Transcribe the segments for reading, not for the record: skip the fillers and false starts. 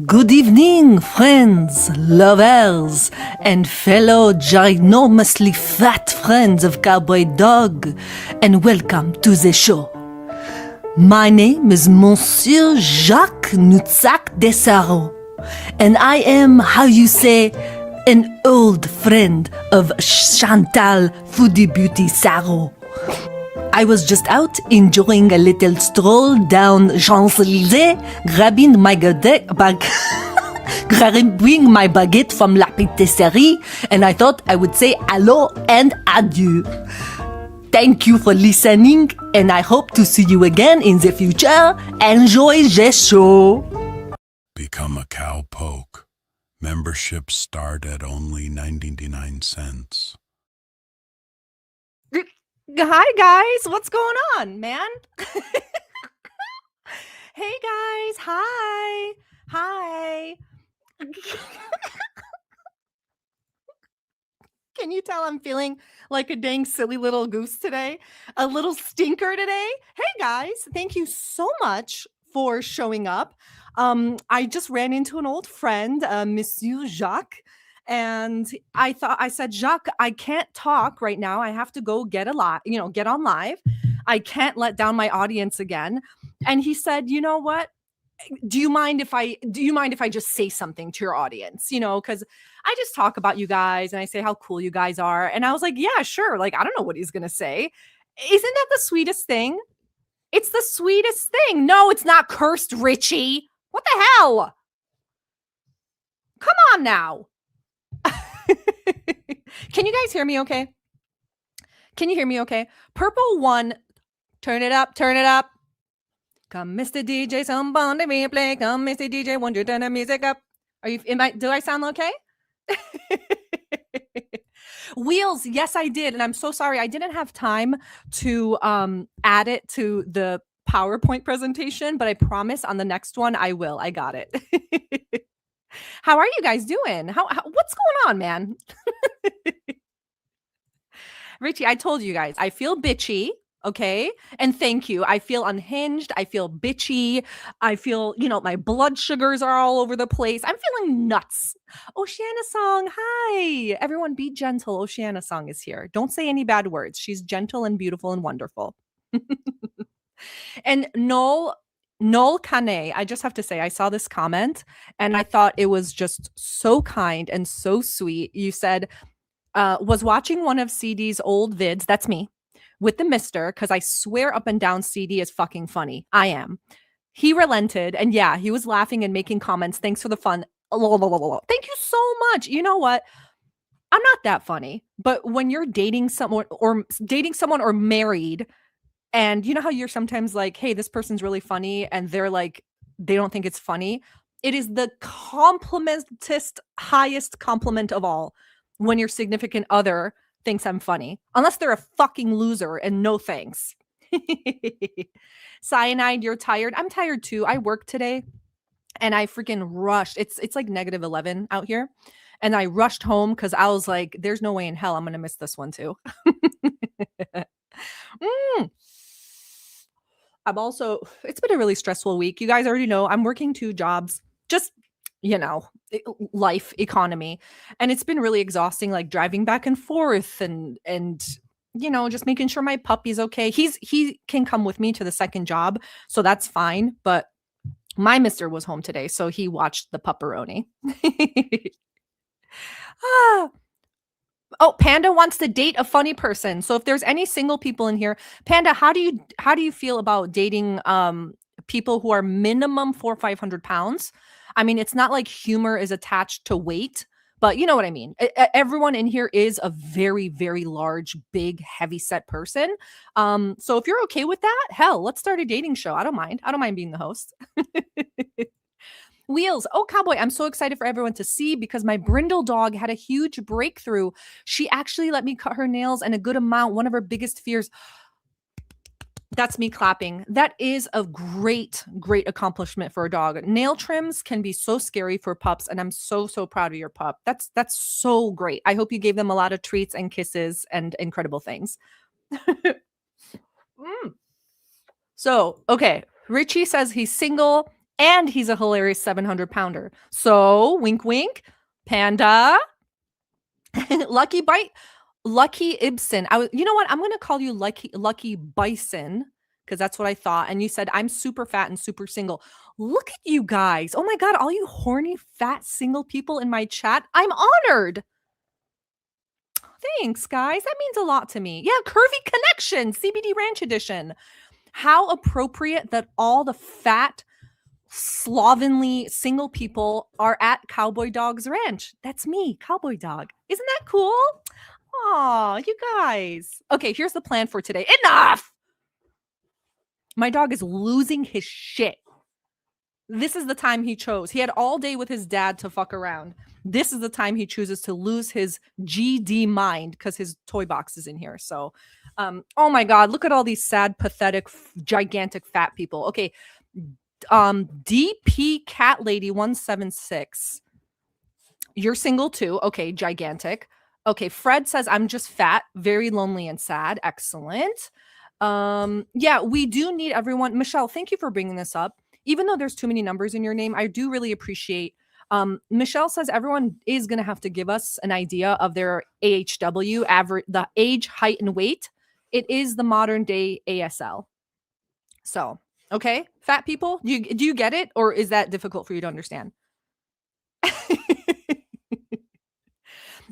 Good evening, friends, lovers, and fellow ginormously fat friends of Cowboy Dog, and welcome to the show. My name is Monsieur Jacques Noutsac Desaro, and I am, how you say, an old friend of Chantal Foodie Beauty Saro. I was just out enjoying a little stroll down Champs-Élysées, grabbing my grabbing my baguette from La Patisserie, and I thought I would say hello and adieu. Thank you for listening, and I hope to see you again in the future. Enjoy the show. Become a cowpoke. Memberships start at only 99 cents. Hi guys, what's going on, man? Hey guys, hi. Can you tell I'm feeling like a dang silly little goose today? A little stinker today? Hey guys, thank you so much for showing up. I just ran into an old friend, Monsieur Jacques. And I said, Jacques, I can't talk right now. I have to go get on live. I can't let down my audience again. And he said, you know what? Do you mind if I just say something to your audience? Because I just talk about you guys and I say how cool you guys are. And I was like, yeah, sure. Like, I don't know what he's gonna say. Isn't that the sweetest thing? It's the sweetest thing. No, it's not cursed, Richie. What the hell? Come on now. Can you guys hear me okay? Can you hear me okay? Purple 1, turn it up. Come, Mr. DJ, somebody me play. Come, Mr. DJ, won't you turn the music up? Do I sound okay? Wheels, yes, I did. And I'm so sorry. I didn't have time to add it to the PowerPoint presentation, but I promise on the next one, I will. I got it. How are you guys doing? What's going on, man? Richie, I told you guys, I feel bitchy, okay? And thank you. I feel unhinged. I feel bitchy. I feel, my blood sugars are all over the place. I'm feeling nuts. Oceana Song, hi. Everyone be gentle. Oceana Song is here. Don't say any bad words. She's gentle and beautiful and wonderful. And Noel Kane, I just have to say, I saw this comment and I thought it was just so kind and so sweet. You said, was watching one of CD's old vids, that's me, with the mister, because I swear up and down CD is fucking funny. I am. He relented, and yeah, he was laughing and making comments. Thanks for the fun. Thank you so much. You know what? I'm not that funny, but when you're dating someone or married, and you know how you're sometimes like, hey, this person's really funny, and they're like, they don't think it's funny. It is the highest compliment of all when your significant other thinks I'm funny, unless they're a fucking loser, and no thanks. Cyanide, you're tired. I'm tired too. I worked today and I freaking rushed. It's like -11 out here. And I rushed home because I was like, there's no way in hell I'm going to miss this one too. It's been a really stressful week. You guys already know I'm working 2 jobs, just, life economy. And it's been really exhausting, like driving back and forth and, just making sure my puppy's okay. He can come with me to the second job, so that's fine. But my mister was home today, so he watched the pupperoni. Oh, Panda wants to date a funny person. So if there's any single people in here, Panda, how do you feel about dating people who are minimum 400 or 500 pounds? I mean, it's not like humor is attached to weight, but you know what I mean. Everyone in here is a very, very large, big, heavy set person. So if you're okay with that, hell, let's start a dating show. I don't mind being the host. Wheels. Oh, Cowboy, I'm so excited for everyone to see because my brindle dog had a huge breakthrough. She actually let me cut her nails and a good amount. One of her biggest fears. That's me clapping. That is a great, great accomplishment for a dog. Nail trims can be so scary for pups, and I'm so, so proud of your pup. That's so great. I hope you gave them a lot of treats and kisses and incredible things. So, okay. Richie says he's single And he's a hilarious 700 pounder. So wink, wink, Panda, Lucky Bite, Lucky Ibsen. You know what? I'm going to call you Lucky Bison because that's what I thought. And you said I'm super fat and super single. Look at you guys. Oh my God. All you horny, fat, single people in my chat. I'm honored. Thanks, guys. That means a lot to me. Yeah, Curvy Connection, CBD Ranch Edition. How appropriate that all the fat, slovenly single people are at Cowboy Dog's ranch. That's me, Cowboy Dog. Isn't that cool? Aw, you guys. Okay, here's the plan for today. Enough! My dog is losing his shit. This is the time he chose. He had all day with his dad to fuck around. This is the time he chooses to lose his GD mind because his toy box is in here. So, oh my God, look at all these sad, pathetic, gigantic fat people. Okay, DP Cat Lady 176. You're single too. Okay, gigantic. Okay, Fred says I'm just fat, very lonely and sad. Excellent. Yeah, we do need everyone. Michelle, thank you for bringing this up. Even though there's too many numbers in your name, I do really appreciate. Michelle says everyone is going to have to give us an idea of their AHW, average, the age, height, and weight. It is the modern day ASL. So, okay, fat people, do you get it? Or is that difficult for you to understand?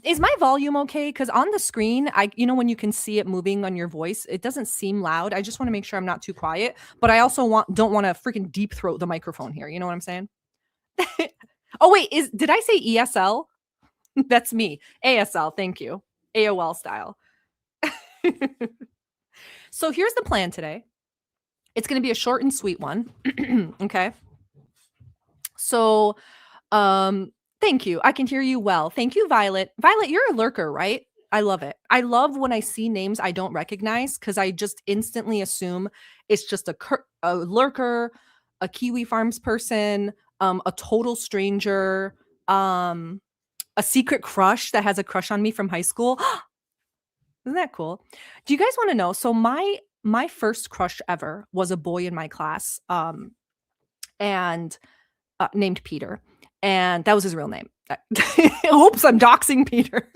Is my volume okay? Because on the screen, when you can see it moving on your voice, it doesn't seem loud. I just want to make sure I'm not too quiet, but I also don't want to freaking deep throat the microphone here. You know what I'm saying? Oh wait, did I say ESL? That's me. ASL, thank you. AOL style. So here's the plan today. It's going to be a short and sweet one. Okay. So, thank you. I can hear you well. Thank you, Violet. Violet, you're a lurker, right? I love it. I love when I see names I don't recognize because I just instantly assume it's just a lurker, a Kiwi Farms person, a total stranger, a secret crush that has a crush on me from high school. Isn't that cool? Do you guys want to know? So my first crush ever was a boy in my class, and named Peter. And that was his real name. Oops, I'm doxing Peter.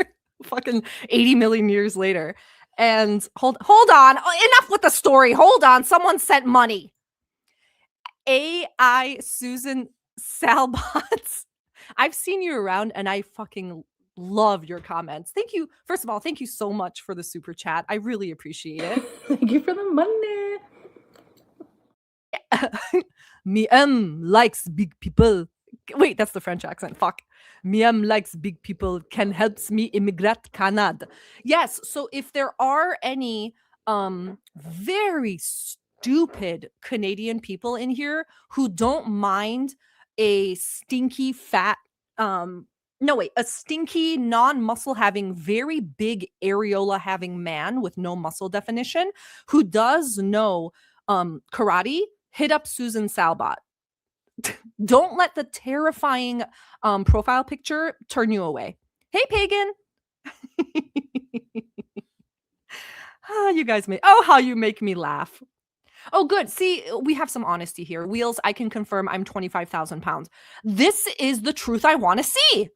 Fucking 80 million years later. And hold on. Enough with the story. Hold on. Someone sent money. AI Susan Salbots. I've seen you around and I fucking love your comments. Thank you. First of all, thank you so much for the super chat. I really appreciate it. Thank you for the money. Miem likes big people. Wait, that's the French accent. Fuck. Miem likes big people. Can helps me immigrant Canada. Yes. So if there are any very stupid Canadian people in here who don't mind a stinky fat a stinky non-muscle having very big areola having man with no muscle definition who does know karate, hit up Susan Salbot. Don't let the terrifying profile picture turn you away. Hey, pagan. You guys how you make me laugh. Oh, good. See, we have some honesty here. Wheels, I can confirm I'm 25,000 pounds. This is the truth I want to see.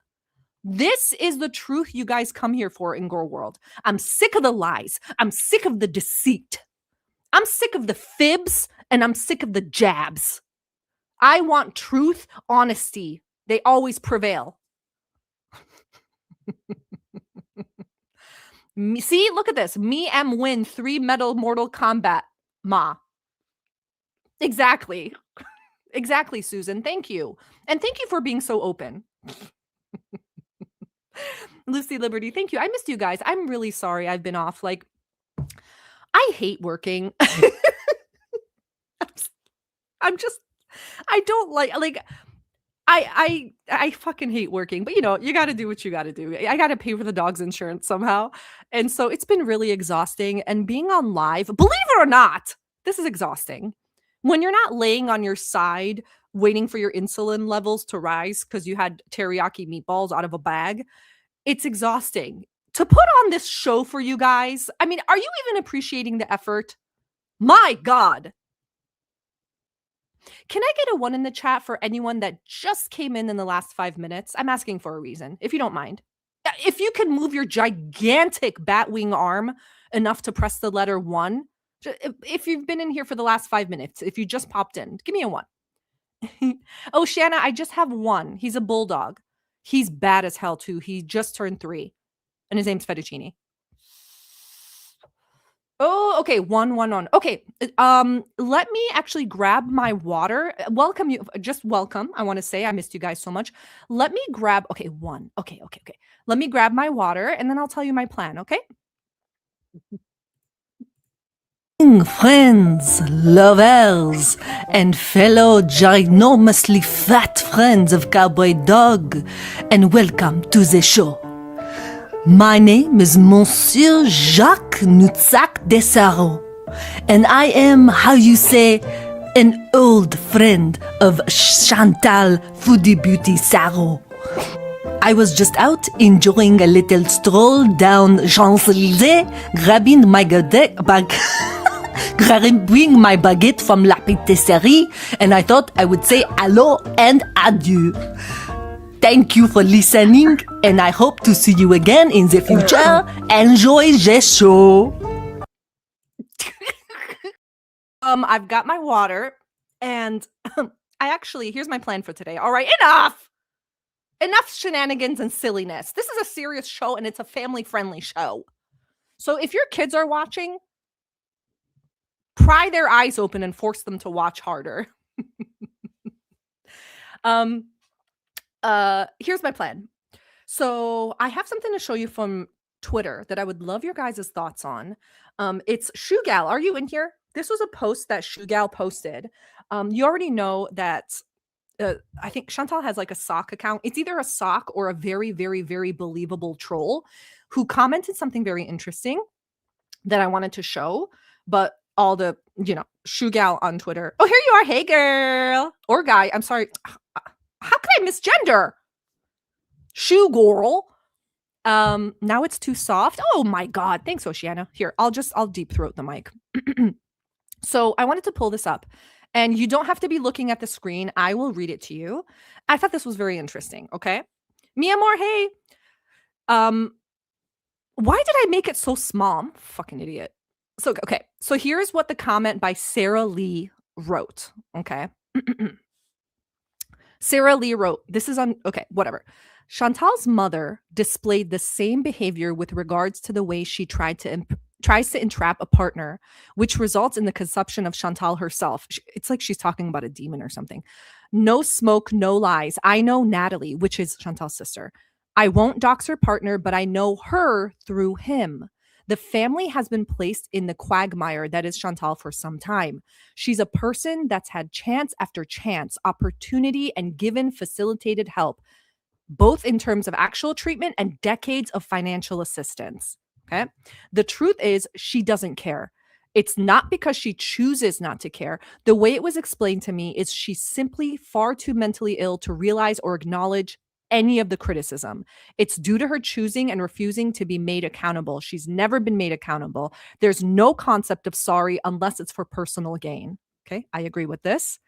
This is the truth you guys come here for in Girl World. I'm sick of the lies. I'm sick of the deceit. I'm sick of the fibs and I'm sick of the jabs. I want truth, honesty. They always prevail. See, look at this. Me am win 3 medal Mortal Kombat. Ma. Exactly. Exactly, Susan. Thank you. And thank you for being so open. Lucy Liberty, thank you. I missed you guys. I'm really sorry I've been off. Like, I hate working. I don't like I fucking hate working, but you got to do what you got to do. I got to pay for the dog's insurance somehow. And so it's been really exhausting, and being on live, believe it or not, this is exhausting. When you're not laying on your side waiting for your insulin levels to rise because you had teriyaki meatballs out of a bag, it's exhausting. To put on this show for you guys, I mean, are you even appreciating the effort? My God. Can I get a 1 in the chat for anyone that just came in the last 5 minutes? I'm asking for a reason, if you don't mind. If you can move your gigantic batwing arm enough to press the letter 1, if you've been in here for the last 5 minutes, if you just popped in, give me a 1. Oh, Shanna, I just have 1. He's a bulldog. He's bad as hell, too. He just turned 3, and his name's Fettuccine. Oh, okay. 1, 1, 1. Okay. Let me actually grab my water. Welcome you. Just welcome. I want to say I missed you guys so much. Let me grab. Okay, 1. Okay. Let me grab my water, and then I'll tell you my plan. Okay. Friends, lovers, and fellow ginormously fat friends of Cowboy Dog, and welcome to the show. My name is Monsieur Jacques Noutsac Desaro, and I am, how you say, an old friend of Chantal Foodie Beauty Saro. I was just out enjoying a little stroll down Champs-Élysées, grabbing my grabbing my baguette from La Patisserie, and I thought I would say hello and adieu. Thank you for listening, and I hope to see you again in the future. Enjoy the show. I've got my water, and here's my plan for today. All right, enough shenanigans and silliness. This is a serious show, and it's a family-friendly show. So if your kids are watching, pry their eyes open and force them to watch harder. Here's my plan. So I have something to show you from Twitter that I would love your guys' thoughts on. It's Shoegal. Are you in here? This was a post that Shoegal posted. You already know that I think Chantal has like a sock account. It's either a sock or a very, very, very believable troll who commented something very interesting that I wanted to show, but all the, Shoegal on Twitter. Oh, here you are. Hey, girl. Or guy. I'm sorry. How could I misgender? Shoe girl. Now it's too soft. Oh my God. Thanks, Oceana. Here, I'll deep throat the mic. So I wanted to pull this up, and you don't have to be looking at the screen. I will read it to you. I thought this was very interesting. Okay. Mi amor, hey. Why did I make it so small? I'm a fucking idiot. So, okay. So here's what the comment by Sarah Lee wrote. Okay. Sarah Lee wrote, this is on, okay, whatever. Chantal's mother displayed the same behavior with regards to the way she tries to entrap a partner, which results in the consumption of Chantal herself. It's like she's talking about a demon or something. No smoke, no lies. I know Natalie, which is Chantal's sister. I won't dox her partner, but I know her through him. The family has been placed in the quagmire that is Chantal for some time. She's a person that's had chance after chance, opportunity, and given facilitated help, both in terms of actual treatment and decades of financial assistance. Okay. The truth is, she doesn't care. It's not because she chooses not to care. The way it was explained to me is she's simply far too mentally ill to realize or acknowledge any of the criticism. It's due to her choosing and refusing to be made accountable. She's never been made accountable. There's no concept of sorry unless it's for personal gain. Okay, I agree with this.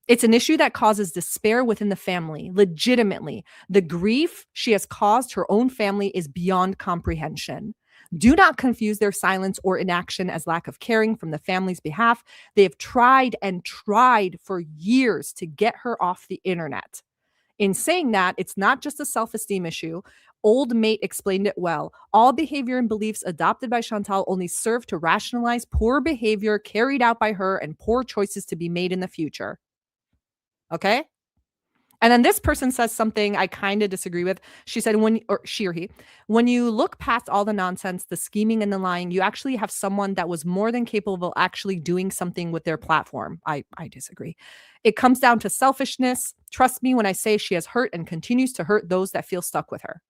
It's an issue that causes despair within the family, legitimately. The grief she has caused her own family is beyond comprehension. Do not confuse their silence or inaction as lack of caring from the family's behalf. They have tried and tried for years to get her off the internet. In saying that, it's not just a self-esteem issue. Old Mate explained it well. All behavior and beliefs adopted by Chantal only serve to rationalize poor behavior carried out by her and poor choices to be made in the future. Okay? And then this person says something I kind of disagree with. She said, she or he, when you look past all the nonsense, the scheming and the lying, you actually have someone that was more than capable of actually doing something with their platform. I disagree. It comes down to selfishness. Trust me when I say she has hurt and continues to hurt those that feel stuck with her.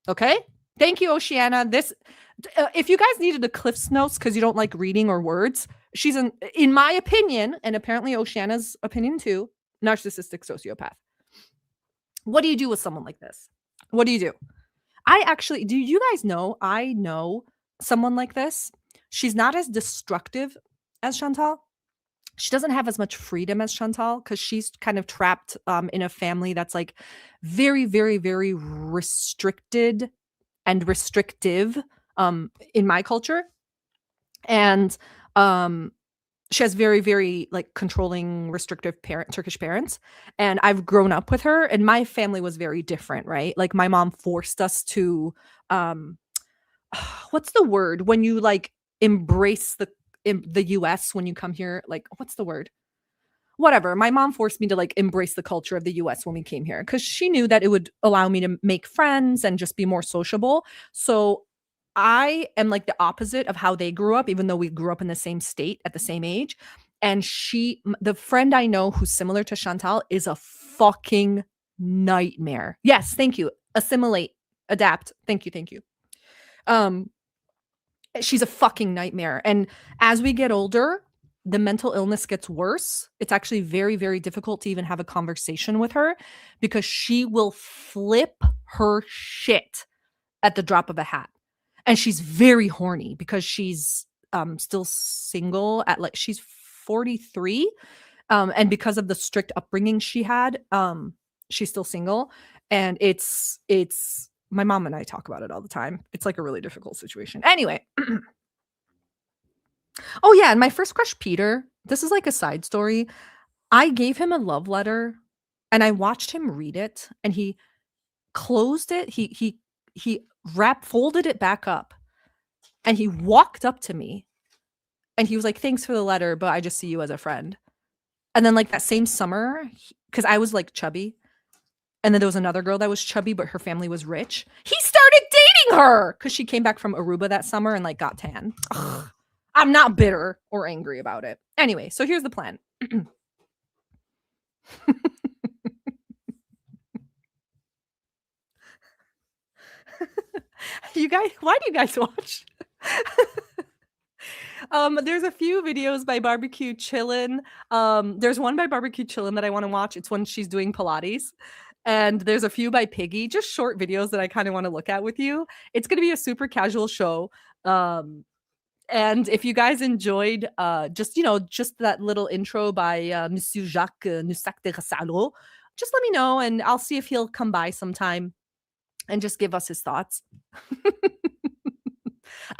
Okay? Thank you, Oceana. If you guys needed the Cliff's Notes because you don't like reading or words, she's in my opinion, and apparently Oceana's opinion too, narcissistic sociopath. What do you do with someone like this? What do you do? Do you guys know, I know someone like this. She's not as destructive as Chantal. she doesn't have as much freedom as Chantal because she's kind of trapped in a family that's like very, very, very restricted and restrictive in my culture. And she has very, very like controlling, restrictive Turkish parents. And I've grown up with her, and my family was very different, right? Like my mom forced us to what's the word when you like embrace the US when you come here? Like, what's the word? Whatever. My mom forced me to like embrace the culture of the US when we came here because she knew that it would allow me to make friends and just be more sociable. So I am like the opposite of how they grew up, even though we grew up in the same state at the same age. And the friend I know who's similar to Chantal is a fucking nightmare. Yes, thank you. Assimilate, adapt. Thank you, thank you. She's a fucking nightmare. And as we get older, the mental illness gets worse. It's actually very, very difficult to even have a conversation with her because she will flip her shit at the drop of a hat. And she's very horny because she's still single at like she's 43. And because of the strict upbringing she had, she's still single. And it's my mom and I talk about it all the time. It's like a really difficult situation. Anyway. Oh yeah, and my first crush, Peter, this is like a side story. I gave him a love letter and I watched him read it and he closed it. He folded it back up and he walked up to me and he was like, "Thanks for the letter, but I just see you as a friend." And then like that same summer, because I was like chubby, and then there was another girl that was chubby, but her family was rich. He started dating her because she came back from Aruba that summer and like got tan. Ugh. I'm not bitter or angry about it. Anyway, so here's the plan. You guys, why do you guys watch? There's a few videos by Barbecue Chillin'. There's one by Barbecue Chillin' that I want to watch. It's when she's doing Pilates. And there's a few by Piggy, just short videos that I kind of want to look at with you. It's going to be a super casual show. And if you guys enjoyed just that little intro by Monsieur Jacques Nussac de Rassalo, just let me know and I'll see if he'll come by sometime and just give us his thoughts.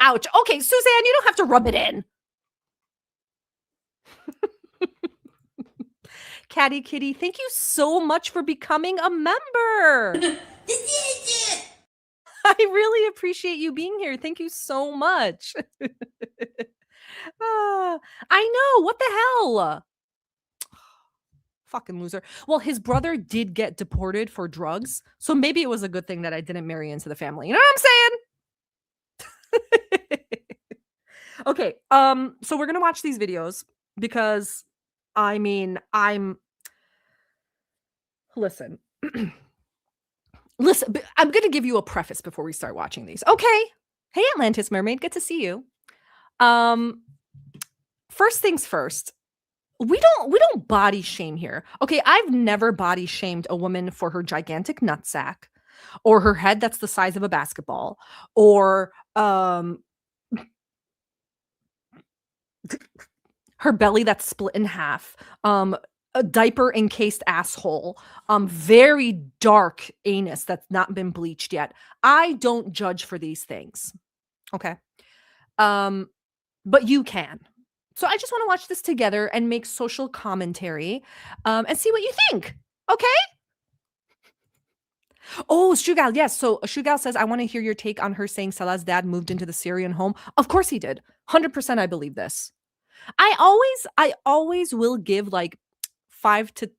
Ouch. Okay, Suzanne, you don't have to rub it in. Catty Kitty, thank you so much for becoming a member. I really appreciate you being here. Thank you so much. I know. What the hell? Fucking loser. Well, his brother did get deported for drugs. So maybe it was a good thing that I didn't marry into the family. You know what I'm saying? Okay. So we're going to watch these videos because I mean, listen. Listen, I'm going to give you a preface before we start watching these. Okay. Hey, Atlantis Mermaid. Good to see you. First things first. We don't body shame here. Okay, I've never body shamed a woman for her gigantic nutsack or her head that's the size of a basketball or her belly that's split in half. A diaper encased asshole, very dark anus that's not been bleached yet. I don't judge for these things. Okay. But you can. So I just want to watch this together and make social commentary and see what you think. Okay? Oh, Shugal, yes. So Shugal says, I want to hear your take on her saying Salah's dad moved into the Syrian home. Of course he did. 100% I believe this. I always will give like 5%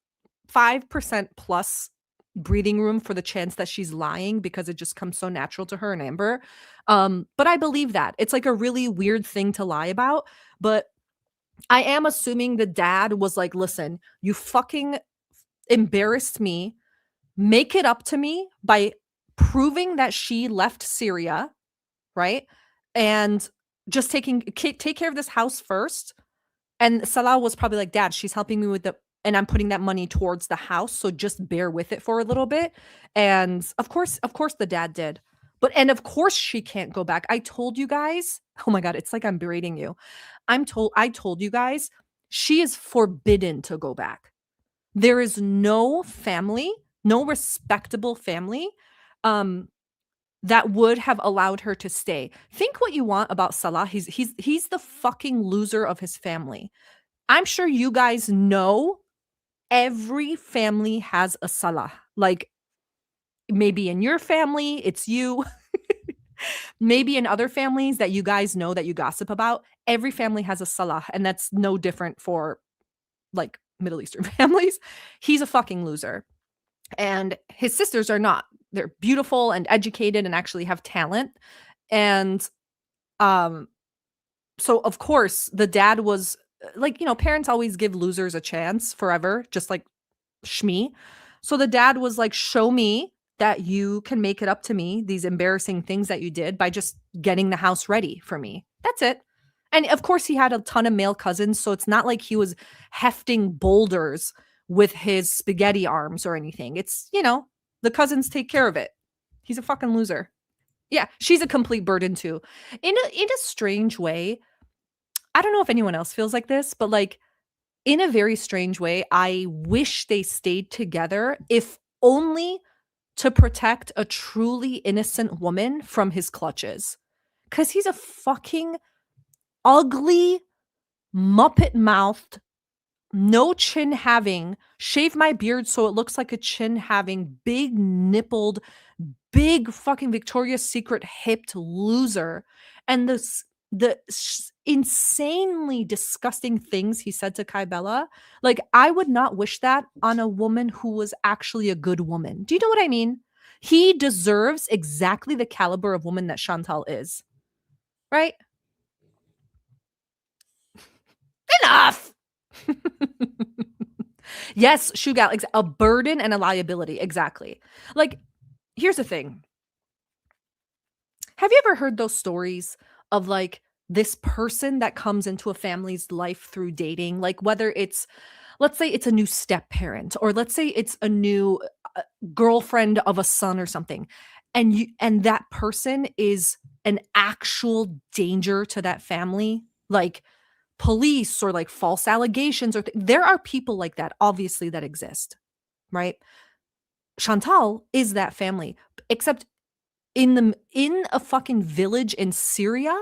plus breathing room for the chance that she's lying because it just comes so natural to her and Amber. But I believe that. It's like a really weird thing to lie about. But I am assuming the dad was like, listen, you fucking embarrassed me. Make it up to me by proving that she left Syria, right? And just take care of this house first. And Salah was probably like, Dad, she's helping me with and I'm putting that money towards the house. So just bear with it for a little bit. And of course the dad did. And of course she can't go back. I told you guys, oh my God, it's like I'm berating you. I told you guys, she is forbidden to go back. There is no family, no respectable family that would have allowed her to stay. Think what you want about Salah. He's the fucking loser of his family. I'm sure you guys know every family has a Salah. Like maybe in your family, it's you. Maybe in other families that you guys know that you gossip about, every family has a Salah, and that's no different for like Middle Eastern families. He's a fucking loser. And his sisters are not. They're beautiful and educated and actually have talent. And so of course the dad was like, parents always give losers a chance forever, just like Shmi. So the dad was like, show me that you can make it up to me, these embarrassing things that you did, by just getting the house ready for me. That's it. And of course, he had a ton of male cousins, so it's not like he was hefting boulders with his spaghetti arms or anything. It's, the cousins take care of it. He's a fucking loser. Yeah, she's a complete burden too. In a strange way, I don't know if anyone else feels like this, but like in a very strange way, I wish they stayed together, if only to protect a truly innocent woman from his clutches. Because he's a fucking ugly, muppet-mouthed, no chin having, shave my beard so it looks like a chin having, big nippled, big fucking Victoria's Secret hipped loser. And the insanely disgusting things he said to Kybella, like I would not wish that on a woman who was actually a good woman. Do you know what I mean? He deserves exactly the caliber of woman that Chantal is. Right? Enough. Yes, Shugal, a burden and a liability. Exactly. Like, here's the thing. Have you ever heard those stories of like this person that comes into a family's life through dating? Like whether it's, let's say it's a new step parent, or let's say it's a new girlfriend of a son or something. And that person is an actual danger to that family. Like police or like false allegations, or there are people like that, obviously, that exist, right? Chantal is that family, except in a fucking village in Syria,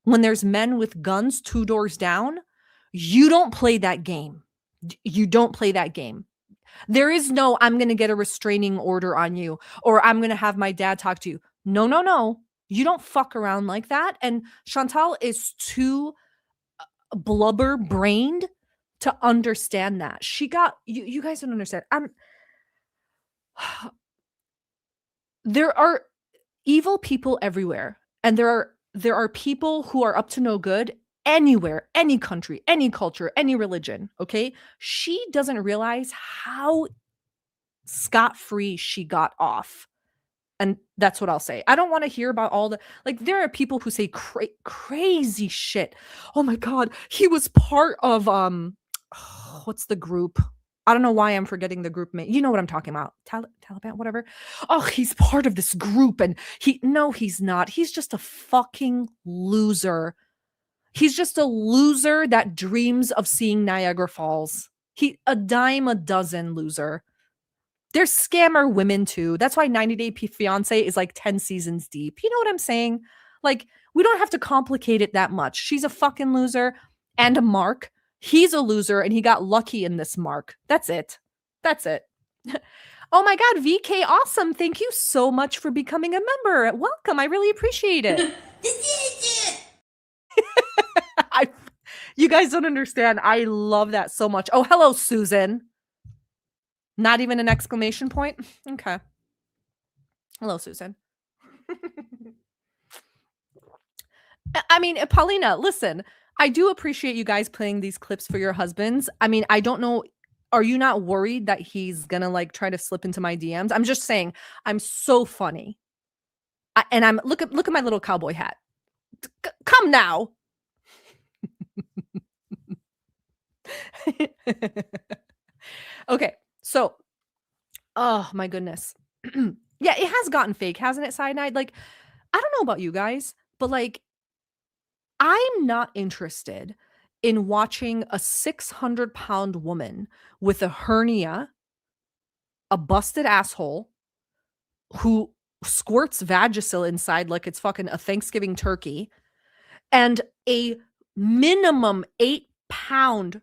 when there's men with guns 2 doors down, you don't play that game. You don't play that game. There is no, I'm going to get a restraining order on you, or I'm going to have my dad talk to you. No, no, no. You don't fuck around like that. And Chantal is too blubber brained to understand that. She got you guys don't understand. There are evil people everywhere, and there are people who are up to no good anywhere, any country, any culture, any religion. Okay, she doesn't realize how scot-free she got off. And that's what I'll say. I don't want to hear about all the, like, there are people who say crazy shit. Oh my God, he was part of, what's the group? I don't know why I'm forgetting the group name. You know what I'm talking about. Taliban, whatever. Oh, he's part of this group. And no, he's not. He's just a fucking loser. He's just a loser that dreams of seeing Niagara Falls. A dime a dozen loser. There's scammer women too. That's why 90 Day Fiancé is like 10 seasons deep. You know what I'm saying? Like, we don't have to complicate it that much. She's a fucking loser and a mark. He's a loser and he got lucky in this mark. That's it. That's it. Oh my God, VK Awesome. Thank you so much for becoming a member. Welcome. I really appreciate it. You guys don't understand. I love that so much. Oh, hello, Susan. Not even an exclamation point? Okay. Hello, Susan. I mean, Paulina, listen, I do appreciate you guys playing these clips for your husbands. I mean, I don't know. Are you not worried that he's going to like try to slip into my DMs? I'm just saying, I'm so funny. And look at my little cowboy hat. Come now. Okay. So, oh my goodness. Yeah, it has gotten fake, hasn't it, Cyanide? Like, I don't know about you guys, but like, I'm not interested in watching a 600-pound woman with a hernia, a busted asshole, who squirts Vagisil inside like it's fucking a Thanksgiving turkey, and a minimum 8-pound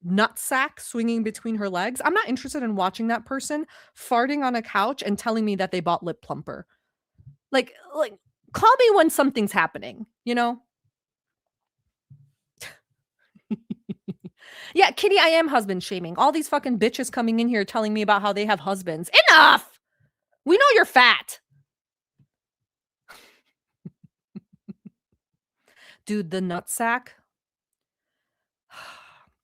nutsack swinging between her legs. I'm not interested in watching that person farting on a couch and telling me that they bought lip plumper. Like call me when something's happening, you know? Yeah, Kitty, I am husband shaming. All these fucking bitches coming in here telling me about how they have husbands. Enough! We know you're fat. Dude, the nutsack.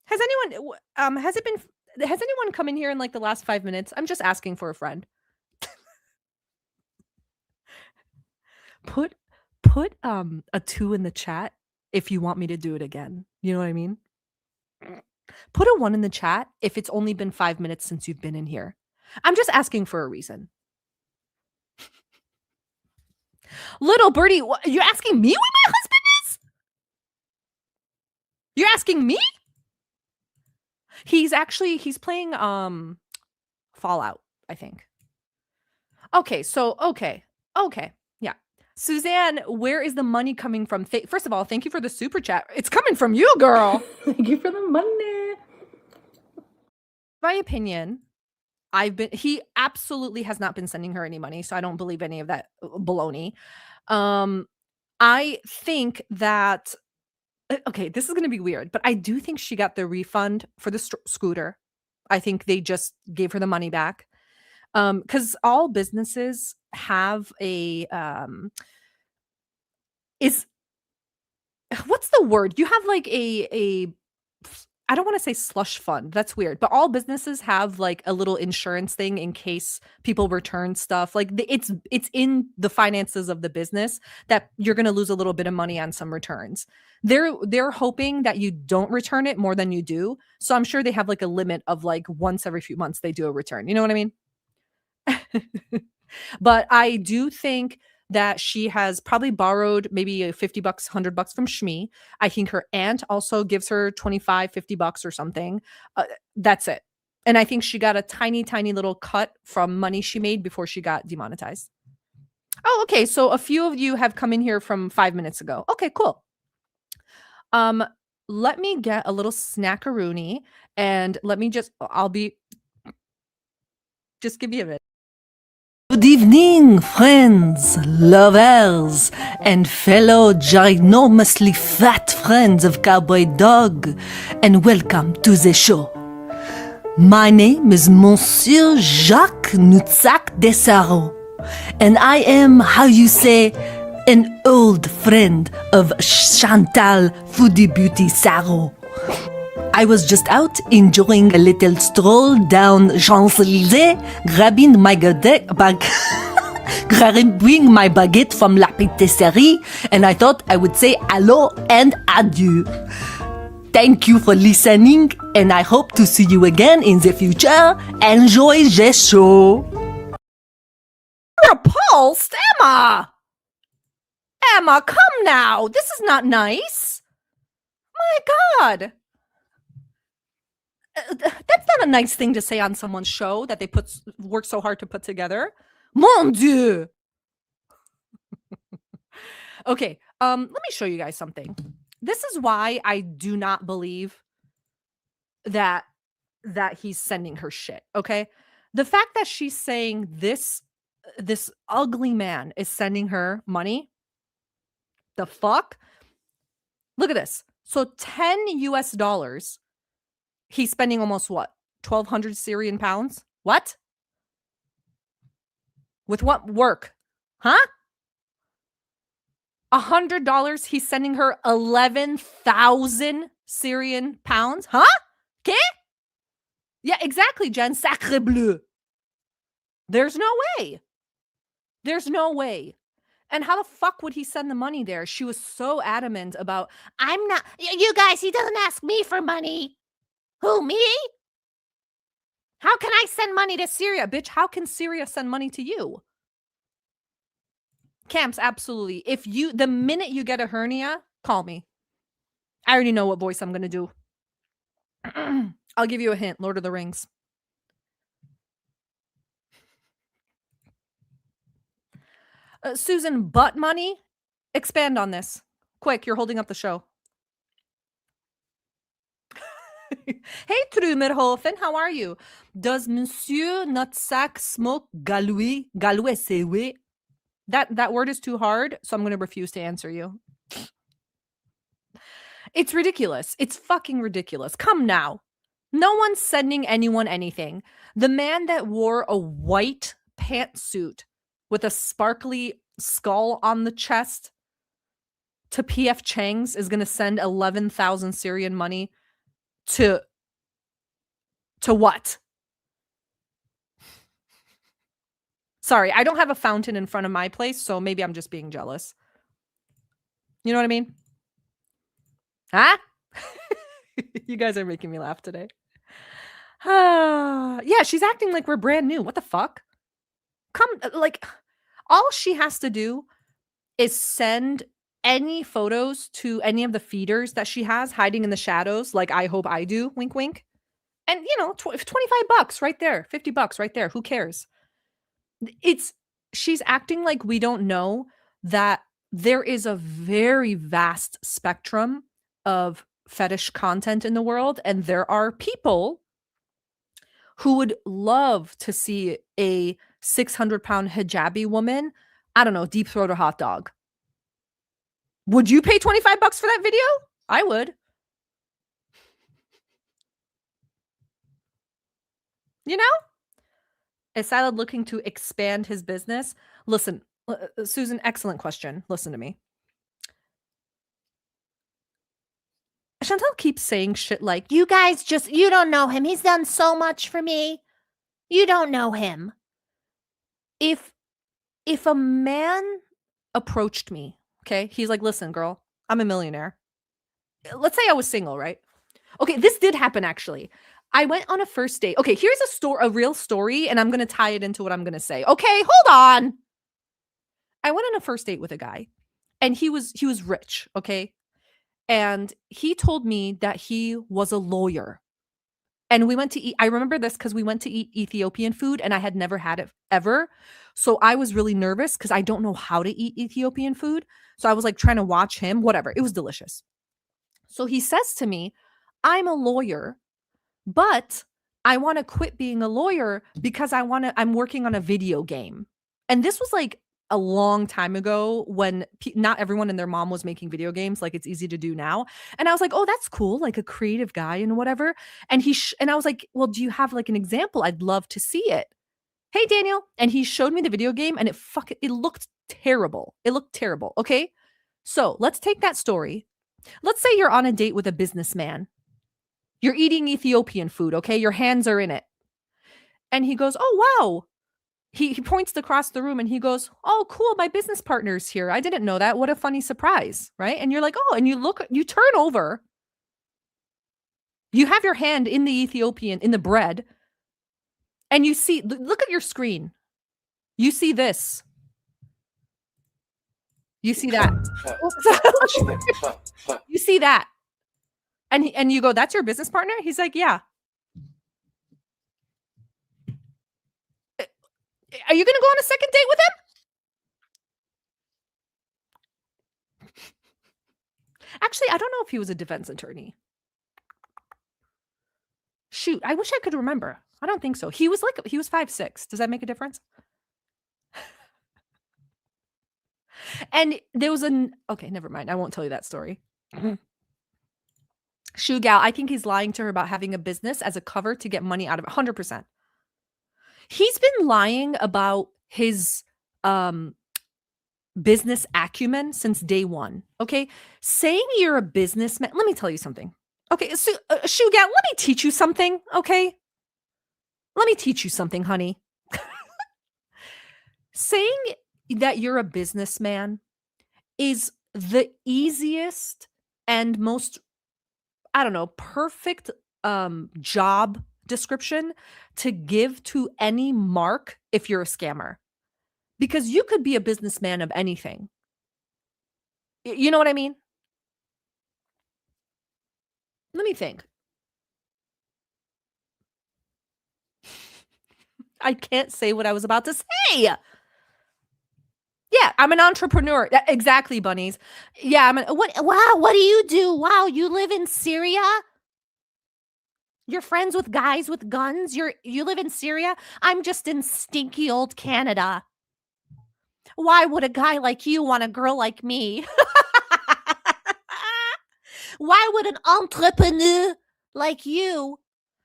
Has anyone come in here in like the last 5 minutes? I'm just asking for a friend. Put a 2 in the chat if you want me to do it again. You know what I mean? Put a 1 in the chat if it's only been 5 minutes since you've been in here. I'm just asking for a reason. Little birdie, you're asking me what my husband is? You're asking me? He's playing Fallout, I think. Okay, yeah. Suzanne, where is the money coming from? First of all, thank you for the super chat. It's coming from you, girl. Thank you for the money. My opinion, he absolutely has not been sending her any money, so I don't believe any of that baloney. I think that, okay, this is going to be weird, but I do think she got the refund for the scooter. I think they just gave her the money back. Because all businesses have a what's the word? You have like a I don't want to say slush fund. That's weird. But all businesses have like a little insurance thing in case people return stuff. Like it's in the finances of the business that you're going to lose a little bit of money on some returns. They're hoping that you don't return it more than you do. So I'm sure they have like a limit of like once every few months they do a return. You know what I mean? But I do think that she has probably borrowed maybe $50, $100 from Shmi. I think her aunt also gives her $25, $50 or something. That's it. And I think she got a tiny, tiny little cut from money she made before she got demonetized. Oh, okay. So a few of you have come in here from 5 minutes ago. Okay, cool. Let me get a little snackaroony and just give me a minute. Good evening, friends, lovers, and fellow ginormously fat friends of Cowboy Dog, and welcome to the show. My name is Monsieur Jacques Nutsac Desaro, and I am, an old friend of Chantal Foodie Beauty Saro. I was just out enjoying a little stroll down Champs-Élysées, grabbing my baguette from La Patisserie, and I thought I would say hello and adieu. Thank you for listening, and I hope to see you again in the future. Enjoy the show. Repulsed, Emma! Emma, come now. This is not nice. My God. That's not a nice thing to say on someone's show that they work so hard to put together. Mon Dieu. Okay, let me show you guys something. This is why I do not believe that he's sending her shit, okay? The fact that she's saying this ugly man is sending her money, the fuck? Look at this. So $10 he's spending almost what? 1,200 Syrian pounds? What? With what work? Huh? $100 he's sending her 11,000 Syrian pounds? Huh? Okay? Yeah, exactly, Jen. Sacre bleu. There's no way. There's no way. And how the fuck would he send the money there? She was so adamant about, I'm not, you guys, he doesn't ask me for money. Who, me? How can I send money to Syria? Bitch, how can Syria send money to you? Camps, absolutely. The minute you get a hernia, call me. I already know what voice I'm going to do. I'll give you a hint. Lord of the Rings. Susan, butt money? Expand on this. Quick, you're holding up the show. Hey, Trumerhofen, how are you? Does Monsieur Nutsack smoke Galois? Galois, c'est oui. That word is too hard, so I'm going to refuse to answer you. It's ridiculous. It's fucking ridiculous. Come now. No one's sending anyone anything. The man that wore a white pantsuit with a sparkly skull on the chest to PF Chang's is going to send 11,000 Syrian money to what? Sorry, I don't have a fountain in front of my place, so maybe I'm just being jealous. You know what I mean? Huh? You guys are making me laugh today. Yeah, she's acting like we're brand new. What the fuck? All she has to do is send any photos to any of the feeders that she has hiding in the shadows, like I hope I do, wink, wink. And, you know, $25 right there, $50 right there. Who cares? She's acting like we don't know that there is a very vast spectrum of fetish content in the world. And there are people who would love to see a 600-pound hijabi woman, I don't know, deep throat a hot dog. Would you pay $25 for that video? I would. You know? Is Salad looking to expand his business? Listen, Susan, excellent question. Listen to me. Chantal keeps saying shit like, you guys you don't know him. He's done so much for me. You don't know him. If a man approached me, okay, he's like, listen, girl, I'm a millionaire. Let's say I was single, right? Okay, this did happen actually. I went on a first date. Okay, here's a real story, and I'm going to tie it into what I'm going to say. Okay, hold on. I went on a first date with a guy, and he was rich, okay? And he told me that he was a lawyer. And we went to eat. I remember this because we went to eat Ethiopian food, and I had never had it ever. So I was really nervous because I don't know how to eat Ethiopian food. So I was like trying to watch him, whatever. It was delicious. So he says to me, I'm a lawyer, but I want to quit being a lawyer because I'm working on a video game. And this was like a long time ago when not everyone and their mom was making video games like it's easy to do now. And I was like, oh, that's cool. Like a creative guy and whatever. And and I was like, well, do you have like an example? I'd love to see it. Hey, Daniel. And he showed me the video game and it looked terrible. It looked terrible. Okay. So let's take that story. Let's say you're on a date with a businessman. You're eating Ethiopian food, okay? Your hands are in it. And he goes, oh, wow. He points across the room and he goes, oh, cool. My business partner's here. I didn't know that. What a funny surprise, right? And you're like, oh, and you turn over. You have your hand in the in the bread. And you see, look at your screen. You see this. You see that. You see that. And you go, that's your business partner? He's like, yeah. Are you going to go on a second date with him? Actually, I don't know if he was a defense attorney. Shoot, I wish I could remember. I don't think so. He was 5'6". Does that make a difference? And there was okay, never mind. I won't tell you that story. Shoe gal, I think he's lying to her about having a business as a cover to get money out of it. 100%. He's been lying about his business acumen since day one. Okay. Saying you're a businessman. Let me tell you something. Okay. So, shoe gal, let me teach you something. Okay. Let me teach you something, honey. Saying that you're a businessman is the easiest and most, I don't know, perfect job description to give to any mark if you're a scammer. Because you could be a businessman of anything. You know what I mean? Let me think. I can't say what I was about to say. Yeah, I'm an entrepreneur. Exactly, bunnies. Yeah, what do you do? Wow, you live in Syria? You're friends with guys with guns? You live in Syria? I'm just in stinky old Canada. Why would a guy like you want a girl like me? Why would an entrepreneur like you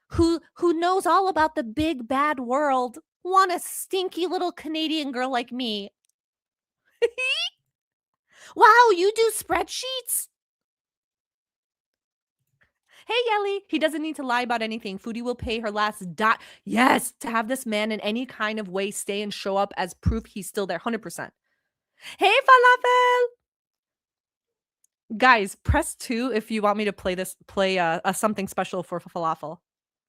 who knows all about the big bad world want a stinky little Canadian girl like me? Wow, you do spreadsheets? Hey, Yelly, he doesn't need to lie about anything. Foodie will pay her last dot. Yes, to have this man in any kind of way stay and show up as proof he's still there. 100%. Hey, Falafel. Guys, press 2 if you want me to play something special for Falafel.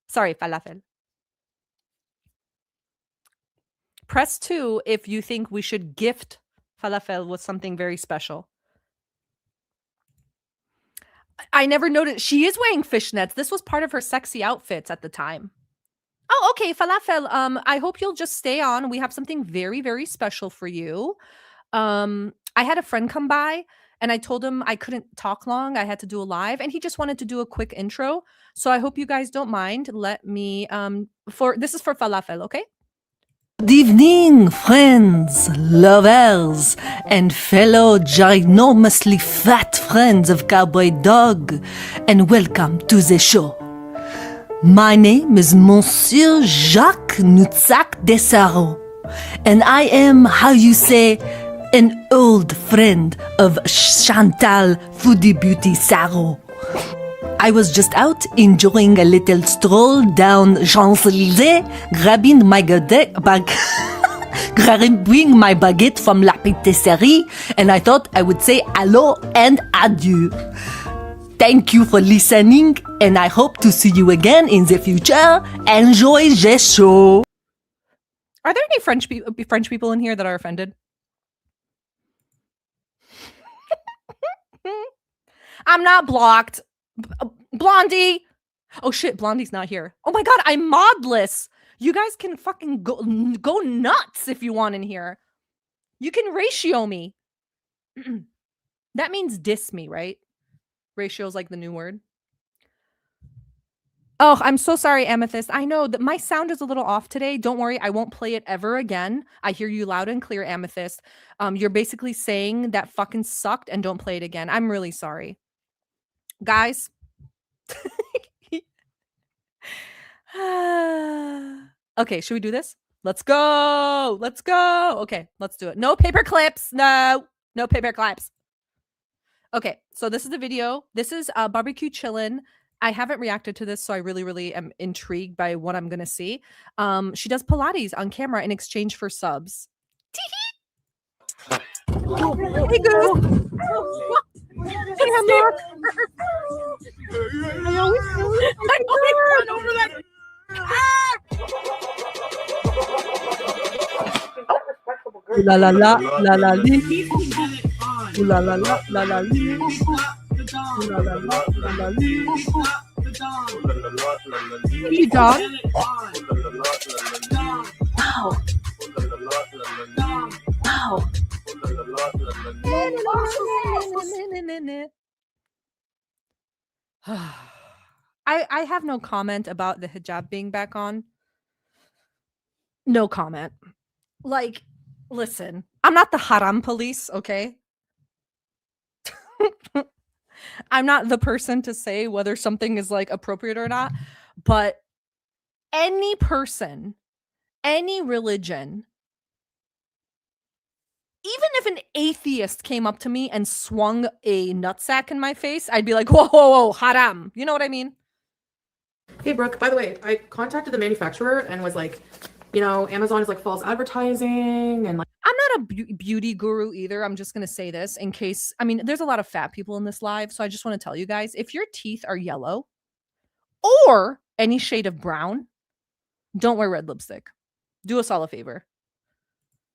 Sorry, Falafel. Press 2 if you think we should gift Falafel with something very special. I never noticed. She is wearing fishnets. This was part of her sexy outfits at the time. Oh, okay, Falafel. I hope you'll just stay on. We have something very, very special for you. I had a friend come by and I told him I couldn't talk long. I had to do a live and he just wanted to do a quick intro. So I hope you guys don't mind. Let me this is for Falafel, okay? Good evening, friends, lovers, and fellow ginormously fat friends of Cowboy Dog, and welcome to the show. My name is Monsieur Jacques Noutsac Desaro, and I am, how you say, an old friend of Chantal Foodie Beauty Saro. I was just out enjoying a little stroll down Champs-Élysées, grabbing my baguette from La Patisserie, and I thought I would say hello and adieu. Thank you for listening, and I hope to see you again in the future. Enjoy the show. Are there any French people in here that are offended? I'm not blocked. Blondie. Oh shit, Blondie's not here. Oh my god, I'm modless. You guys can fucking go nuts if you want in here. You can ratio me. That means diss me, right? Ratio is like the new word. Oh, I'm so sorry, Amethyst. I know that my sound is a little off today. Don't worry, I won't play it ever again. I hear you loud and clear, Amethyst. You're basically saying that fucking sucked and don't play it again. I'm really sorry. Guys. Okay, should we do this? Let's go. Let's go. Okay, let's do it. No paper clips. No paper clips. Okay, so this is the video. This is barbecue chillin'. I haven't reacted to this, so I really, really am intrigued by what I'm gonna see. She does Pilates on camera in exchange for subs. Hey, Goose. Hey, Hamburg. I always run over that. Ooh la la la la la lee. Ooh la la la la la lee. Ooh la la la la la lee. Hey, dog. Wow. Wow. I have no comment about the hijab being back on. No comment. Like, listen, I'm not the haram police, okay? I'm not the person to say whether something is like appropriate or not, but any person, any religion, even if an atheist came up to me and swung a nutsack in my face, I'd be like, whoa, whoa, whoa, haram. You know what I mean? Hey, Brooke, by the way, I contacted the manufacturer and was like, you know, Amazon is like false advertising and like. I'm not a beauty guru either. I'm just going to say this in case, I mean, there's a lot of fat people in this live. So I just want to tell you guys, if your teeth are yellow or any shade of brown, don't wear red lipstick. Do us all a favor.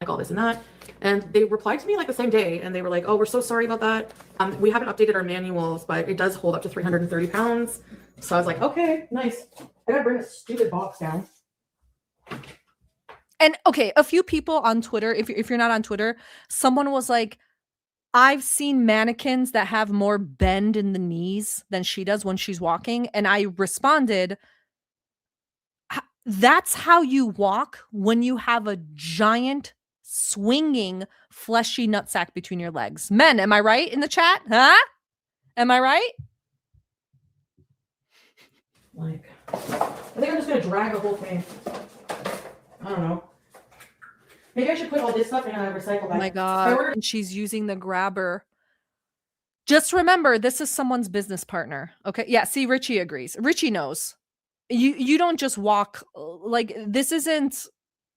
like all this and that. And they replied to me like the same day, and they were like, "Oh, we're so sorry about that. We haven't updated our manuals, but it does hold up to 330 pounds." So I was like, "Okay, nice. I gotta bring this stupid box down." And okay, a few people on Twitter, if you're not on Twitter, someone was like, I've seen mannequins that have more bend in the knees than she does when she's walking. And I responded, that's how you walk when you have a giant, swinging, fleshy nutsack between your legs. Men, am I right in the chat? Huh? Am I right? Like, I think I'm just gonna drag the whole thing. I don't know. Maybe I should put all this stuff in a recycle bag. Oh my God. And she's using the grabber. Just remember, this is someone's business partner. Okay. Yeah. See, Richie agrees. Richie knows. You don't just walk like this isn't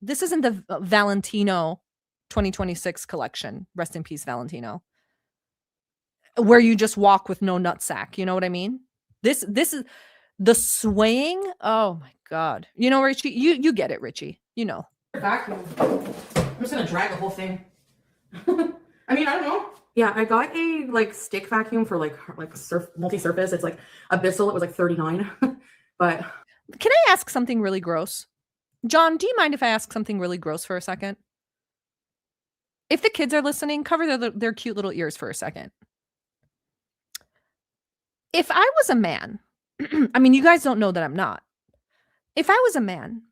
the Valentino 2026 collection. Rest in peace, Valentino. Where you just walk with no nutsack. You know what I mean? This is the swaying. Oh my God. You know, Richie, you get it, Richie. You know. Vacuum. I'm just gonna drag the whole thing. I mean, I don't know. Yeah, I got a like stick vacuum for like multi-surface. It's like Abyssal. It was like 39. But can I ask something really gross? John, do you mind if I ask something really gross for a second? If the kids are listening, cover their cute little ears for a second. If I was a man, I mean, you guys don't know that I'm not. If I was a man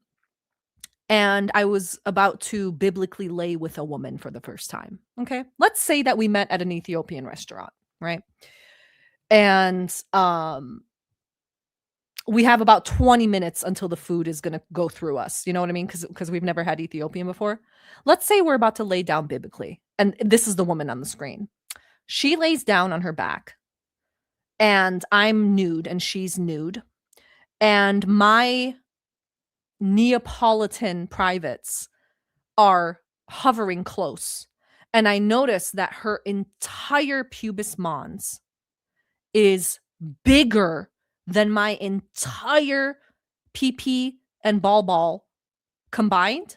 and I was about to biblically lay with a woman for the first time, okay? Let's say that we met at an Ethiopian restaurant, right? And we have about 20 minutes until the food is going to go through us. You know what I mean? Because we've never had Ethiopian before. Let's say we're about to lay down biblically. And this is the woman on the screen. She lays down on her back. And I'm nude and she's nude. And my Neapolitan privates are hovering close. And I notice that her entire pubis mons is bigger than my entire PP and ball combined.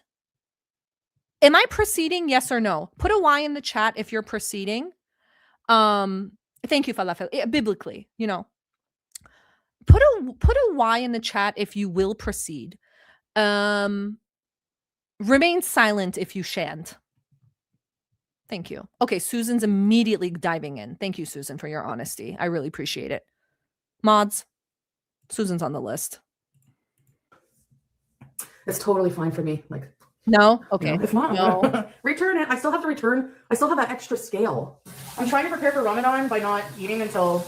Am I proceeding? Yes or no? Put a Y in the chat if you're proceeding. Thank you, Falafel. Biblically, you know. Put a Y in the chat if you will proceed. Remain silent if you shan't. Thank you. Okay, Susan's immediately diving in. Thank you, Susan, for your honesty. I really appreciate it. Mods, Susan's on the list. It's totally fine for me. Like, no? Okay. No, it's not. No. Return it. I still have to return. I still have that extra scale. I'm trying to prepare for Ramadan by not eating until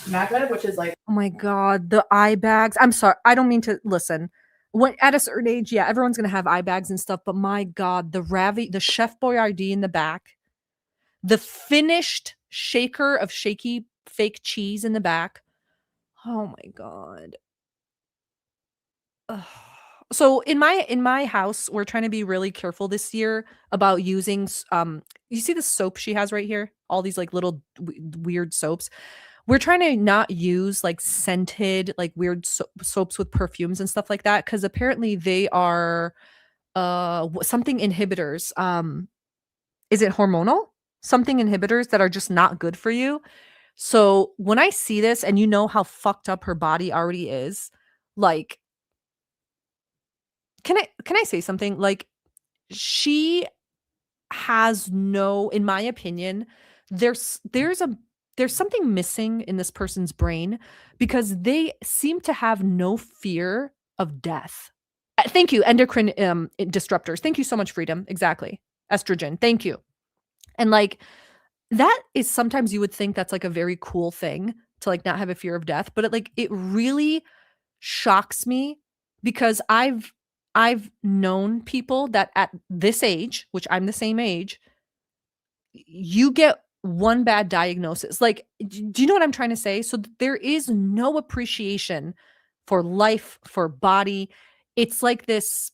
Maghrib, which is like, oh my God, the eye bags. I'm sorry. I don't mean to listen. When at a certain age, yeah, everyone's gonna have eye bags and stuff. But my God, the Chef Boyardee in the back, the finished shaker of shaky fake cheese in the back. Oh my God. Ugh. So in my house, we're trying to be really careful this year about using you see the soap she has right here? All these like little weird soaps. We're trying to not use like scented, like weird soaps with perfumes and stuff like that because apparently they are something inhibitors. Is it hormonal? Something inhibitors that are just not good for you. So when I see this and you know how fucked up her body already is, like, can I say something? Like, she has no, in my opinion, there's something missing in this person's brain because they seem to have no fear of death. Thank you, endocrine disruptors. Thank you so much, Freedom. Exactly. Estrogen. Thank you. And like, that is sometimes you would think that's like a very cool thing to like not have a fear of death, but it really shocks me because I've known people that at this age, which I'm the same age, you get one bad diagnosis. Like, do you know what I'm trying to say? So there is no appreciation for life, for body. It's like this,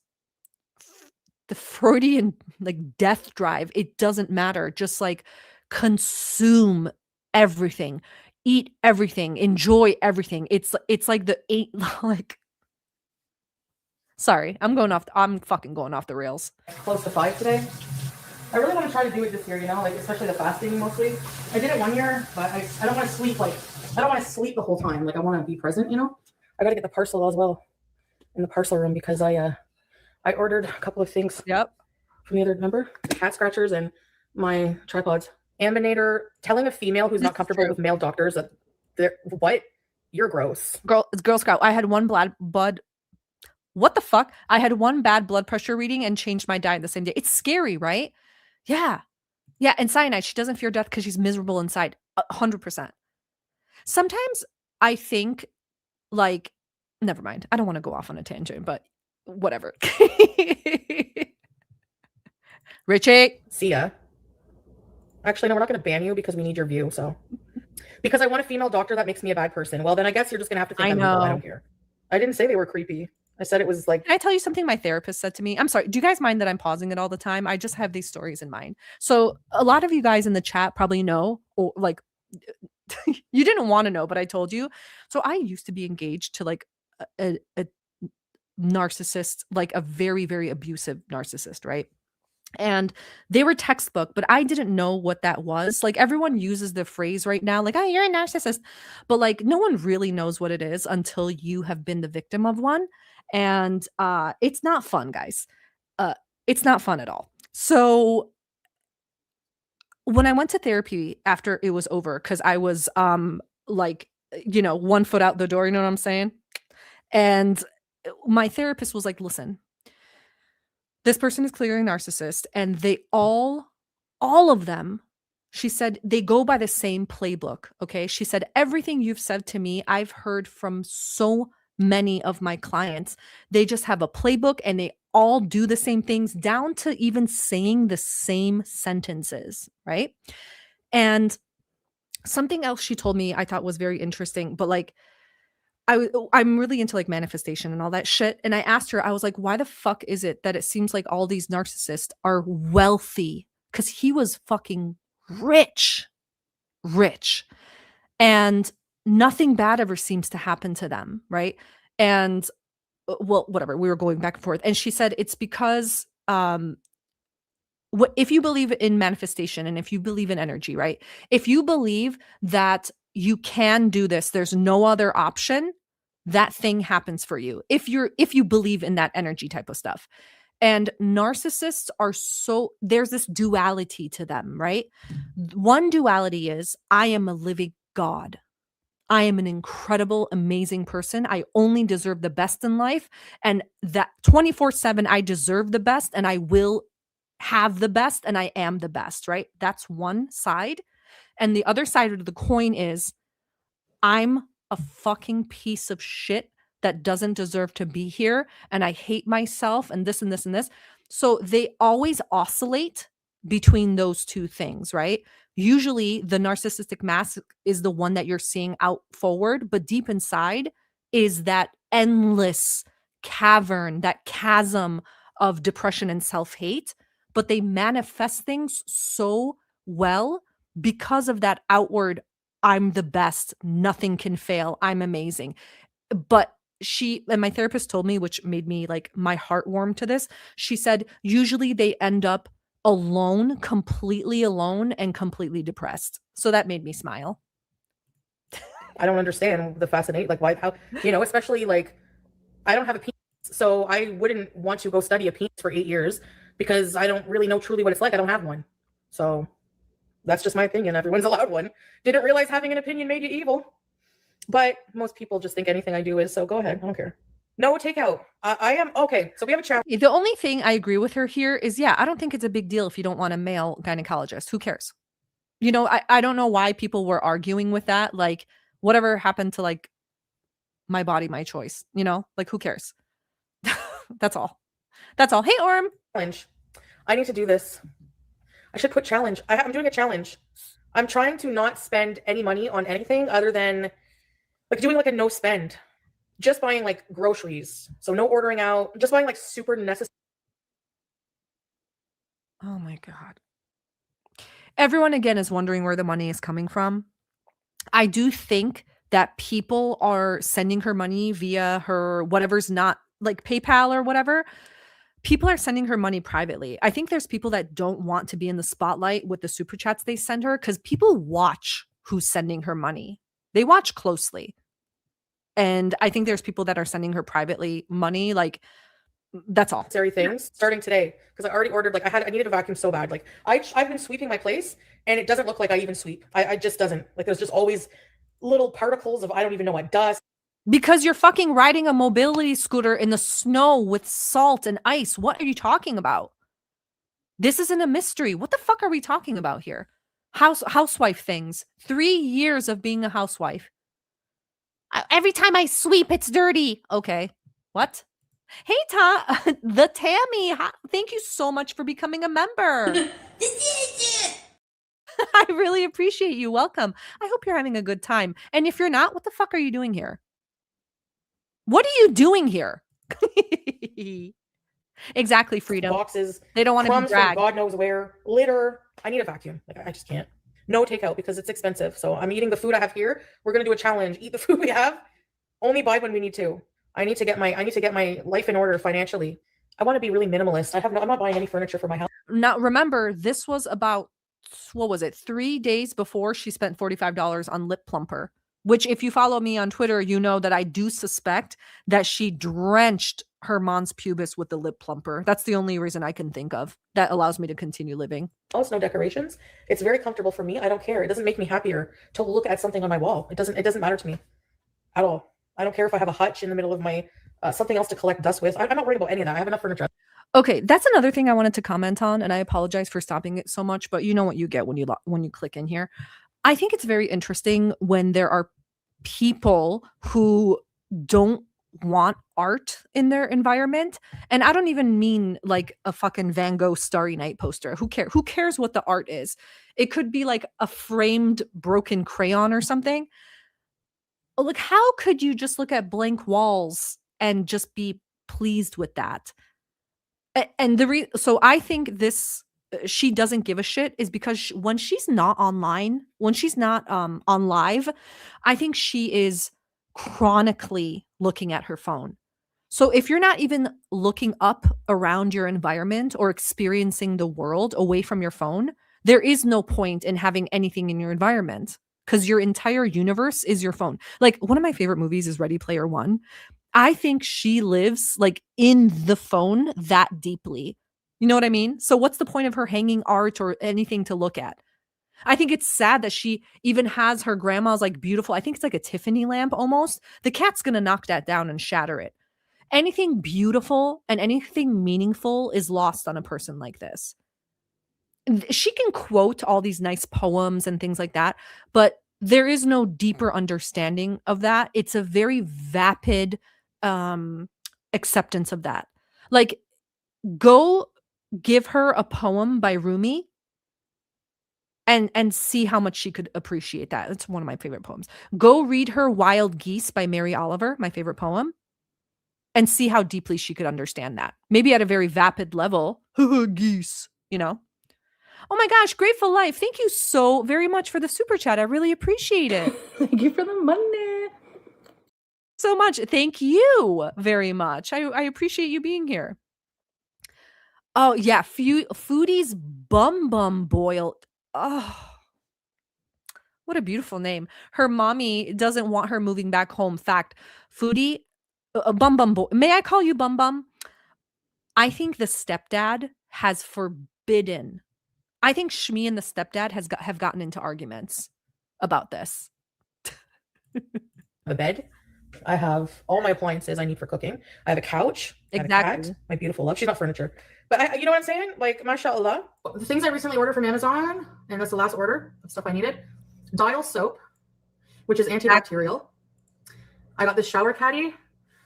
the Freudian like death drive. It doesn't matter. Just like consume everything, eat everything, enjoy everything. It's like the eight, like, Sorry, I'm fucking going off the rails. Close to 5 today. I really want to try to do it this year, you know, like especially the fasting mostly. I did it 1 year, but I don't want to sleep I don't want to sleep the whole time. Like I want to be present, you know. I got to get the parcel as well in the parcel room because I ordered a couple of things. Yep. From the other member, the cat scratchers and my tripods. Ambinator, telling a female who's not comfortable with male doctors that they're what? You're gross. Girl Scout. I had one what the fuck? I had one bad blood pressure reading and changed my diet the same day. It's scary, right? Yeah. Yeah. And cyanide, she doesn't fear death because she's miserable inside. 100%. Sometimes I think, like, never mind. I don't want to go off on a tangent, but whatever. Richie. See ya. Actually, no, we're not going to ban you because we need your view. So, because I want a female doctor, that makes me a bad person. Well, then I guess you're just going to have to think I'm evil. I don't care. I didn't say they were creepy. I said it was like. Can I tell you something my therapist said to me? I'm sorry. Do you guys mind that I'm pausing it all the time? I just have these stories in mind. So a lot of you guys in the chat probably know, or like, you didn't want to know, but I told you. So I used to be engaged to like a narcissist, like a very, very abusive narcissist, right? And they were textbook, but I didn't know what that was. Like everyone uses the phrase right now, like, oh, you're a narcissist. But like no one really knows what it is until you have been the victim of one. And it's not fun, guys. It's not fun at all. So when I went to therapy after it was over, because I was like, you know, 1 foot out the door, you know what I'm saying? And my therapist was like, listen, this person is clearly a narcissist, and they all of them, she said, they go by the same playbook. Okay. She said, everything you've said to me, I've heard from so many of my clients. They just have a playbook and they all do the same things, down to even saying the same sentences. Right. And something else she told me I thought was very interesting, but like, I'm really into like manifestation and all that shit. And I asked her, I was like, why the fuck is it that it seems like all these narcissists are wealthy? Because he was fucking rich. And nothing bad ever seems to happen to them. Right. And well, whatever. We were going back and forth. And she said it's because if you believe in manifestation and if you believe in energy, right? If you believe that you can do this, there's no other option, that thing happens for you. If you believe in that energy type of stuff. And narcissists are there's this duality to them, right? One duality is, I am a living God. I am an incredible, amazing person. I only deserve the best in life. And that 24/7, I deserve the best and I will have the best and I am the best, right? That's one side. And the other side of the coin is, I'm a fucking piece of shit that doesn't deserve to be here. And I hate myself and this and this and this. So they always oscillate between those two things, right? Usually the narcissistic mask is the one that you're seeing out forward, but deep inside is that endless cavern, that chasm of depression and self-hate. But they manifest things so well because of that outward, I'm the best, nothing can fail, I'm amazing. But my therapist told me, which made me like my heart warm to this. She said, usually they end up alone, completely alone and completely depressed. So that made me smile. I don't understand the fascinate, like why, how, you know, especially like I don't have a penis, so I wouldn't want to go study a penis for 8 years because I don't really know truly what it's like. I don't have one. So that's just my opinion. Everyone's allowed one. Didn't realize having an opinion made you evil. But most people just think anything I do is, so go ahead. I don't care. No takeout. I am okay. So we have a challenge. The only thing I agree with her here is, yeah, I don't think it's a big deal if you don't want a male gynecologist. Who cares? You know, I don't know why people were arguing with that. Like, whatever happened to like my body, my choice, you know, like who cares? That's all. Hey, Orm. Challenge. I need to do this. I should put challenge. I'm doing a challenge. I'm trying to not spend any money on anything other than like doing like a no spend. Just buying like groceries. So no ordering out. Just buying like super necessary. Oh my God. Everyone again is wondering where the money is coming from. I do think that people are sending her money via her whatever's not like PayPal or whatever, people are sending her money privately. I think there's people that don't want to be in the spotlight with the super chats they send her because people watch who's sending her money. They watch closely. And I think there's people that are sending her privately money. Like, that's all. Necessary things starting today because I already ordered. Like I needed a vacuum so bad. Like I've been sweeping my place and it doesn't look like I even sweep. I just doesn't. Like there's just always little particles of I don't even know what dust. Because you're fucking riding a mobility scooter in the snow with salt and ice. What are you talking about? This isn't a mystery. What the fuck are we talking about here? Housewife things. 3 years of being a housewife. Every time I sweep, it's dirty. Okay. What? Hey, the Tammy. Thank you so much for becoming a member. I really appreciate you. Welcome. I hope you're having a good time. And if you're not, what the fuck are you doing here? What are you doing here? Exactly, Freedom. Boxes. They don't want to be dragged. God knows where. Litter. I need a vacuum. Like I just can't. No takeout because it's expensive. So I'm eating the food I have here. We're gonna do a challenge. Eat the food we have. Only buy when we need to. I need to get my life in order financially. I want to be really minimalist. I'm not buying any furniture for my house. Now remember, this was about, what was it, 3 days before she spent $45 on lip plumper, which if you follow me on Twitter, you know that I do suspect that she drenched her mons pubis with the lip plumper. That's the only reason I can think of that allows me to continue living. Also, no decorations. It's very comfortable for me. I don't care. It doesn't make me happier to look at something on my wall. It doesn't matter to me at all. I don't care if I have a hutch in the middle of my something else to collect dust with. I'm not worried about any of that. I have enough furniture. Okay, that's another thing I wanted to comment on, and I apologize for stopping it so much, but you know what you get when you click in here. I think it's very interesting when there are people who don't want art in their environment, and I don't even mean like a fucking Van Gogh Starry Night poster. Who cares what the art is? It could be like a framed broken crayon or something. Like, how could you just look at blank walls and just be pleased with that? And so I think this, she doesn't give a shit is because when she's not online, when she's not on live, I think she is chronically looking at her phone. So if you're not even looking up around your environment or experiencing the world away from your phone, there is no point in having anything in your environment because your entire universe is your phone. Like one of my favorite movies is Ready Player One. I think she lives like in the phone that deeply. You know what I mean? So what's the point of her hanging art or anything to look at? I think it's sad that she even has her grandma's like beautiful, I think it's like a Tiffany lamp almost. The cat's going to knock that down and shatter it. Anything beautiful and anything meaningful is lost on a person like this. She can quote all these nice poems and things like that, but there is no deeper understanding of that. It's a very vapid acceptance of that. Like, go give her a poem by Rumi and see how much she could appreciate that. It's one of my favorite poems. Go read her Wild Geese by Mary Oliver, my favorite poem, and see how deeply she could understand that. Maybe at a very vapid level. Geese, you know? Oh my gosh, Grateful Life. Thank you so very much for the super chat. I really appreciate it. Thank you for the money. So much. Thank you very much. I appreciate you being here. Oh, yeah. Foodie's Bum Boiled. Oh, what a beautiful name. Her mommy doesn't want her moving back home. Fact. Foodie, Bum Boy. May I call you Bum? I think the stepdad has forbidden. I think Shmi and the stepdad have gotten into arguments about this. A bed. I have all my appliances I need for cooking. I have a couch. Exactly. I have a cat, my beautiful love. She's not furniture. But you know what I'm saying? Like, mashallah. The things I recently ordered from Amazon, and that's the last order of stuff I needed. Dial soap, which is antibacterial. I got this shower caddy.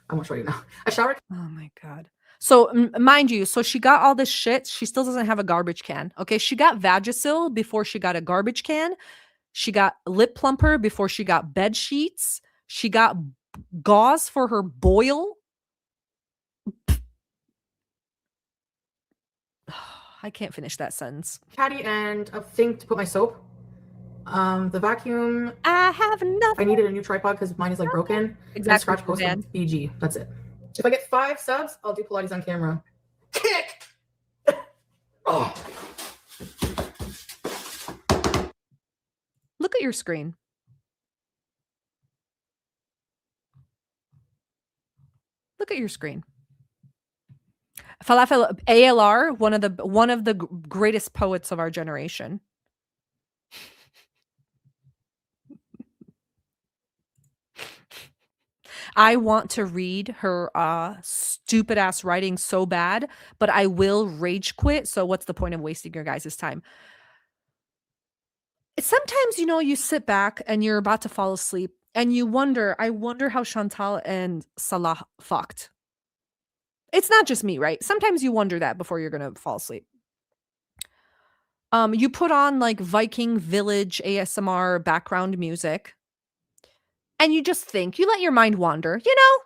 I won't show you now. A shower. Oh my God. So mind you, so she got all this shit. She still doesn't have a garbage can. Okay. She got Vagisil before she got a garbage can. She got lip plumper before she got bed sheets. She got gauze for her boil. I can't finish that sentence. Caddy and a thing to put my soap. The vacuum. I have nothing. I needed a new tripod because mine is like broken. Exactly. Scratch post BG. That's it. If I get 5 subs, I'll do Pilates on camera. Kick! Oh. Look at your screen. Look at your screen. Falafel ALR, one of the greatest poets of our generation. I want to read her stupid ass writing so bad, but I will rage quit. So what's the point of wasting your guys' time? Sometimes, you know, you sit back and you're about to fall asleep and you wonder, I wonder how Chantal and Salah fucked. It's not just me, right? Sometimes you wonder that before you're going to fall asleep. You put on like Viking Village ASMR background music and you just think, you let your mind wander, you know?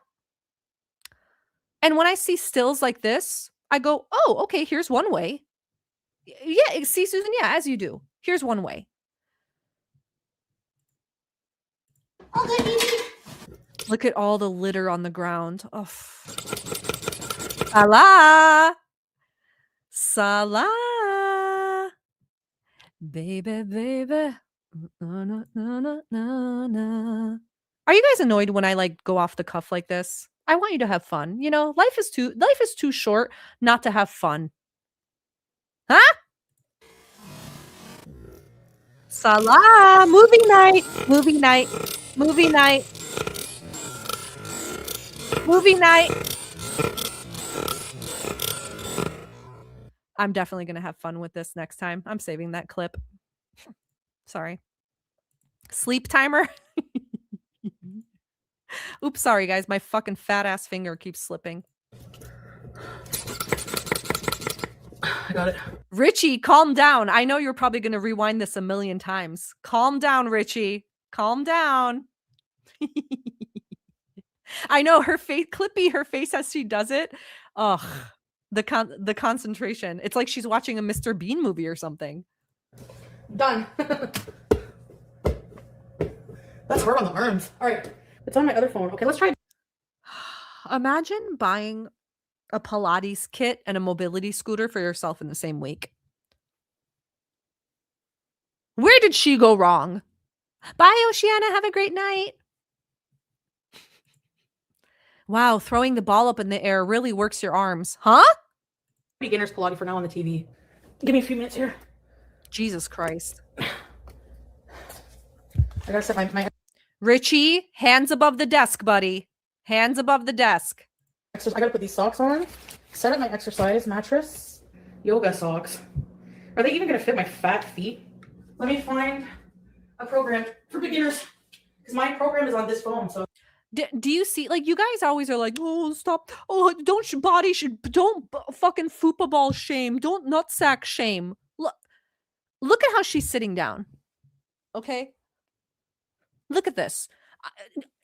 And when I see stills like this, I go, oh, okay, here's one way. Yeah, see, Susan, yeah, as you do. Here's one way. Look at all the litter on the ground. Oh. Salah. Salah. Baby, baby. Na, na, na, na, na. Are you guys annoyed when I like go off the cuff like this? I want you to have fun. You know, life is too short not to have fun. Huh? Salah, movie night, movie night, movie night, movie night. I'm definitely going to have fun with this next time. I'm saving that clip. Sorry. Sleep timer. Oops, sorry guys. My fucking fat ass finger keeps slipping. I got it. Richie, calm down. I know you're probably going to rewind this a million times. Calm down, Richie. Calm down. I know her face, Clippy, her face as she does it. Ugh, the concentration. It's like she's watching a Mr. Bean movie or something. Done. That's hard on the arms. All right, it's on my other phone. Okay, let's try. Imagine buying a Pilates kit and a mobility scooter for yourself in the same week. Where did she go wrong? Bye, Oceana. Have a great night. Wow, throwing the ball up in the air really works your arms. Huh? Beginner's Pilates for now on the TV. Give me a few minutes here. Jesus Christ. I gotta set my Richie, hands above the desk, buddy. Hands above the desk. I gotta put these socks on. Set up my exercise mattress. Yoga socks. Are they even gonna fit my fat feet? Let me find a program for beginners. Because my program is on this phone, so. Do you see, like, you guys always are like, oh, stop. Oh, don't fucking fupa ball shame. Don't nutsack shame. Look at how she's sitting down. Okay? Look at this.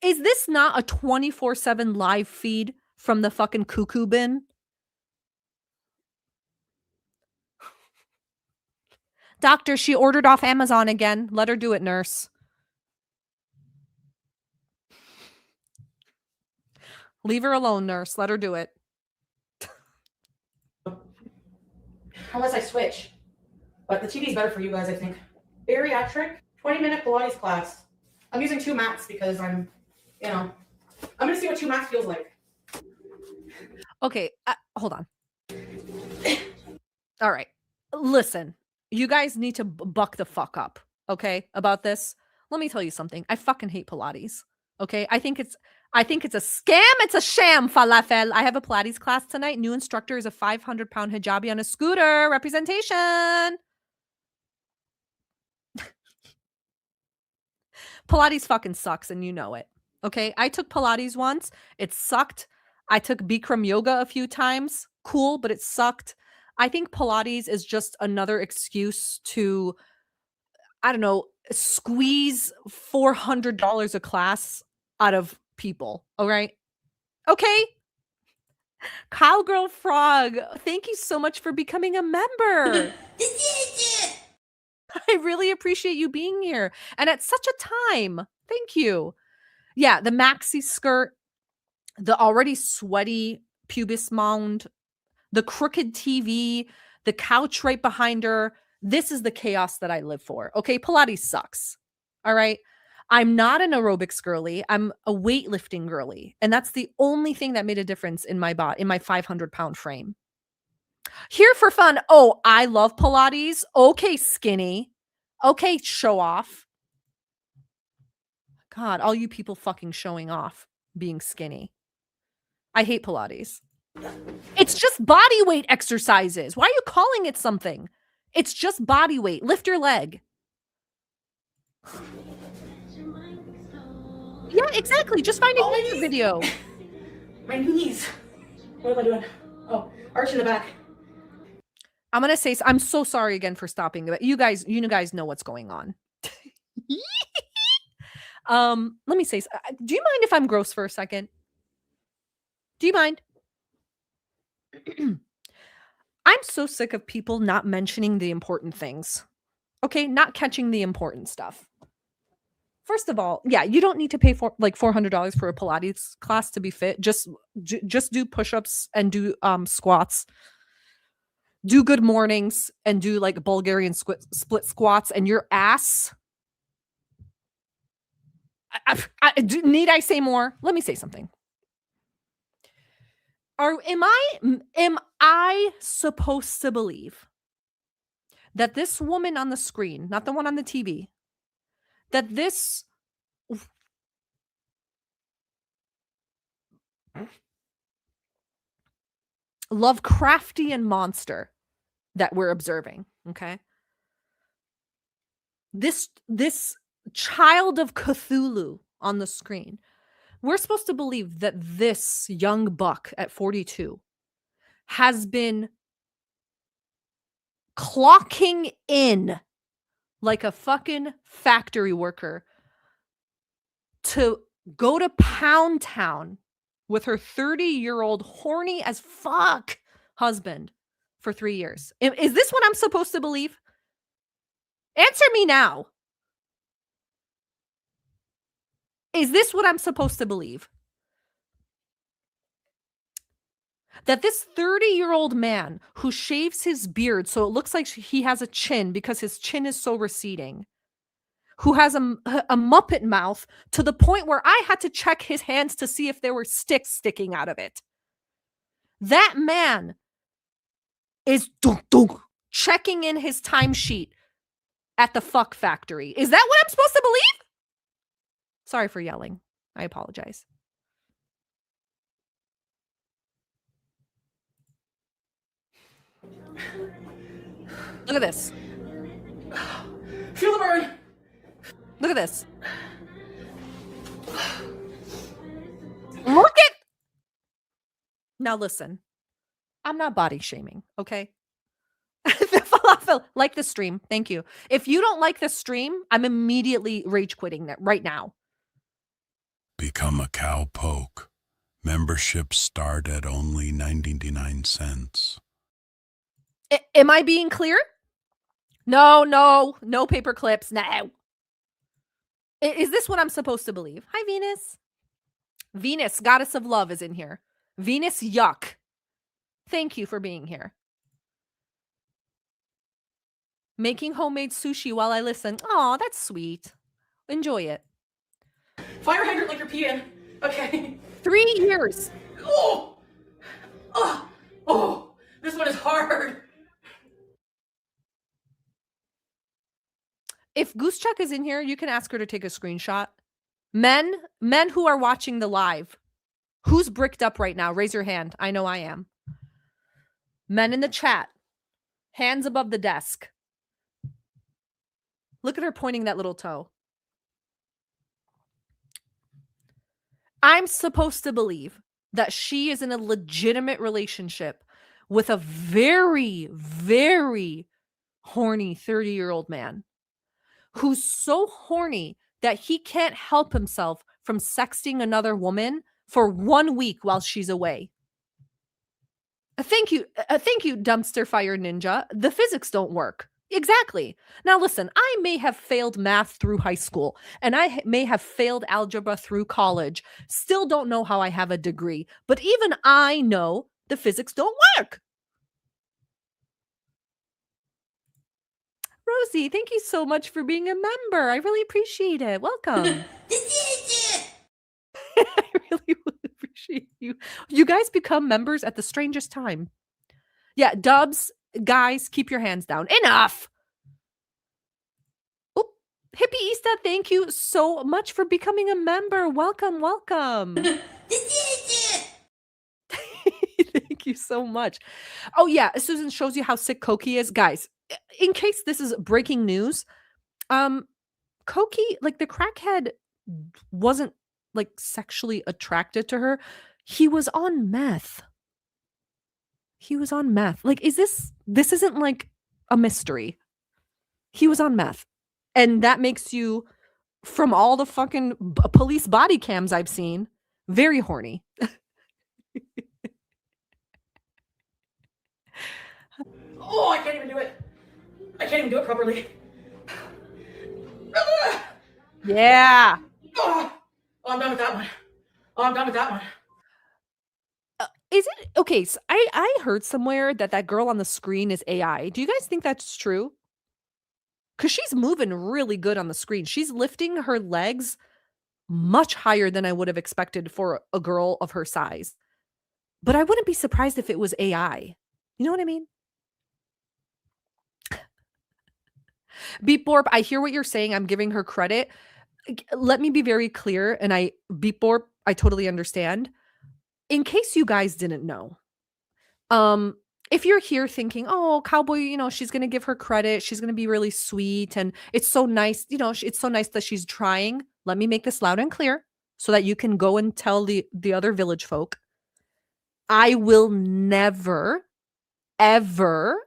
Is this not a 24/7 live feed from the fucking cuckoo bin? Doctor, she ordered off Amazon again. Let her do it, nurse. Leave her alone, nurse. Let her do it. Unless I switch. But the TV is better for you guys, I think. Bariatric, 20-minute Pilates class. I'm using 2 mats because I'm going to see what 2 mats feels like. Okay, hold on. All right. Listen, you guys need to buck the fuck up, okay, about this. Let me tell you something. I fucking hate Pilates, okay? I think it's a scam. It's a sham, falafel. I have a Pilates class tonight. New instructor is a 500-pound hijabi on a scooter. Representation. Pilates fucking sucks, and you know it. Okay, I took Pilates once. It sucked. I took Bikram yoga a few times. Cool, but it sucked. I think Pilates is just another excuse to, I don't know, squeeze $400 a class out of people. All right. Okay. Cowgirl Frog, thank you so much for becoming a member. I really appreciate you being here. And at such a time. Thank you. Yeah, the maxi skirt. the already sweaty pubis mound, the crooked TV, the couch right behind her. This is the chaos that I live for. Okay, Pilates sucks. All right. I'm not an aerobics girly. I'm a weightlifting girly. And that's the only thing that made a difference in my body, in my 500-pound frame. Here for fun. Oh, I love Pilates. Okay, skinny. Okay, show off. God, all you people fucking showing off being skinny. I hate Pilates. It's just body weight exercises. Why are you calling it something? It's just body weight. Lift your leg. Yeah, exactly. Just find a YouTube video. My knees. What am I doing? Oh, arch in the back. I'm gonna say I'm so sorry again for stopping, but you guys know what's going on. Let me say, do you mind if I'm gross for a second? Do you mind? I'm so sick of people not mentioning the important things. Okay, not catching the important stuff. First of all, yeah, you don't need to pay for like $400 for a Pilates class to be fit. Just do push-ups and do squats. Do good mornings and do like Bulgarian split squats, and your ass. Need I say more? Let me say something. Am I supposed to believe that this woman on the screen, not the one on the TV, that this Lovecraftian monster that we're observing, okay? This child of Cthulhu on the screen, we're supposed to believe that this young buck at 42 has been clocking in like a fucking factory worker to go to Pound Town with her 30-year-old horny as fuck husband for 3 years. Is this what I'm supposed to believe? Answer me now. Is this what I'm supposed to believe? That this 30-year-old man who shaves his beard so it looks like he has a chin because his chin is so receding, who has a Muppet mouth to the point where I had to check his hands to see if there were sticks sticking out of it. That man is checking in his timesheet at the fuck factory. Is that what I'm supposed to believe? Sorry for yelling. I apologize. Look at this. Feel the burn. Look at this. Look at. Now listen. I'm not body shaming, okay? Falafel, like the stream. Thank you. If you don't like the stream, I'm immediately rage quitting that right now. Become a cowpoke. Memberships start at only 99 cents. Am I being clear? No paper clips. No. Is this what I'm supposed to believe? Hi, Venus. Venus, goddess of love, is in here. Venus, yuck. Thank you for being here. Making homemade sushi while I listen. Oh, that's sweet. Enjoy it. Fire hydrant like you're peeing. Okay. 3 years. Oh! Oh! This one is hard. If Goosechuck is in here, you can ask her to take a screenshot. Men who are watching the live, who's bricked up right now? Raise your hand. I know I am. Men in the chat, hands above the desk. Look at her pointing that little toe. I'm supposed to believe that she is in a legitimate relationship with a very, very horny 30-year-old man who's so horny that he can't help himself from sexting another woman for 1 week while she's away. Thank you, dumpster fire ninja. The physics don't work. Exactly. Now, listen, I may have failed math through high school and I may have failed algebra through college. Still don't know how I have a degree, but even I know the physics don't work. Rosie, thank you so much for being a member. I really appreciate it. Welcome. I really would appreciate you. You guys become members at the strangest time. Yeah, Dubs, guys, keep your hands down. Enough. Oh, Hippie Easta, thank you so much for becoming a member. Welcome, welcome. Thank you so much. Oh, yeah, Susan shows you how sick Koki is. Guys, in case this is breaking news, Koki, like the crackhead wasn't like sexually attracted to her. He was on meth. He was on meth. Like, this isn't like a mystery. He was on meth. And that makes you, from all the fucking police body cams I've seen, very horny. Oh, I can't even do it. I can't even do it properly. Yeah. Oh, I'm done with that one. Oh, I'm done with that one. Is it okay? So I heard somewhere that girl on the screen is AI. Do you guys think that's true? Because she's moving really good on the screen. She's lifting her legs much higher than I would have expected for a girl of her size. But I wouldn't be surprised if it was AI. You know what I mean? Beep Borp, I hear what you're saying. I'm giving her credit. Let me be very clear. And Beep Borp, I totally understand. In case you guys didn't know, if you're here thinking, oh, Cowboy, she's going to give her credit. She's going to be really sweet. And it's so nice. It's so nice that she's trying. Let me make this loud and clear so that you can go and tell the other village folk. I will never, ever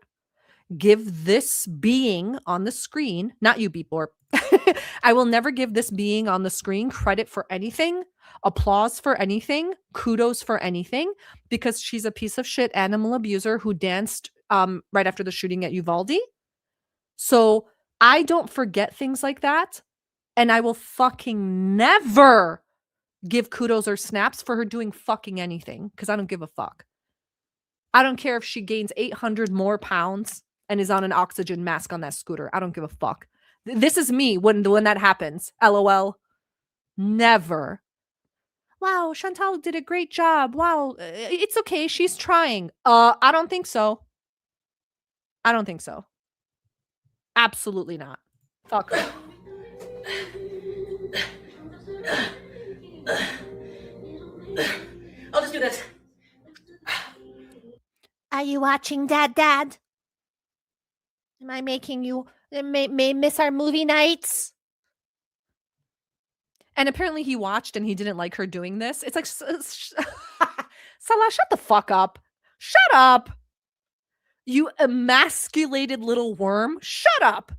give this being on the screen, not you, Beep Borp. I will never give this being on the screen credit for anything, applause for anything, kudos for anything, because she's a piece of shit animal abuser who danced right after the shooting at Uvalde. So I don't forget things like that. And I will fucking never give kudos or snaps for her doing fucking anything, because I don't give a fuck. I don't care if she gains 800 more pounds and is on an oxygen mask on that scooter. I don't give a fuck. This is me when that happens. LOL. Never. Wow, Chantal did a great job. Wow, it's okay. She's trying. I don't think so. I don't think so. Absolutely not. Fuck her. I'll just do this. Are you watching Dad? Am I making you may miss our movie nights? And apparently he watched and he didn't like her doing this. It's like, Salah, shut the fuck up. Shut up. You emasculated little worm. Shut up.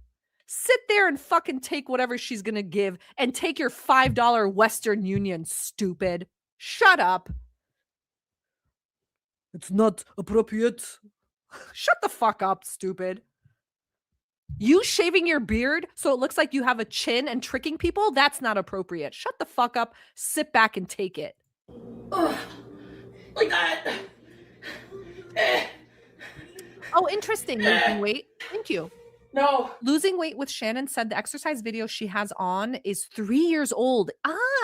Sit there and fucking take whatever she's going to give and take your $5 Western Union, stupid. Shut up. It's not appropriate. Shut the fuck up, stupid. You shaving your beard so it looks like you have a chin and tricking people? That's not appropriate. Shut the fuck up. Sit back and take it. Like that. Oh, interesting. Losing weight. Thank you. No. Losing weight with Shannon said the exercise video she has on is 3 years old.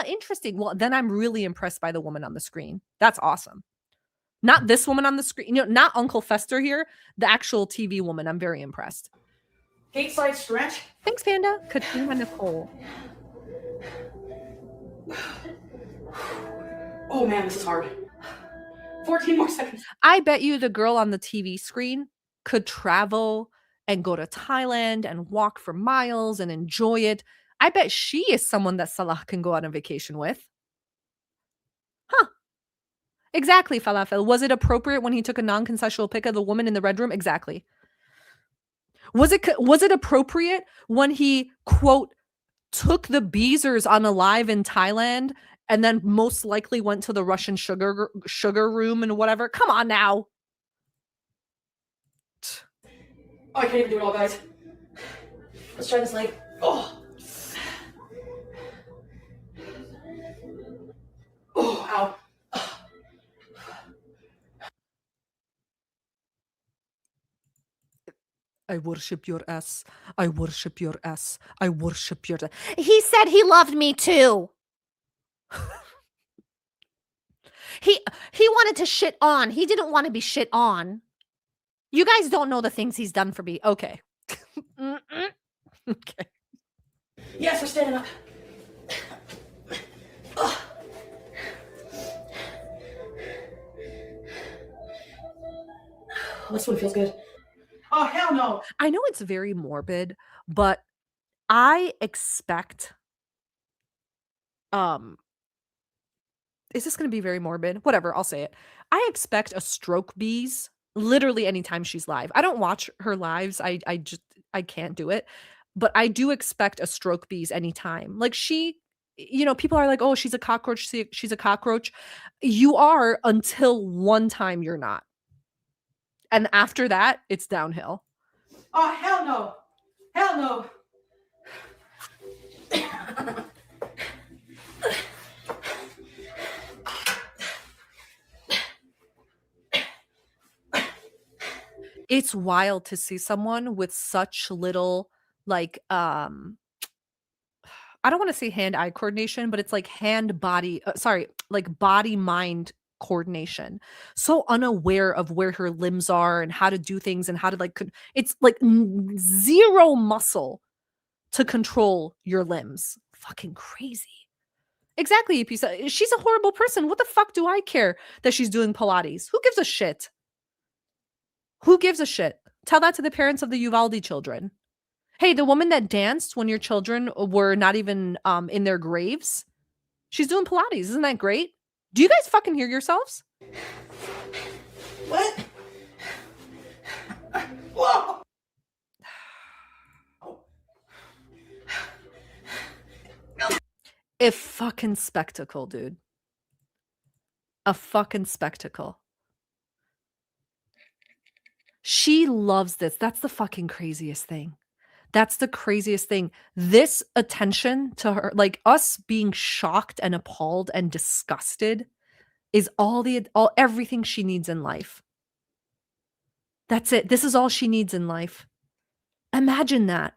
Interesting. Well, then I'm really impressed by the woman on the screen. That's awesome. Not this woman on the screen. Not Uncle Fester here. The actual TV woman. I'm very impressed. Gate side stretch. Thanks, Panda. Katrina Nicole. Oh man, this is hard. 14 more seconds. I bet you the girl on the TV screen could travel and go to Thailand and walk for miles and enjoy it. I bet she is someone that Salah can go on a vacation with. Huh. Exactly, Falafel. Was it appropriate when he took a non-consensual pic of the woman in the red room? Exactly. Was it appropriate when he, quote, took the Beezers on a live in Thailand and then most likely went to the Russian sugar room and whatever? Come on now. Oh, I can't even do it all, guys. Let's try this leg. Oh. Oh, ow. I worship your ass. I worship your ass. I worship your. He said he loved me too. He wanted to shit on. He didn't want to be shit on. You guys don't know the things he's done for me. Okay. Okay. Yes, we're standing up. Oh. This one feels good. Oh, hell no. I know it's very morbid, but I expect is this going to be very morbid? Whatever, I'll say it. I expect a stroke bees literally anytime she's live. I don't watch her lives. I can't do it. But I do expect a stroke bees anytime. Like she, people are like, "Oh, she's a cockroach. She's a cockroach." You are until one time you're not. And after that, it's downhill. Oh, hell no. Hell no. It's wild to see someone with such little, like, I don't want to say hand-eye coordination, but it's like like body-mind coordination. So unaware of where her limbs are and how to do things and how to it's like zero muscle to control your limbs. Fucking crazy. Exactly, Pisa. She's a horrible person. What the fuck do I care that she's doing Pilates? Who gives a shit? Who gives a shit? Tell that to the parents of the Uvalde children. Hey, the woman that danced when your children were not even in their graves, she's doing Pilates. Isn't that great? Do you guys fucking hear yourselves? What? Whoa! A fucking spectacle, dude. A fucking spectacle. She loves this. That's the fucking craziest thing. That's the craziest thing. This attention to her, like us being shocked and appalled and disgusted, is everything she needs in life. That's it. This is all she needs in life. Imagine that.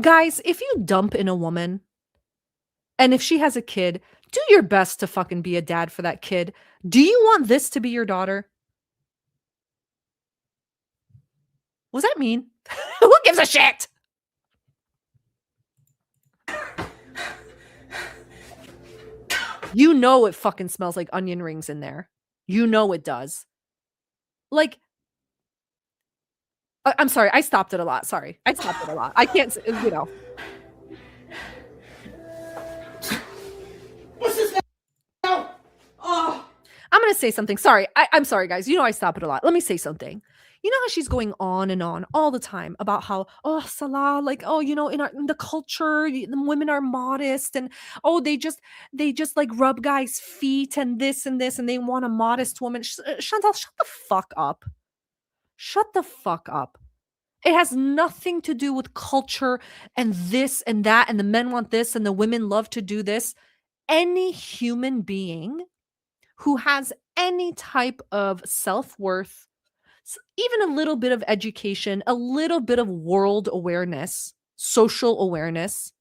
Guys, if you dump in a woman, and if she has a kid, do your best to fucking be a dad for that kid. Do you want this to be your daughter? Was that mean? Who gives a shit? You know it fucking smells like onion rings in there. You know it does. Like, I'm sorry. I stopped it a lot. Sorry. I stopped it a lot. I can't, What's this now? Oh. I'm going to say something. Sorry. I'm sorry, guys. I stop it a lot. Let me say something. You know how she's going on and on all the time about how, oh, Salah, like, oh, in the culture, the women are modest and, oh, they just like rub guys' feet and this and this and they want a modest woman. Chantal, shut the fuck up. Shut the fuck up. It has nothing to do with culture and this and that and the men want this and the women love to do this. Any human being who has any type of self-worth, even a little bit of education, a little bit of world awareness, social awareness,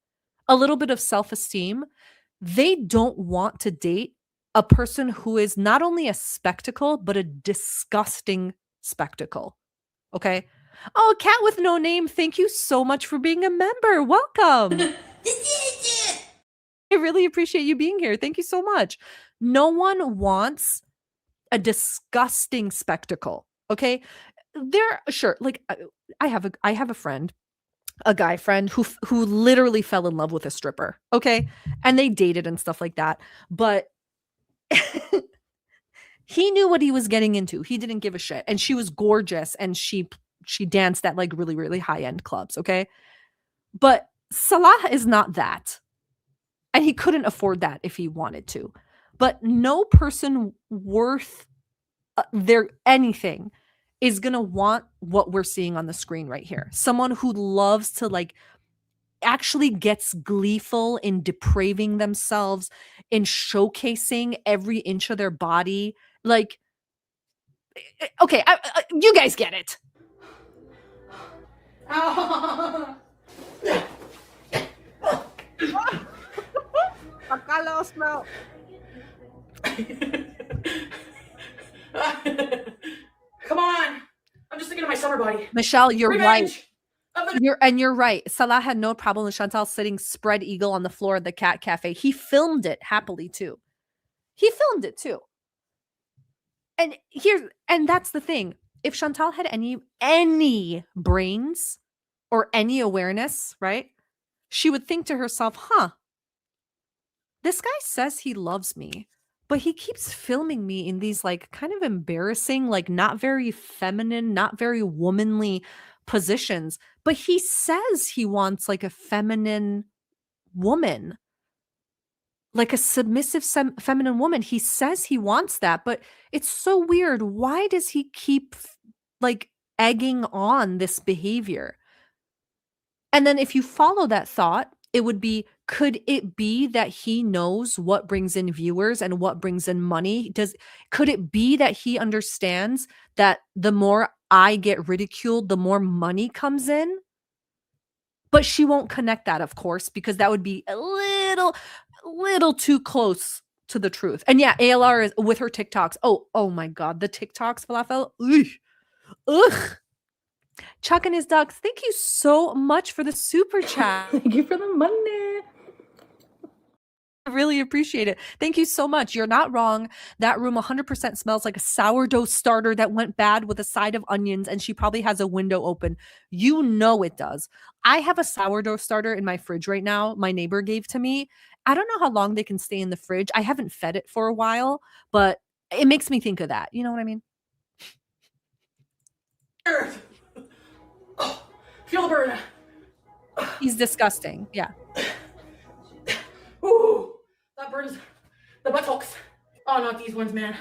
a little bit of self-esteem, they don't want to date a person who is not only a spectacle, but a disgusting spectacle. Okay? Oh, Cat with No Name, thank you so much for being a member. Welcome. I really appreciate you being here. Thank you so much. No one wants a disgusting spectacle. Okay, like I have a friend, a guy friend who literally fell in love with a stripper. Okay, and they dated and stuff like that, but he knew what he was getting into. He didn't give a shit, and she was gorgeous, and she danced at like really, really high end clubs. Okay, but Salah is not that, and he couldn't afford that if he wanted to. But no person worth their anything is going to want what we're seeing on the screen right here. Someone who loves to like actually gets gleeful in depraving themselves, in showcasing every inch of their body. Like, okay, you guys get it. Smell. Come on. I'm just thinking of my summer body. Michelle, you're Revenge right. You're right. Salah had no problem with Chantal sitting spread eagle on the floor of the cat cafe. He filmed it happily too. And that's the thing. If Chantal had any brains or any awareness, right? She would think to herself, this guy says he loves me, but he keeps filming me in these like kind of embarrassing, like not very feminine, not very womanly positions. But he says he wants like a feminine woman, like a submissive feminine woman. He says he wants that, but it's so weird. Why does he keep like egging on this behavior? And then if you follow that thought, it would be, could it be that he knows what brings in viewers and what brings in money? Could it be that he understands that the more I get ridiculed, the more money comes in? But she won't connect that, of course, because that would be a little too close to the truth. And yeah, ALR is with her TikToks. Oh my God, the TikToks, Falafel. Ugh. Chuck and his ducks, thank you so much for the super chat. Thank you for the money. I really appreciate it. Thank you so much. You're not wrong. That room 100% smells like a sourdough starter that went bad with a side of onions, and she probably has a window open. You know it does. I have a sourdough starter in my fridge right now. My neighbor gave to me. I don't know how long they can stay in the fridge. I haven't fed it for a while, but it makes me think of that. You know what I mean? Earth. Oh, feel the burn. He's disgusting. Yeah. Ooh, that burns the buttocks. Oh, not these ones, man.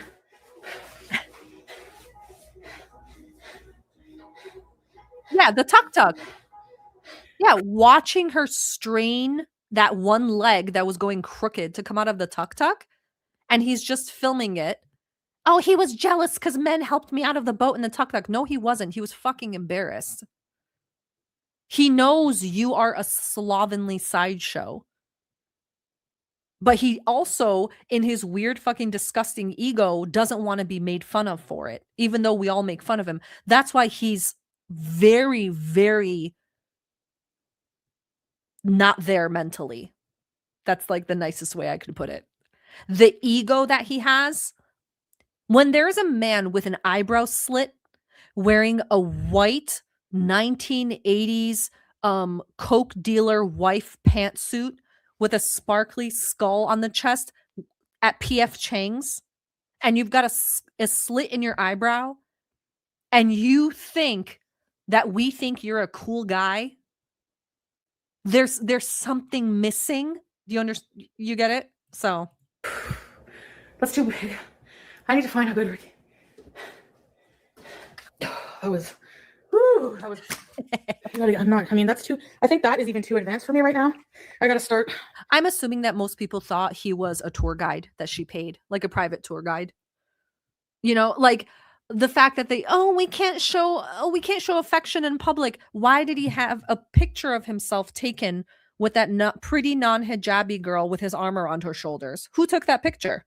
Yeah, the tuk-tuk. Yeah, watching her strain that one leg that was going crooked to come out of the tuk-tuk, and he's just filming it. Oh, he was jealous because men helped me out of the boat in the tuk-tuk. No, he wasn't. He was fucking embarrassed. He knows you are a slovenly sideshow. But he also, in his weird fucking disgusting ego, doesn't want to be made fun of for it, even though we all make fun of him. That's why he's very, very not there mentally. That's like the nicest way I could put it. The ego that he has, when there is a man with an eyebrow slit wearing a white 1980s coke dealer wife pantsuit with a sparkly skull on the chest at PF Chang's, and you've got a slit in your eyebrow, and you think that we think you're a cool guy, there's something missing. Do you understand? You get it? So that's too big. I need to find a good routine. That was that's too, I think that is even too advanced for me right now. I gotta start. I'm assuming that most people thought he was a tour guide that she paid, like a private tour guide. You know, like the fact that we can't show affection in public. Why did he have a picture of himself taken with that pretty non-hijabi girl with his arm around her shoulders? Who took that picture?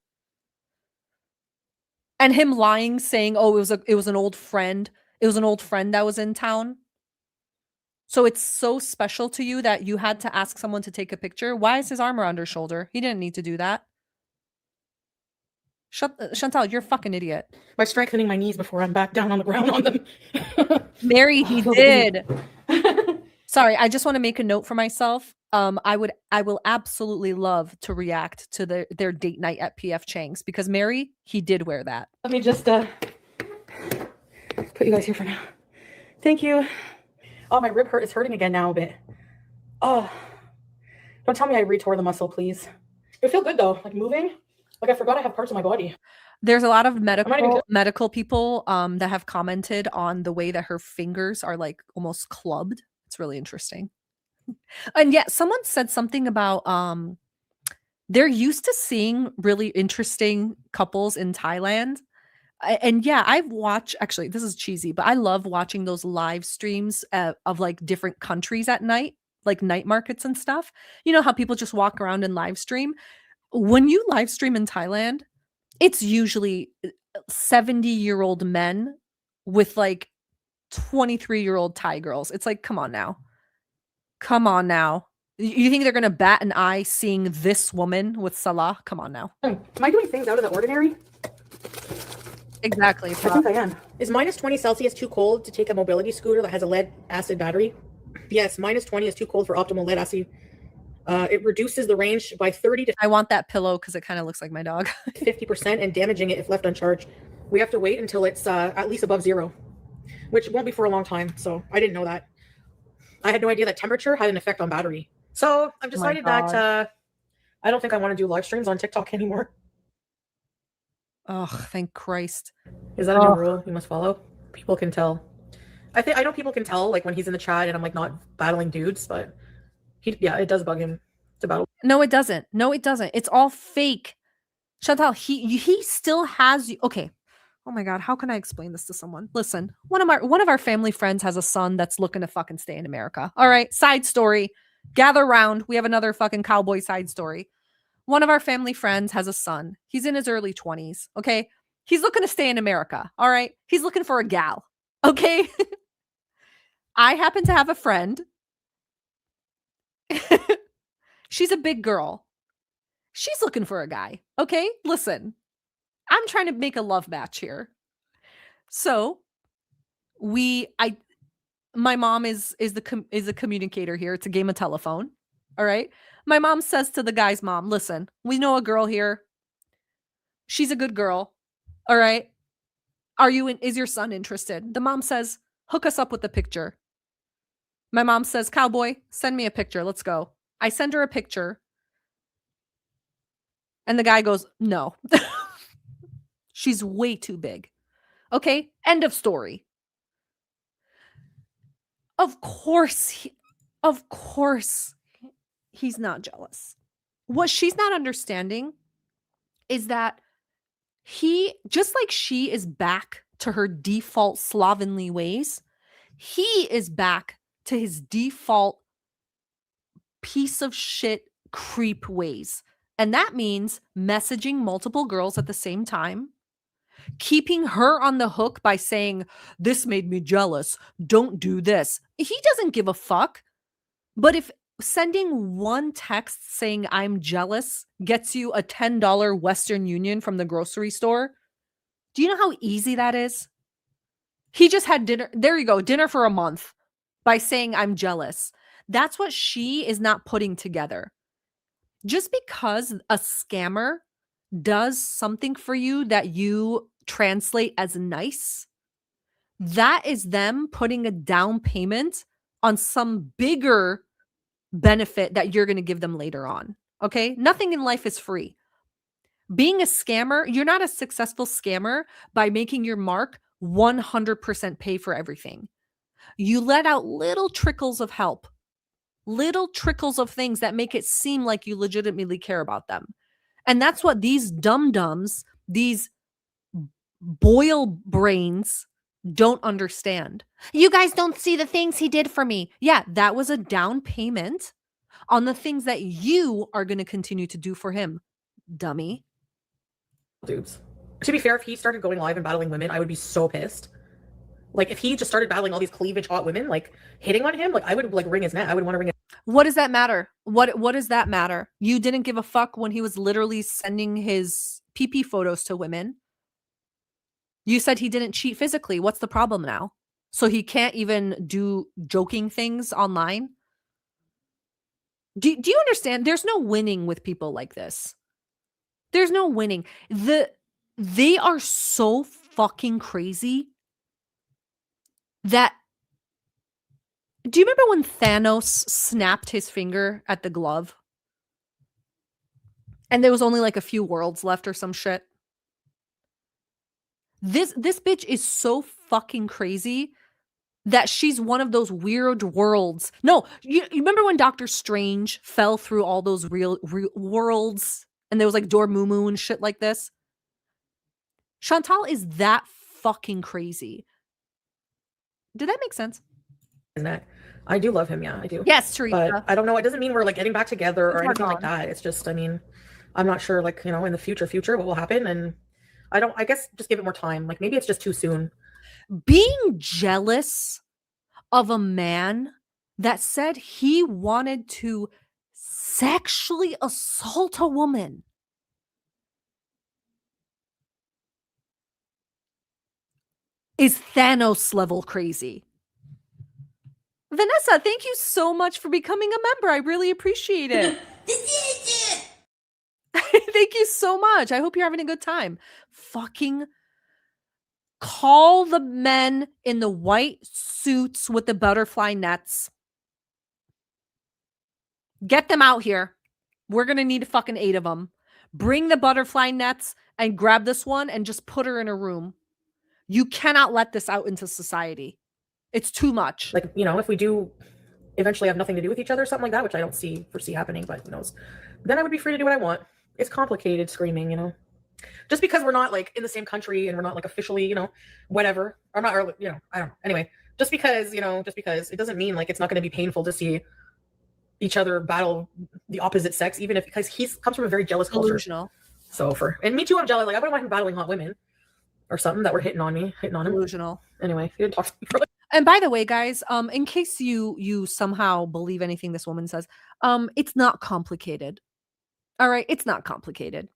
And him lying, saying, "Oh, it was an old friend. It was an old friend that was in town." So it's so special to you that you had to ask someone to take a picture. Why is his arm around her shoulder? He didn't need to do that. Chantal, you're a fucking idiot. By strengthening my knees before I'm back down on the ground on them. Mary, he did. Sorry, I just want to make a note for myself. I will absolutely love to react to their date night at PF Chang's, because Mary, he did wear that. Let me just put you guys here for now. Thank you. Oh, my rib is hurting again now a bit. Oh, don't tell me I retore the muscle, please. It feel good though, like moving. Like I forgot I have parts of my body. There's a lot of even medical people that have commented on the way that her fingers are like almost clubbed. It's really interesting. And yeah, someone said something about they're used to seeing really interesting couples in Thailand. And yeah, I've watched, actually, this is cheesy, but I love watching those live streams of like different countries at night, like night markets and stuff. You know how people just walk around and live stream? When you live stream in Thailand, it's usually 70-year-old men with like 23-year-old Thai girls. It's like, come on now. Come on now. You think they're going to bat an eye seeing this woman with Salah? Come on now. Am I doing things out of the ordinary? Exactly. I think I am. Is minus 20 Celsius too cold to take a mobility scooter that has a lead acid battery? Yes, minus 20 is too cold for optimal lead acid. It reduces the range by 30 to I want that pillow because it kind of looks like my dog. 50% and damaging it if left uncharged. We have to wait until it's at least above 0, which won't be for a long time. So I didn't know that. I had no idea that temperature had an effect on battery. So I've decided that I don't think I want to do live streams on TikTok anymore. Oh, thank Christ. Is that a new rule you must follow? People can tell. I know people can tell like when he's in the chat and I'm like not battling dudes, but it does bug him to battle. No, it doesn't. No, it doesn't. It's all fake. Chantal, he still has you. Okay. Oh my God, how can I explain this to someone? Listen, one of our family friends has a son that's looking to fucking stay in America. All right, side story. Gather round. We have another fucking cowboy side story. One of our family friends has a son. He's in his early 20s. Okay. He's looking to stay in America. All right. He's looking for a gal. Okay. I happen to have a friend. She's a big girl. She's looking for a guy. Okay. Listen, I'm trying to make a love match here. So my mom is a communicator here. It's a game of telephone. All right. My mom says to the guy's mom, listen, we know a girl here. She's a good girl. All right. Is your son interested? The mom says, hook us up with the picture. My mom says, Cowboy, send me a picture. Let's go. I send her a picture. And the guy goes, no. She's way too big. Okay. End of story. Of course he's not jealous. What she's not understanding is that just like she is back to her default slovenly ways, he is back to his default piece of shit creep ways. And that means messaging multiple girls at the same time, keeping her on the hook by saying, this made me jealous. Don't do this. He doesn't give a fuck. But if sending one text saying I'm jealous gets you a $10 Western Union from the grocery store, do you know how easy that is? He just had dinner. There you go. Dinner for a month by saying I'm jealous. That's what she is not putting together. Just because a scammer does something for you that you translate as nice, that is them putting a down payment on some bigger benefit that you're going to give them later on. Okay. Nothing in life is free. Being a scammer, you're not a successful scammer by making your mark 100% pay for everything. You let out little trickles of help, little trickles of things that make it seem like you legitimately care about them. And that's what these dum-dums, these boil brains don't understand. You guys don't see the things he did for me. Yeah, that was a down payment on the things that you are going to continue to do for him, dummy. Dudes. To be fair, if he started going live and battling women, I would be so pissed. Like, if he just started battling all these cleavage hot women, like, hitting on him, like, I would, like, wring his neck. I would want to wring his... What does that matter? What does that matter? You didn't give a fuck when he was literally sending his pee-pee photos to women. You said he didn't cheat physically. What's the problem now? So he can't even do joking things online? Do you understand? There's no winning with people like this. There's no winning. They are so fucking crazy that... Do you remember when Thanos snapped his finger at the glove? And there was only like a few worlds left or some shit? This bitch is so fucking crazy that she's one of those weird worlds. No, you remember when Doctor Strange fell through all those real worlds and there was like Dormammu and shit like this? Chantal is that fucking crazy. Did that make sense? In that. I do love him, yeah, I do. Yes, Teresa. But I don't know. It doesn't mean we're like getting back together or We're anything like gone. that. It's just, I mean, I'm not sure, like, you know, in the future what will happen. And I guess just give it more time. Like maybe it's just too soon. Being jealous of a man that said he wanted to sexually assault a woman. Is Thanos level crazy. Vanessa, thank you so much for becoming a member. I really appreciate it. Thank you so much. I hope you're having a good time. Fucking call the men in the white suits with the butterfly nets. Get them out here. We're going to need fucking 8 of them. Bring the butterfly nets and grab this one and just put her in a room. You cannot let this out into society. It's too much. Like, you know, if we do eventually have nothing to do with each other, something like that, which I don't foresee happening, but who knows, then I would be free to do what I want. It's complicated screaming, you know, just because we're not like in the same country and we're not like officially, you know, whatever. I'm not, you know, I don't know. Anyway, just because it doesn't mean like it's not going to be painful to see each other battle the opposite sex, even if, because he comes from a very jealous culture. Delusional. So and me too, I'm jealous. Like I wouldn't mind him battling hot women or something that were hitting on him. Delusional. Anyway, he didn't talk to me for like. And by the way, guys, in case you somehow believe anything this woman says, it's not complicated. All right, it's not complicated.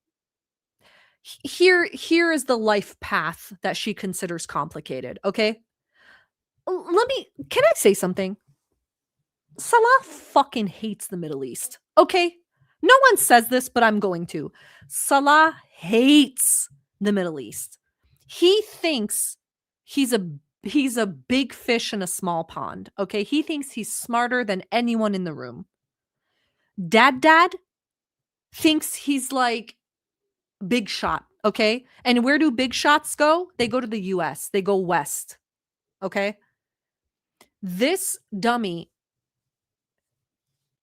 Here is the life path that she considers complicated, okay? Can I say something? Salah fucking hates the Middle East, okay? No one says this, but I'm going to. Salah hates the Middle East. He thinks he's a big fish in a small pond, okay? He thinks he's smarter than anyone in the room. Dad thinks he's like big shot, okay? And where do big shots go? They go to the US. They go west, okay? This dummy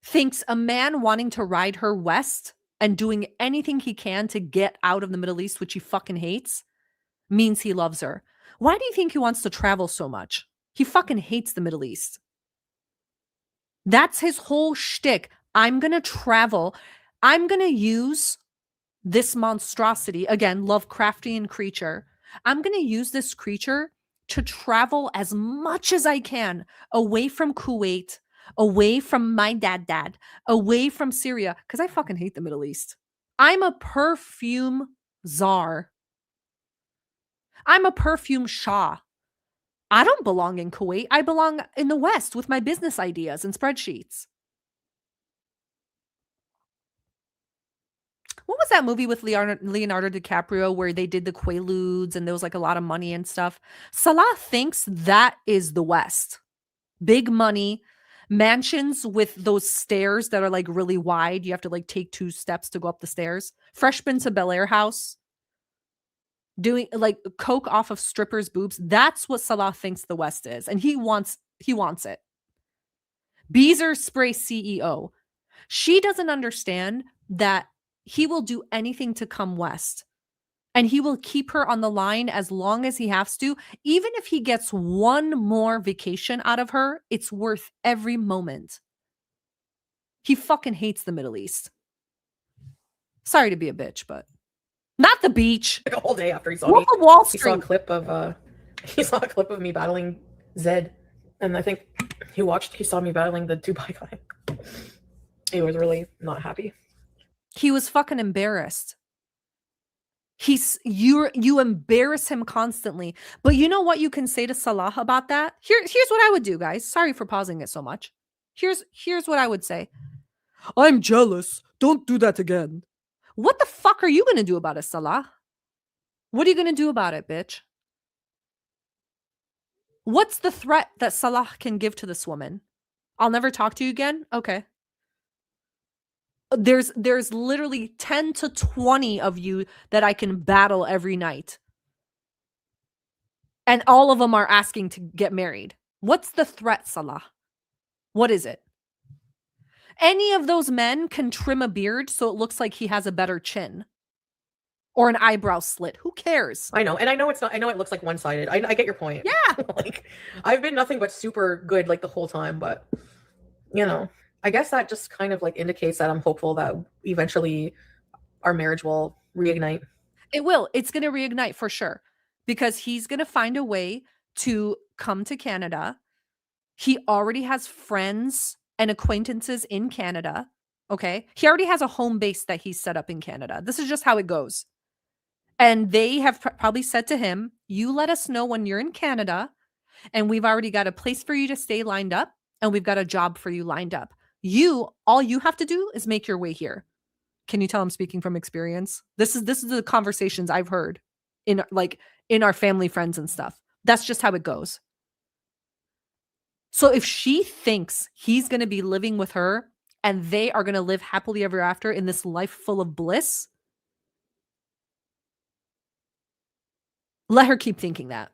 thinks a man wanting to ride her west and doing anything he can to get out of the Middle East, which he fucking hates, means he loves her. Why do you think he wants to travel so much? He fucking hates the Middle East. That's his whole shtick. I'm going to travel. I'm going to use this monstrosity, again, Lovecraftian creature. I'm going to use this creature to travel as much as I can away from Kuwait, away from my dad, away from Syria, because I fucking hate the Middle East. I'm a perfume czar. I'm a perfume shah. I don't belong in Kuwait. I belong in the West with my business ideas and spreadsheets. What was that movie with Leonardo DiCaprio where they did the Quaaludes and there was like a lot of money and stuff? Salah thinks that is the West. Big money, mansions with those stairs that are like really wide. You have to like take 2 steps to go up the stairs. Fresh Prince of Bel-Air house. Doing like coke off of strippers' boobs. That's what Salah thinks the West is. And he wants it. Beezer Spray CEO. She doesn't understand that he will do anything to come west. And he will keep her on the line as long as he has to. Even if he gets one more vacation out of her, it's worth every moment. He fucking hates the Middle East. Sorry to be a bitch, but not the beach. Like a whole day after he saw Wolf me. of Wall He Street. saw a clip of me battling Zed. And I think he saw me battling the Dubai guy. He was really not happy. He was fucking embarrassed. You embarrass him constantly. But you know what you can say to Salah about that? Here's what I would do, guys. Sorry for pausing it so much. Here's what I would say. I'm jealous. Don't do that again. What the fuck are you going to do about it, Salah? What are you going to do about it, bitch? What's the threat that Salah can give to this woman? I'll never talk to you again? Okay. There's literally 10 to 20 of you that I can battle every night. And all of them are asking to get married. What's the threat, Salah? What is it? Any of those men can trim a beard so it looks like he has a better chin or an eyebrow slit. Who cares? I know. And I know it's not, I know it looks like one-sided. I get your point. Yeah. Like, I've been nothing but super good like the whole time, but you know, I guess that just kind of like indicates that I'm hopeful that eventually our marriage will reignite. It will. It's going to reignite for sure because he's going to find a way to come to Canada. He already has friends and acquaintances in Canada. Okay. He already has a home base that he's set up in Canada. This is just how it goes. And they have probably said to him, you let us know when you're in Canada, and we've already got a place for you to stay lined up, and we've got a job for you lined up. All you have to do is make your way here. Can you tell I'm speaking from experience? This is the conversations I've heard in our family, friends, and stuff. That's just how it goes. So if she thinks he's going to be living with her and they are going to live happily ever after in this life full of bliss, let her keep thinking that.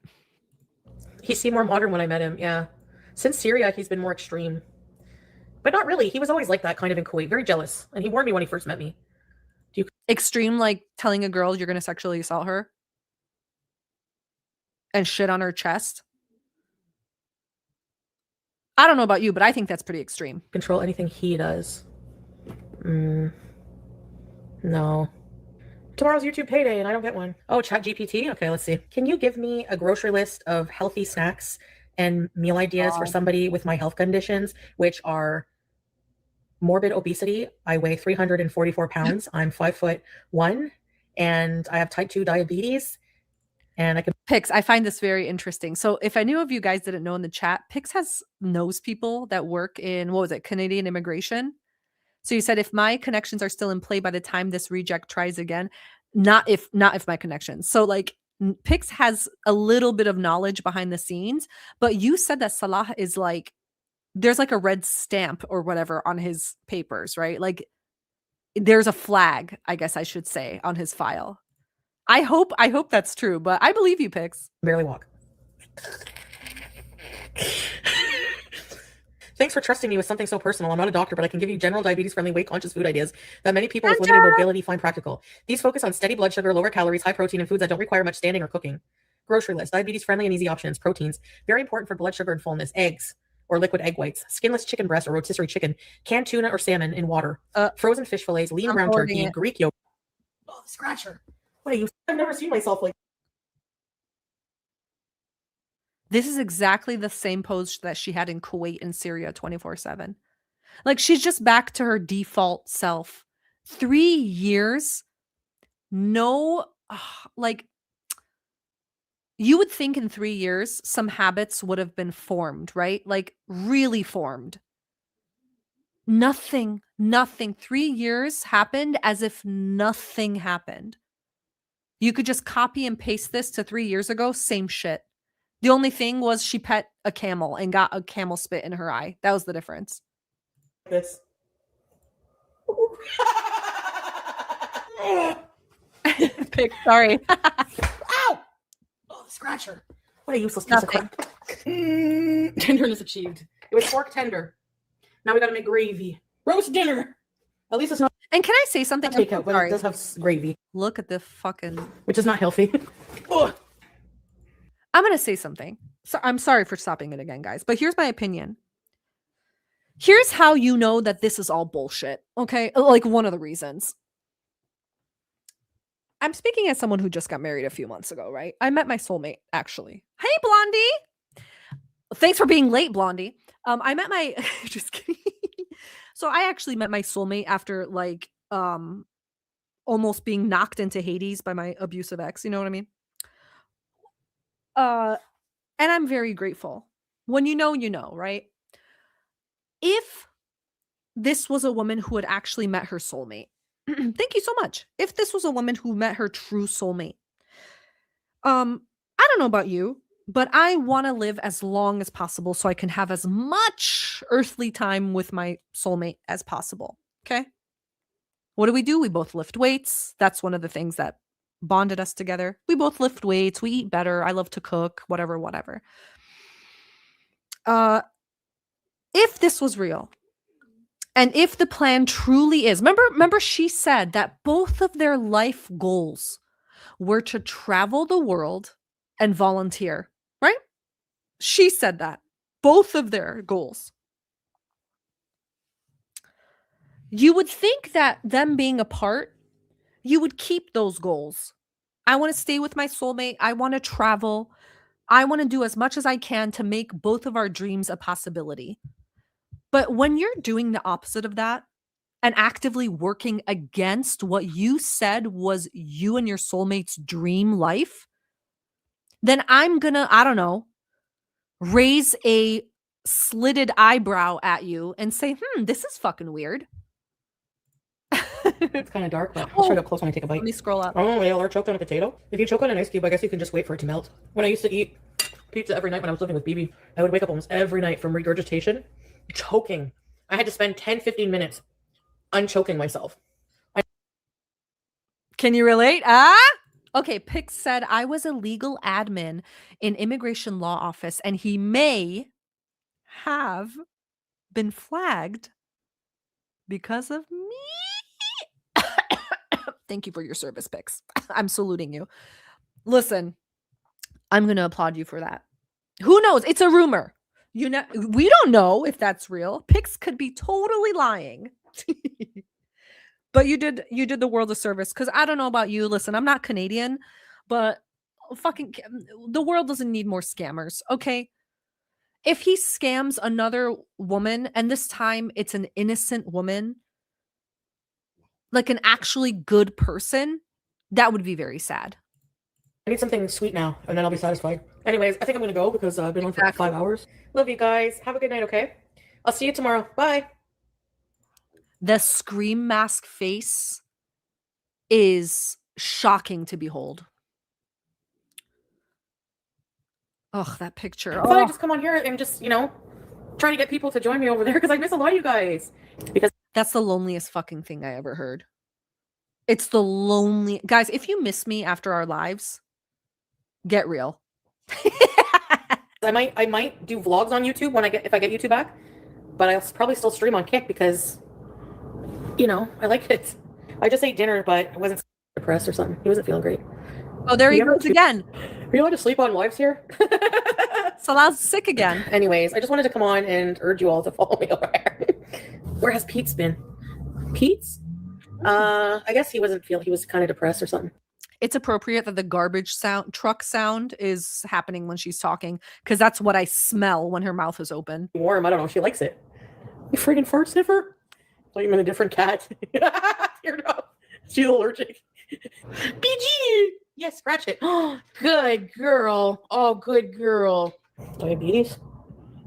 He seemed more modern when I met him, yeah. Since Syria, he's been more extreme. But not really. He was always like that kind of in Kuwait. Very jealous. And he warned me when he first met me. Extreme, like telling a girl you're going to sexually assault her? And shit on her chest? I don't know about you, but I think that's pretty extreme. Control anything he does. No. Tomorrow's YouTube payday and I don't get one. Oh, ChatGPT? Okay, let's see. Can you give me a grocery list of healthy snacks and meal ideas for somebody with my health conditions, which are morbid obesity? I weigh 344 pounds. I'm 5'1", and I have type 2 diabetes. And I can Pix, I find this very interesting. So if any of you guys didn't know in the chat, Pix knows people that work in, what was it, Canadian immigration. So you said if my connections are still in play by the time this reject tries again, not if my connections. So like Pix has a little bit of knowledge behind the scenes, but you said that Salah is like, there's like a red stamp or whatever on his papers, right? Like there's a flag, I guess I should say, on his file. I hope that's true, but I believe you, Pix. barely walk. Thanks for trusting me with something so personal. I'm not a doctor, but I can give you general diabetes-friendly, weight-conscious food ideas that many people with limited mobility find practical. These focus on steady blood sugar, lower calories, high protein, and foods that don't require much standing or cooking. Grocery list: diabetes-friendly and easy options. Proteins, very important for blood sugar and fullness. Eggs or liquid egg whites, skinless chicken breast or rotisserie chicken, canned tuna or salmon in water, frozen fish fillets, lean ground turkey, Greek yogurt. Oh, the scratcher. What are you? I've never seen myself like. This is exactly the same pose that she had in Kuwait and Syria 24/7. Like she's just back to her default self. 3 years, no, like you would think in 3 years some habits would have been formed, right? Like really formed. Nothing. 3 years happened as if nothing happened. You could just copy and paste this to 3 years ago, same shit. The only thing was she pet a camel and got a camel spit in her eye. That was the difference. This. Pick, sorry. Ow! Oh, the scratcher. What a useless piece of crap. Tenderness achieved. It was pork tender. Now we gotta make gravy. Roast dinner. At least it's not. And can I say something? Takeout, but it does have gravy. Look at the fucking. Which is not healthy. Ugh. I'm going to say something. So I'm sorry for stopping it again, guys, but here's my opinion. Here's how you know that this is all bullshit. Okay. Like one of the reasons. I'm speaking as someone who just got married a few months ago, right? I met my soulmate, actually. Hey, Blondie. Thanks for being late, Blondie. I met my, just kidding. So I actually met my soulmate after like, almost being knocked into Hades by my abusive ex. You know what I mean? And I'm very grateful. When you know, right? If this was a woman who had actually met her soulmate, thank you so much. If this was a woman who met her true soulmate, I don't know about you, but I want to live as long as possible so I can have as much earthly time with my soulmate as possible. Okay. What do? We both lift weights. That's one of the things that bonded us together. We both lift weights. We eat better. I love to cook, whatever. If this was real, and if the plan truly is, remember she said that both of their life goals were to travel the world and volunteer, right? She said that. Both of their goals. You would think that them being apart, you would keep those goals. I want to stay with my soulmate. I want to travel. I want to do as much as I can to make both of our dreams a possibility. But when you're doing the opposite of that and actively working against what you said was you and your soulmate's dream life, then I'm gonna, I don't know, raise a slitted eyebrow at you and say, this is fucking weird. It's kind of dark, but I'll try to close when I take a bite. Let me scroll up. Oh, yeah, or choke on a potato. If you choke on an ice cube, I guess you can just wait for it to melt. When I used to eat pizza every night when I was living with BB, I would wake up almost every night from regurgitation, choking. I had to spend 10-15 minutes unchoking myself. Can you relate? Okay, Pix said, I was a legal admin in immigration law office, and he may have been flagged because of me. Thank you for your service, Pix. I'm saluting you. Listen, I'm going to applaud you for that. Who knows? It's a rumor. We don't know if that's real. Pix could be totally lying. But you did the world a service, because I don't know about you. Listen, I'm not Canadian, but the world doesn't need more scammers, okay? If he scams another woman, and this time it's an innocent woman, like an actually good person, that would be very sad. I need something sweet now, and then I'll be satisfied. Anyways, I think I'm going to go because I've been on for like 5 hours. Love you guys. Have a good night, okay? I'll see you tomorrow. Bye. The scream mask face is shocking to behold. Oh, that picture. I thought I'd just come on here and just, try to get people to join me over there because I miss a lot of you guys. Because that's the loneliest fucking thing I ever heard. It's the lonely guys. If you miss me after our lives, get real. I might do vlogs on YouTube if I get YouTube back, but I'll probably still stream on Kick because, I like it. I just ate dinner, but I wasn't depressed or something. He wasn't feeling great. Oh, there he goes again. Are you allowed to sleep on lives here? Salah's sick again. Anyways, I just wanted to come on and urge you all to follow me over there. Where has Pete's been? Pete's? I guess he wasn't feeling. He was kind of depressed or something. It's appropriate that the garbage truck sound is happening when she's talking, because that's what I smell when her mouth is open. Warm. I don't know. She likes it. You friggin' fart sniffer. Thought you meant a different cat. She's allergic. BG. Yes, scratch it. Oh, good girl. Oh, good girl. Diabetes.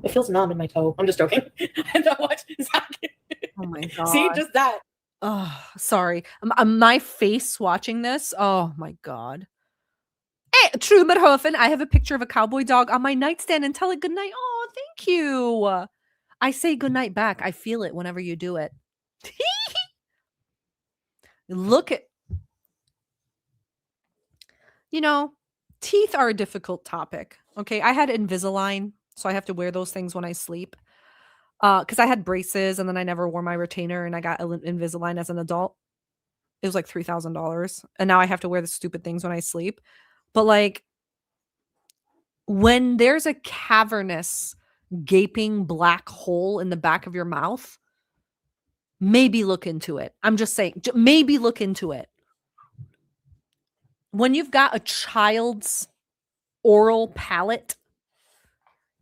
It feels numb in my toe. I'm just joking. And I watch Zach. Oh my god. See, just that. Oh, sorry. My face watching this. Oh my god. Hey, Trumerhofen, I have a picture of a cowboy dog on my nightstand and tell it good night. Oh, thank you. I say good night back. I feel it whenever you do it. Look at, teeth are a difficult topic. Okay, I had Invisalign, so I have to wear those things when I sleep. Because I had braces and then I never wore my retainer, and I got Invisalign as an adult. It was like $3,000, and now I have to wear the stupid things when I sleep. But like, when there's a cavernous, gaping black hole in the back of your mouth, maybe look into it. I'm just saying, maybe look into it. When you've got a child's oral palate,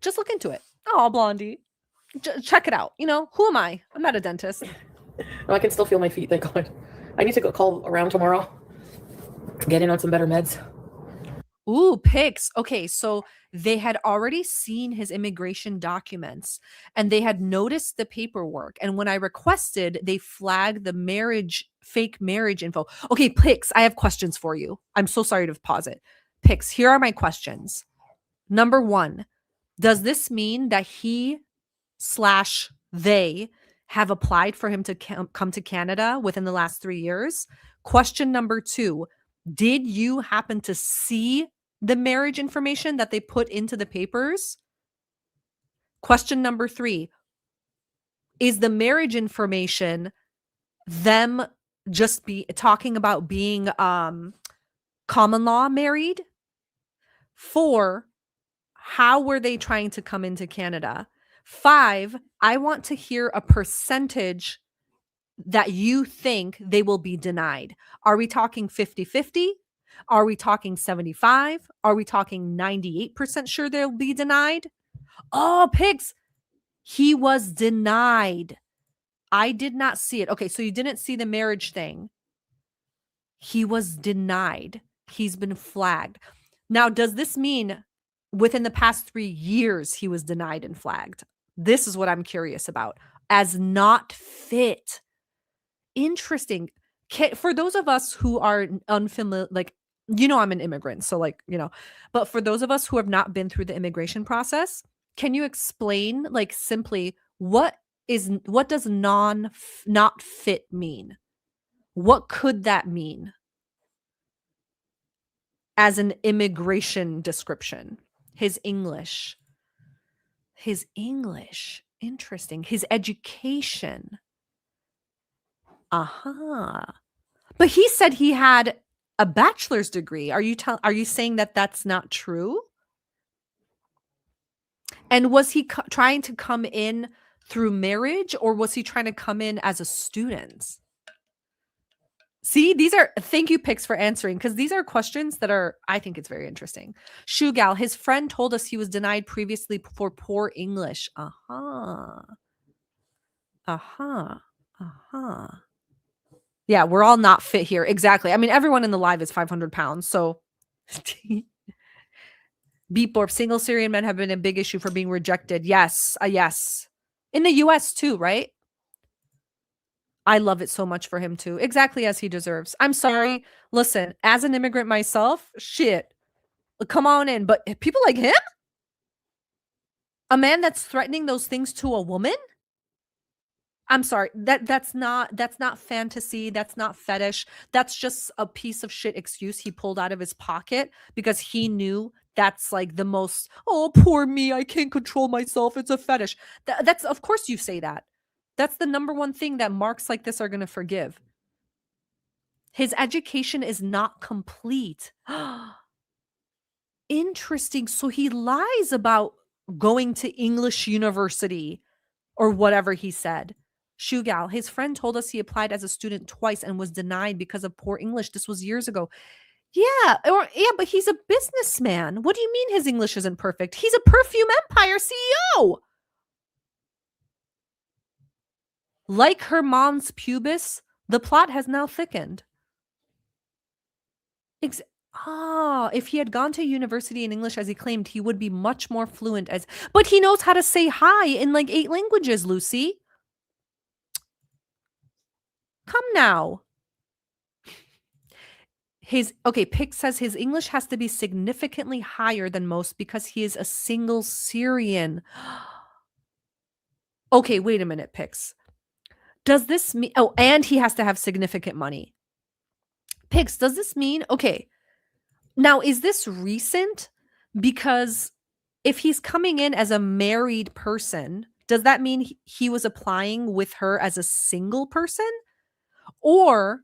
just look into it. Oh, Blondie. Check it out. Who am I? I'm not a dentist. No, I can still feel my feet, thank God. I need to go call around tomorrow. Get in on some better meds. Ooh, Pix. Okay, so they had already seen his immigration documents and they had noticed the paperwork. And when I requested, they flagged the fake marriage info. Okay, Pix, I have questions for you. I'm so sorry to pause it. Pix, here are my questions. Number 1, does this mean that he/they have applied for him to come to Canada within the last 3 years? Question number 2, Did you happen to see the marriage information that they put into the papers? Question number 3. Is the marriage information them just be talking about being common law married? 4, how were they trying to come into Canada? 5, I want to hear a percentage that you think they will be denied. Are we talking 50-50? Are we talking 75? Are we talking 98% sure they'll be denied? Oh, pigs. He was denied. I did not see it. Okay, so you didn't see the marriage thing. He was denied. He's been flagged. Now, does this mean within the past 3 years he was denied and flagged? This is what I'm curious about. As not fit. Interesting. For those of us who are unfamiliar, like, I'm an immigrant, so but for those of us who have not been through the immigration process, can you explain, like, simply what does not fit mean? What could that mean as an immigration description? His English. Interesting. His education. But he said he had a bachelor's degree. Are you saying that that's not true? And was he trying to come in through marriage, or was he trying to come in as a student? See, thank you, Pix, for answering, because these are questions that I think it's very interesting. Shugal, his friend told us he was denied previously for poor English. Yeah, we're all not fit here. Exactly. I mean, everyone in the live is 500 pounds. So Beep Borp, single Syrian men have been a big issue for being rejected. Yes. Yes. In the US too, right? I love it so much for him too. Exactly as he deserves. I'm sorry. Listen, as an immigrant myself, shit. Come on in. But people like him? A man that's threatening those things to a woman? I'm sorry. That's not fantasy. That's not fetish. That's just a piece of shit excuse he pulled out of his pocket because he knew that's like the most, oh, poor me, I can't control myself. It's a fetish. That's, of course you say that. That's the number one thing that marks like this are going to forgive. His education is not complete. Interesting. So he lies about going to English university or whatever he said. Shugal, his friend told us he applied as a student twice and was denied because of poor English. This was years ago. Yeah, but he's a businessman. What do you mean his English isn't perfect? He's a Perfume Empire CEO. Like her mom's pubis, the plot has now thickened. If he had gone to university in English as he claimed, he would be much more fluent but he knows how to say hi in like 8 languages, Lucy. Come now. Pick says his English has to be significantly higher than most because he is a single Syrian. Okay, wait a minute, Pix. Does this mean, and he has to have significant money. Pix, does this mean, now is this recent? Because if he's coming in as a married person, does that mean he was applying with her as a single person? Or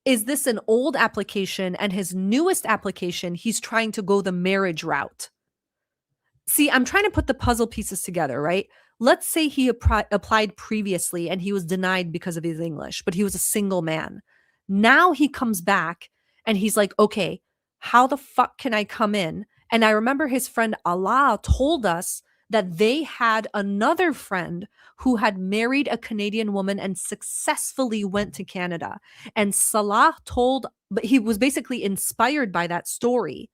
is this an old application and his newest application, he's trying to go the marriage route? See, I'm trying to put the puzzle pieces together, right? Let's say he applied previously and he was denied because of his English, but he was a single man. Now he comes back and he's like, okay, how the fuck can I come in? And I remember his friend Allah told us that they had another friend who had married a Canadian woman and successfully went to Canada. And Salah but he was basically inspired by that story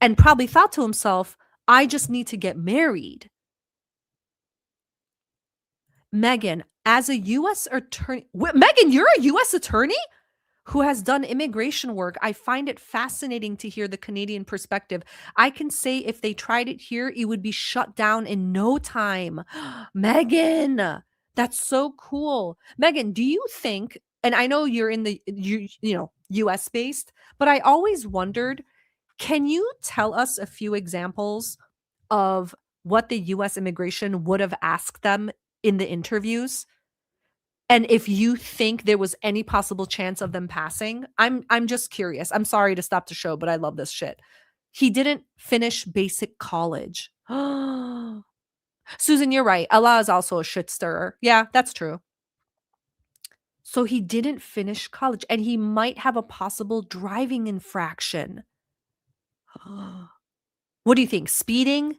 and probably thought to himself, I just need to get married. Megan, as a U.S. attorney, Megan, you're a U.S. attorney who has done immigration work. I find it fascinating to hear the Canadian perspective. I can say if they tried it here, it would be shut down in no time. Megan, that's so cool. Megan, do you think and I know you're in the US based, but I always wondered, can you tell us a few examples of what the US immigration would have asked them in the interviews? And if you think there was any possible chance of them passing? I'm just curious. I'm sorry to stop the show, but I love this shit. He didn't finish basic college. Susan, you're right. Allah is also a shit stirrer. Yeah, that's true. So he didn't finish college and he might have a possible driving infraction. What do you think? Speeding?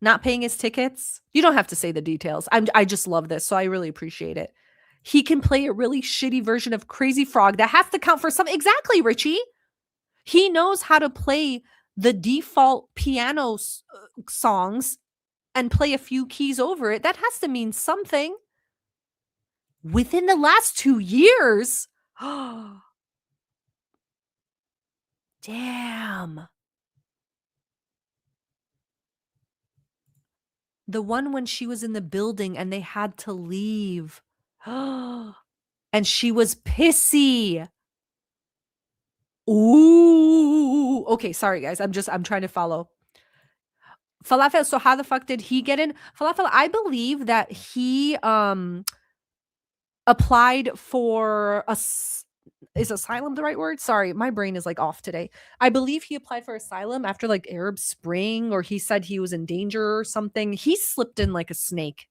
Not paying his tickets? You don't have to say the details. I just love this, so I really appreciate it. He can play a really shitty version of Crazy Frog that has to count for something. Exactly, Richie. He knows how to play the default piano songs and play a few keys over it. That has to mean something. Within the last 2 years? Damn. The one when she was in the building and they had to leave. And she was pissy. Ooh. Okay, sorry guys. I'm trying to follow. Falafel, so how the fuck did he get in? Falafel, I believe that he applied for is asylum the right word? Sorry, my brain is like off today. I believe he applied for asylum after like Arab Spring, or he said he was in danger or something. He slipped in like a snake,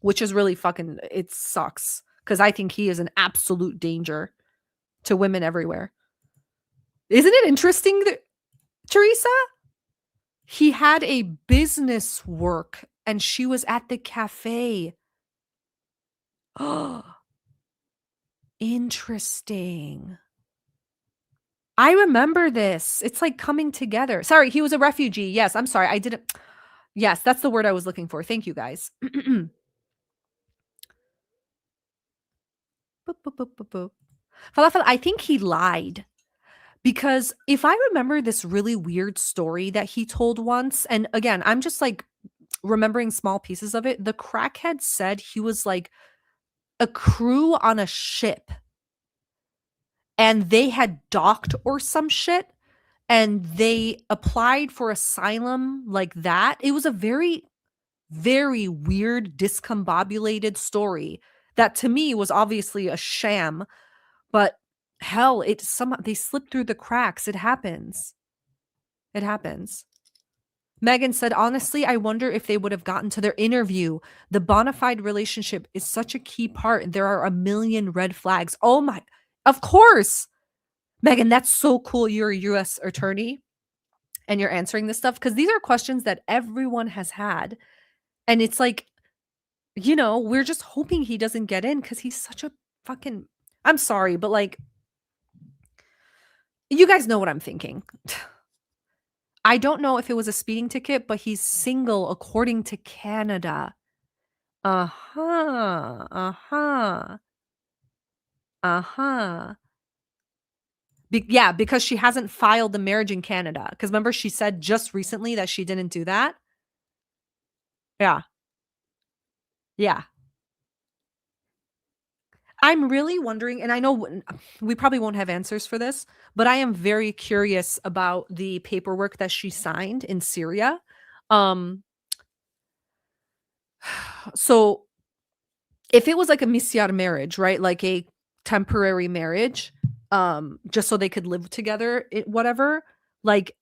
which is really fucking, it sucks because I think he is an absolute danger to women everywhere. Isn't it interesting that, Teresa? He had a business work and she was at the cafe. Oh, interesting. I remember this. It's like coming together. Sorry, he was a refugee. Yes, I'm sorry. I didn't. Yes, that's the word I was looking for. Thank you, guys. Boop, boop, boop, boop, boop. Falafel, I think he lied. Because if I remember this really weird story that he told once, and again, I'm just like remembering small pieces of it, the crackhead said he was like a crew on a ship and they had docked or some shit and they applied for asylum like that. It was a very, very weird, discombobulated story that to me was obviously a sham, but hell, it somehow they slipped through the cracks. It happens. It happens. Megan said, honestly, I wonder if they would have gotten to their interview. The bona fide relationship is such a key part. There are a million red flags. Oh my, of course. Megan, that's so cool. You're a US attorney and you're answering this stuff because these are questions that everyone has had. And it's like, you know, we're just hoping he doesn't get in because he's such a fucking, I'm sorry, but like, you guys know what I'm thinking. I don't know if it was a speeding ticket, but he's single according to Canada. Uh-huh. Uh-huh. Uh-huh. Yeah, because she hasn't filed the marriage in Canada. Because remember, she said just recently that she didn't do that? Yeah. Yeah. I'm really wondering, and I know we probably won't have answers for this, but I am very curious about the paperwork that she signed in Syria. So if it was like a misyar marriage, right? Like a temporary marriage, just so they could live together, whatever. Like,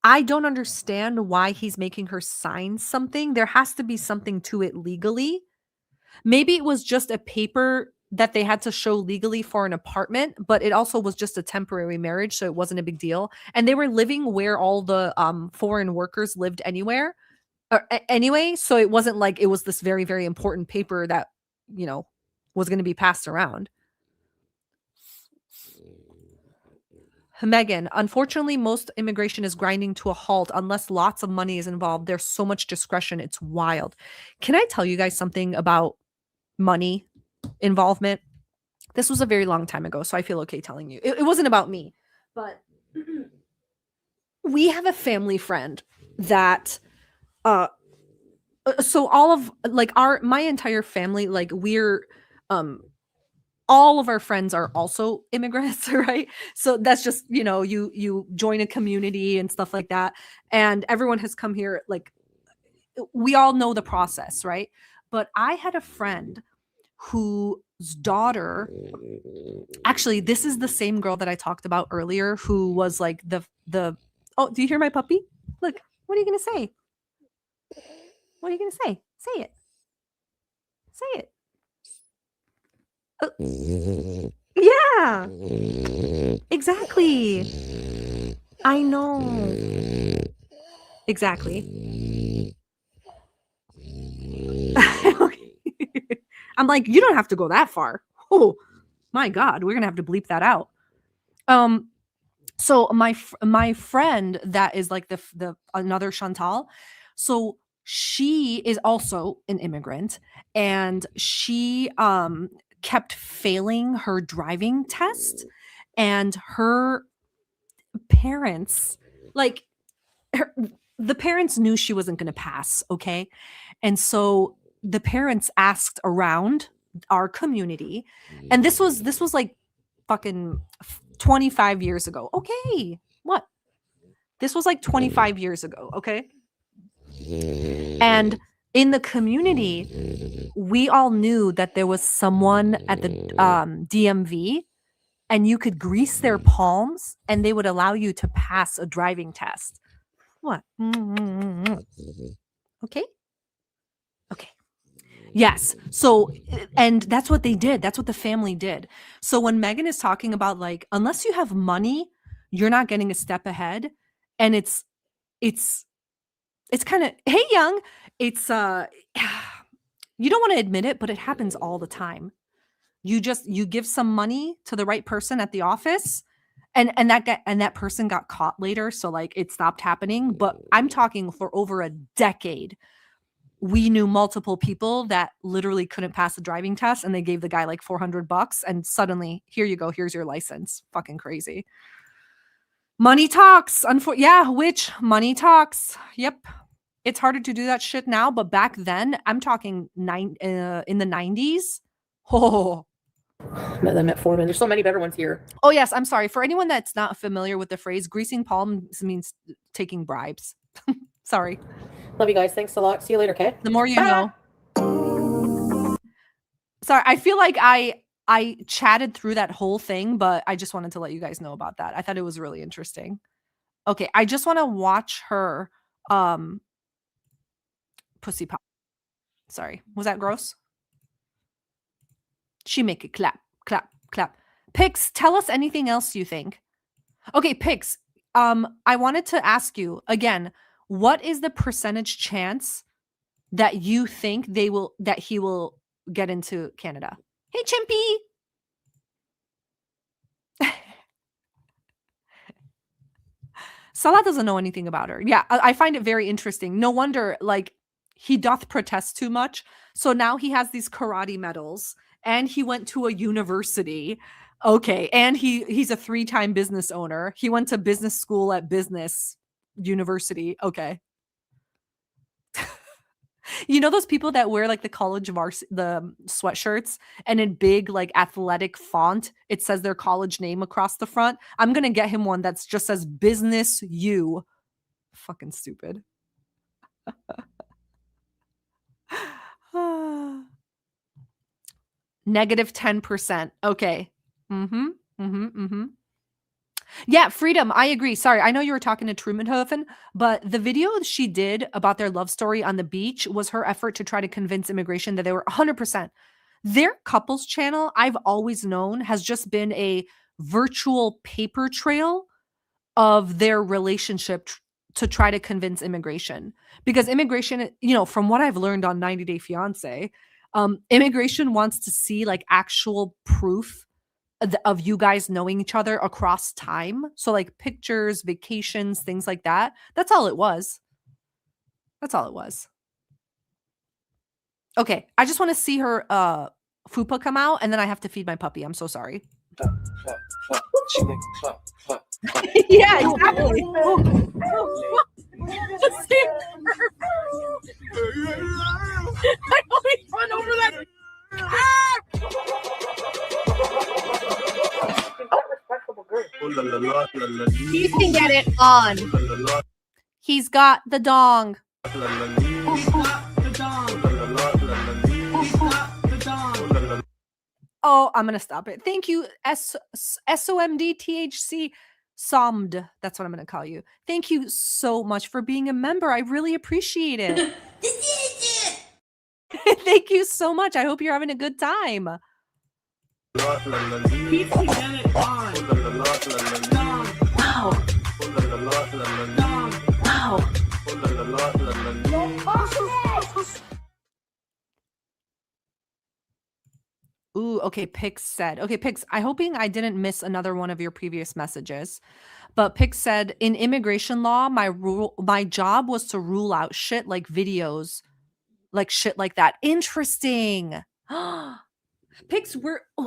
I don't understand why he's making her sign something. There has to be something to it legally. Maybe it was just a paper that they had to show legally for an apartment, but it also was just a temporary marriage, so it wasn't a big deal. And they were living where all the foreign workers lived anyway, so it wasn't like it was this very, very important paper that, you know, was going to be passed around. Megan, unfortunately, most immigration is grinding to a halt unless lots of money is involved. There's so much discretion. It's wild. Can I tell you guys something about money involvement? This was a very long time ago, so I feel okay telling you. It wasn't about me, but we have a family friend that so all of like my entire family, like we're all of our friends are also immigrants, right? So that's just, you join a community and stuff like that. And everyone has come here, like, we all know the process, right? But I had a friend whose daughter, actually, this is the same girl that I talked about earlier, who was like oh, do you hear my puppy? Look, what are you going to say? What are you going to say? Say it. Say it. Yeah, exactly. I know. Exactly. I'm like, you don't have to go that far. Oh my God, we're gonna have to bleep that out. So my friend that is like the another Chantal, so she is also an immigrant, and she kept failing her driving test, and her parents, like, the parents knew she wasn't going to pass, okay? And so the parents asked around our community, and this was like fucking 25 years ago. Okay, what? This was like 25 years ago, okay? And in the community, we all knew that there was someone at the DMV, and you could grease their palms and they would allow you to pass a driving test. What? Okay? Okay. Yes. So, and that's what they did. That's what the family did. So when Megan is talking about, like, unless you have money, you're not getting a step ahead. And it's kind of, hey, Young, it's, you don't want to admit it, but it happens all the time. You give some money to the right person at the office, and that person got caught later. So like it stopped happening. But I'm talking for over a decade. We knew multiple people that literally couldn't pass the driving test, and they gave the guy like $400, and suddenly, here you go, here's your license. Fucking crazy. Money talks. Which money talks. Yep. It's harder to do that shit now, but back then, I'm talking in the 90s. Oh. Met them at Foreman. There's so many better ones here. Oh, yes. I'm sorry. For anyone that's not familiar with the phrase, greasing palms means taking bribes. Sorry. Love you guys. Thanks a lot. See you later, okay? The more you know. Sorry, I feel like I chatted through that whole thing, but I just wanted to let you guys know about that. I thought it was really interesting. Okay, I just want to watch her pussy pop. Sorry, was that gross? She make it clap, clap, clap. Pix, tell us anything else you think. Okay, Pix, I wanted to ask you again, what is the percentage chance that you think he will get into Canada? Hey, Chimpy. Salah doesn't know anything about her. Yeah, I find it very interesting. No wonder, like, he doth protest too much. So now he has these karate medals, and he went to a university. Okay, and he's a 3-time business owner. He went to business school at business university. Okay. You know those people that wear like the college the sweatshirts, and in big like athletic font it says their college name across the front? I'm gonna get him one that's just says business U. Fucking stupid. Negative 10%. Okay. Yeah, Freedom, I agree. Sorry, I know you were talking to Trumanhofen, but the video she did about their love story on the beach was her effort to try to convince immigration that they were 100%. Their couples channel, I've always known, has just been a virtual paper trail of their relationship to try to convince immigration. Because immigration, from what I've learned on 90 Day Fiancé, immigration wants to see like actual proof of you guys knowing each other across time. So like pictures, vacations, things like that. That's all it was. That's all it was. Okay, I just want to see her fupa come out, and then I have to feed my puppy. I'm so sorry. Yeah, exactly. I always run over that. He can get it on. He's got the dong. Oh, I'm gonna stop it. Thank you, SOMDTHC Somd. That's what I'm gonna call you. Thank you so much for being a member. I really appreciate it. Thank you so much. I hope you're having a good time. Ooh, okay, Pix said. Okay, Pix, I'm hoping I didn't miss another one of your previous messages. But Pix said, in immigration law, my job was to rule out shit like videos, like shit like that. Interesting. Pix,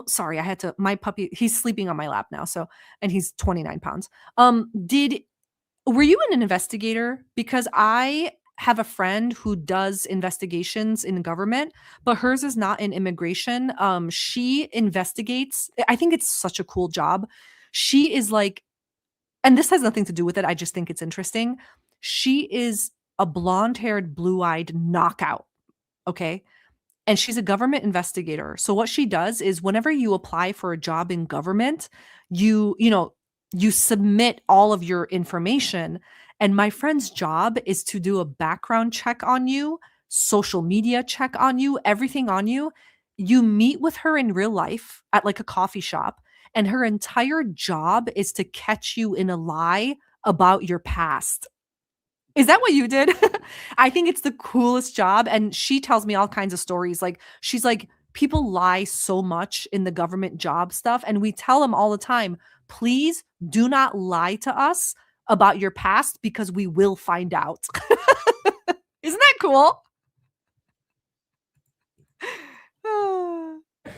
sorry, I had to, my puppy, he's sleeping on my lap now, so, and he's 29 pounds. Were you an investigator? Because I have a friend who does investigations in government, but hers is not in immigration. She investigates. I think it's such a cool job. She is like, and this has nothing to do with it. I just think it's interesting. She is a blonde-haired, blue-eyed knockout. Okay. And she's a government investigator. So what she does is whenever you apply for a job in government, you submit all of your information. And my friend's job is to do a background check on you, social media check on you, everything on you. You meet with her in real life at like a coffee shop, and her entire job is to catch you in a lie about your past. Is that what you did? I think it's the coolest job. And she tells me all kinds of stories. Like, she's like, people lie so much in the government job stuff. And we tell them all the time, please do not lie to us about your past because we will find out. Isn't that cool?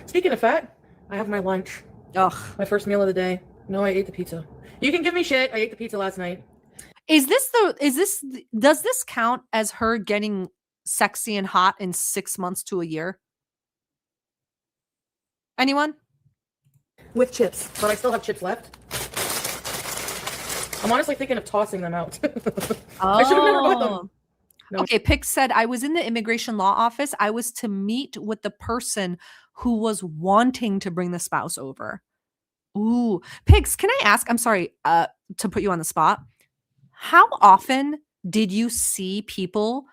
Speaking of fat, I have my lunch. Ugh. My first meal of the day. No, I ate the pizza. You can give me shit. I ate the pizza last night. Does this count as her getting sexy and hot in 6 months to a year? Anyone? With chips, but I still have chips left. I'm honestly thinking of tossing them out. I should have never bought them. No. Okay, Pix said, I was in the immigration law office. I was to meet with the person who was wanting to bring the spouse over. Ooh. Pix, can I ask, I'm sorry to put you on the spot. How often did you see people,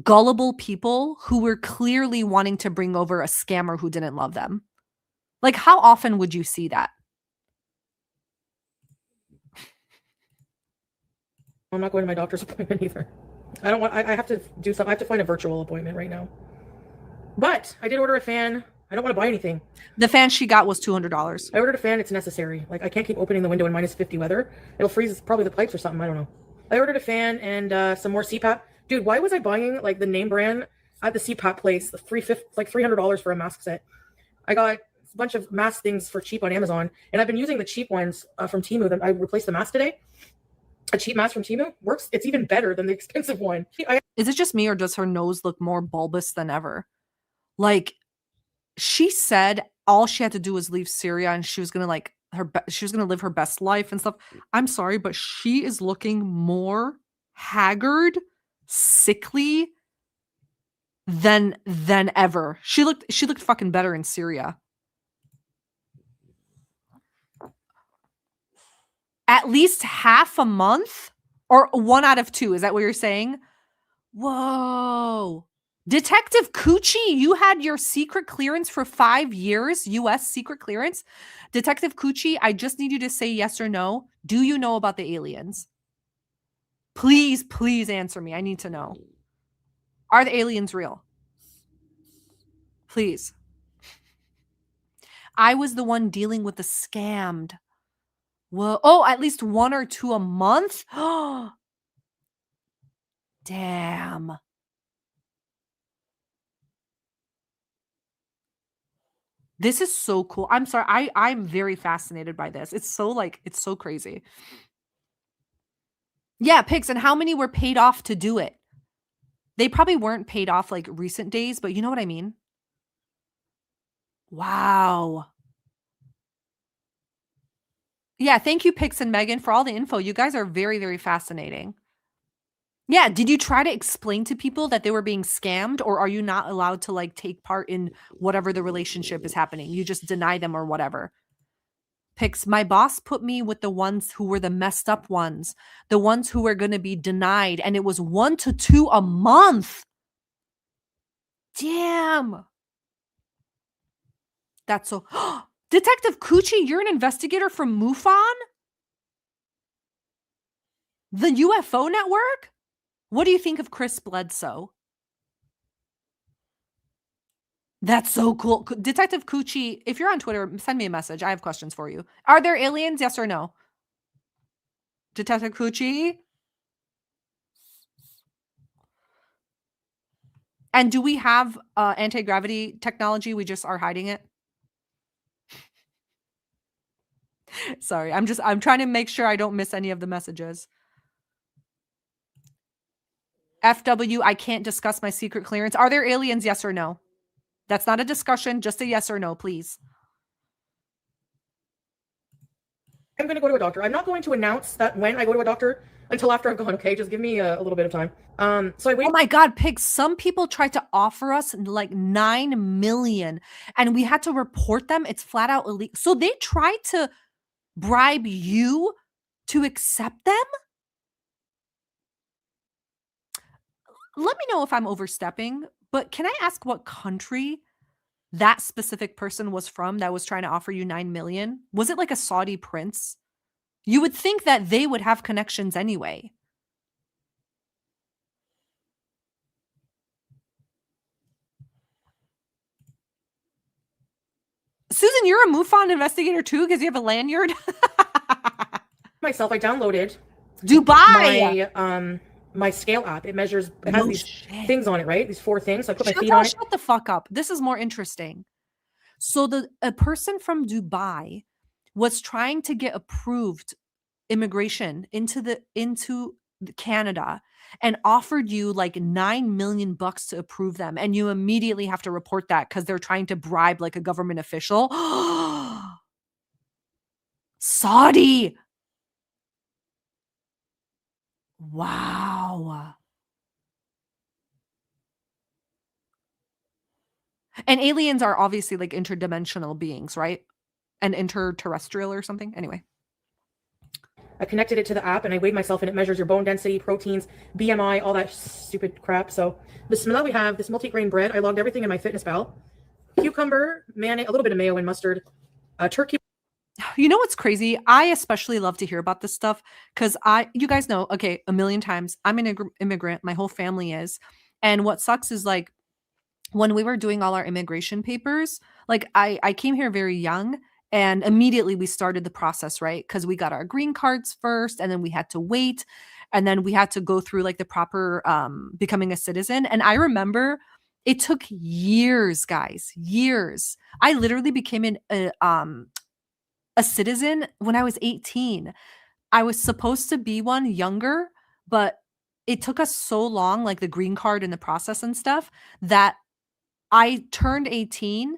gullible people, who were clearly wanting to bring over a scammer who didn't love them? Like, how often would you see that? I'm not going to my doctor's appointment either. I have to do something. I have to find a virtual appointment right now. But I did order a fan. I don't want to buy anything. The fan she got was $200. I ordered a fan. It's necessary. Like, I can't keep opening the window in -50 weather. It'll freeze probably the pipes or something. I don't know. I ordered a fan and some more CPAP. Dude, why was I buying like the name brand at the CPAP place? The like $300 for a mask set. I got a bunch of mask things for cheap on Amazon, and I've been using the cheap ones from Temu. I replaced the mask today. A cheap mask from Temu works. It's even better than the expensive one. Is it just me, or does her nose look more bulbous than ever? Like, she said all she had to do was leave Syria and she was gonna live her best life and stuff. I'm sorry, but she is looking more haggard, sickly than ever. She looked fucking better in Syria. At least half a month, or 1 out of 2. Is that what you're saying? Whoa. Detective Coochie, you had your secret clearance for 5 years, U.S. secret clearance. Detective Coochie, I just need you to say yes or no. Do you know about the aliens? Please, please answer me. I need to know. Are the aliens real? Please. I was the one dealing with the scammed. Well, oh, at least 1 or 2 a month? Damn. This is so cool. I'm sorry. I'm very fascinated by this. It's so crazy. Yeah, Pix. And how many were paid off to do it? They probably weren't paid off like recent days, but you know what I mean? Wow. Yeah, thank you, Pix and Megan, for all the info. You guys are very, very fascinating. Yeah, did you try to explain to people that they were being scammed, or are you not allowed to like take part in whatever the relationship is happening? You just deny them or whatever. Pix, my boss put me with the ones who were the messed up ones, the ones who were going to be denied, and it was 1 to 2 a month. Damn. That's so. Detective Coochie, you're an investigator from MUFON? The UFO network? What do you think of Chris Bledsoe? That's so cool. Detective Coochie, if you're on Twitter, send me a message. I have questions for you. Are there aliens? Yes or no? Detective Coochie? And do we have anti-gravity technology? We just are hiding it? Sorry, I'm trying to make sure I don't miss any of the messages. FW, I can't discuss my secret clearance. Are there aliens? Yes or no? That's not a discussion, just a yes or no, please. I'm going to go to a doctor. I'm not going to announce that when I go to a doctor until after I've gone, okay? Just give me a little bit of time. So I wait. Oh my God, Pig, some people tried to offer us like 9 million and we had to report them. It's flat out illegal. So they tried to bribe you to accept them? Let me know if I'm overstepping, but can I ask what country that specific person was from that was trying to offer you 9 million? Was it like a Saudi prince? You would think that they would have connections anyway. Susan, you're a MUFON investigator too because you have a lanyard? Myself, I downloaded Dubai. My scale app. It measures, it has these things on it, right? These 4 things. So I put my feet on on it. Shut the fuck up. This is more interesting. So a person from Dubai was trying to get approved immigration into Canada and offered you like 9 million bucks to approve them. And you immediately have to report that because they're trying to bribe like a government official. Saudi. Wow. And aliens are obviously like interdimensional beings, right? And interterrestrial or something. Anyway. I connected it to the app and I weighed myself and it measures your bone density, proteins, BMI, all that stupid crap. So bismillah, we have this multi-grain bread. I logged everything in my MyFitnessPal. Cucumber, mayonnaise, a little bit of mayo and mustard, turkey. You know what's crazy? I especially love to hear about this stuff because you guys know, okay, a million times, I'm an immigrant. My whole family is. And what sucks is like when we were doing all our immigration papers, like I came here very young and immediately we started the process, right? Because we got our green cards first and then we had to wait and then we had to go through like the proper becoming a citizen. And I remember it took years, guys, years. I literally became a citizen when I was 18. I was supposed to be one younger, but it took us so long, like the green card and the process and stuff, that I turned 18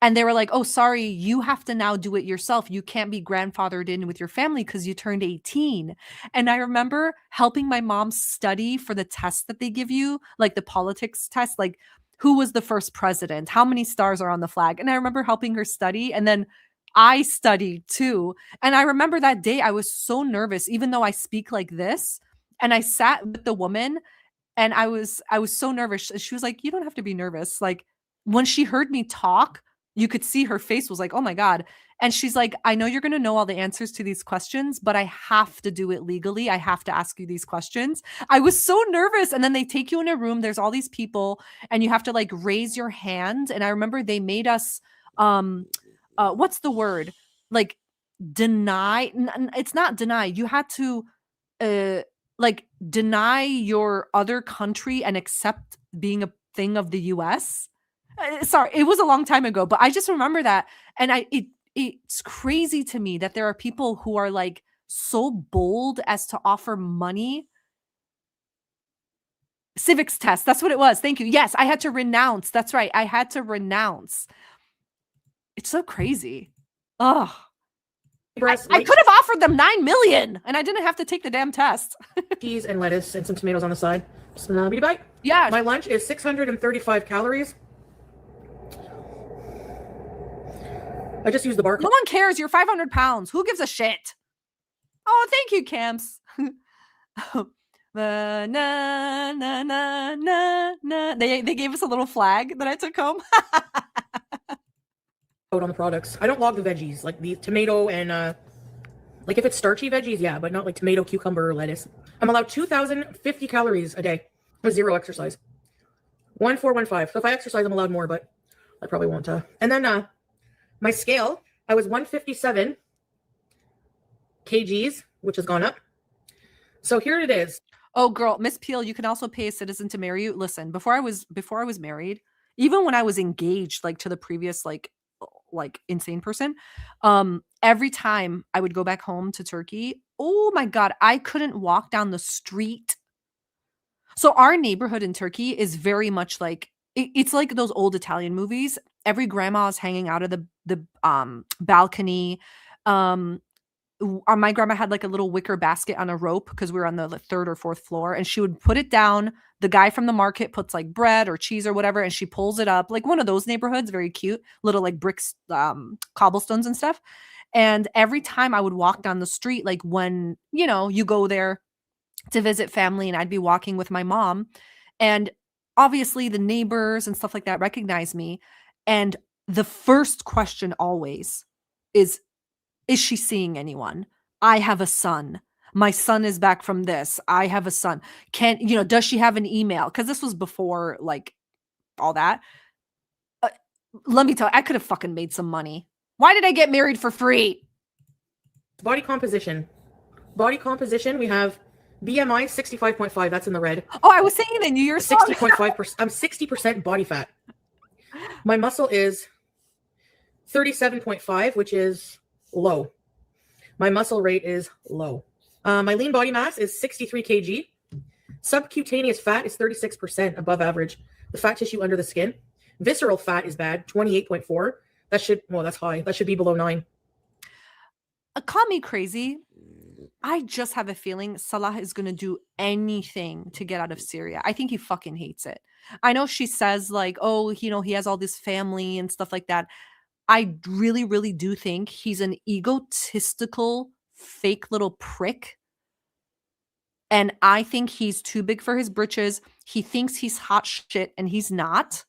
and they were like, oh, sorry, you have to now do it yourself. You can't be grandfathered in with your family because you turned 18. And I remember helping my mom study for the test that they give you, like the politics test, like who was the first president? How many stars are on the flag? And I remember helping her study. And then I studied too. And I remember that day I was so nervous, even though I speak like this. And I sat with the woman and I was so nervous. She was like, you don't have to be nervous. Like when she heard me talk, you could see her face was like, oh my God. And she's like, I know you're going to know all the answers to these questions, but I have to do it legally. I have to ask you these questions. I was so nervous. And then they take you in a room. There's all these people and you have to like raise your hand. And I remember they made us, what's the word? Like deny. It's not deny. You had to, like deny your other country and accept being a thing of the US. Sorry, it was a long time ago, but I just remember that. And it's crazy to me that there are people who are like so bold as to offer money. Civics test. That's what it was. Thank you. Yes, I had to renounce. That's right. I had to renounce. It's so crazy. Oh. breast, I could have offered them 9 million and I didn't have to take the damn test. cheese and lettuce and some tomatoes on the side. Snobby bite. Yeah. My lunch is 635 calories. I just used the bar. No one cares. You're 500 pounds. Who gives a shit? Oh, thank you, Camps. Na, na, na, na, na. They gave us a little flag that I took home. Out on the products. I don't log the veggies, like the tomato and like if it's starchy veggies, yeah, but not like tomato, cucumber, or lettuce. I'm allowed 2,050 calories a day with 0 exercise. 1415. So if I exercise, I'm allowed more, but I probably won't. And then my scale, I was 157 kgs, which has gone up. So here it is. Oh, girl, Miss Peel, you can also pay a citizen to marry you. Listen, before I was married, even when I was engaged, like to the previous like insane person, every time I would go back home to Turkey, oh my God, I couldn't walk down the street. So our neighborhood in Turkey is very much like it's like those old Italian movies. Every grandma is hanging out of the balcony. My grandma had like a little wicker basket on a rope because we were on the 3rd or 4th floor, and she would put it down. The guy from the market puts like bread or cheese or whatever, and she pulls it up, like one of those neighborhoods, very cute, little like bricks, cobblestones and stuff. And every time I would walk down the street, like when, you know, you go there to visit family, and I'd be walking with my mom, and obviously the neighbors and stuff like that recognize me. And the first question always is she seeing anyone? I have a son. My son is back from this. I have a son. Does she have an email? Because this was before like all that. Let me tell you, I could have fucking made some money. Why did I get married for free? Body composition. Body composition, we have BMI 65.5. That's in the red. Oh, I was singing the New Year's song. 60.5%. I'm 60% body fat. My muscle is 37.5, which is low. My muscle rate is low. My lean body mass is 63 kg. Subcutaneous fat is 36% above average. The fat tissue under the skin. Visceral fat is bad, 28.4. That's high. That should be below 9. Call me crazy. I just have a feeling Salah is going to do anything to get out of Syria. I think he fucking hates it. I know she says like, oh, he has all this family and stuff like that. I really, really do think he's an egotistical, fake little prick. And I think he's too big for his britches. He thinks he's hot shit and he's not.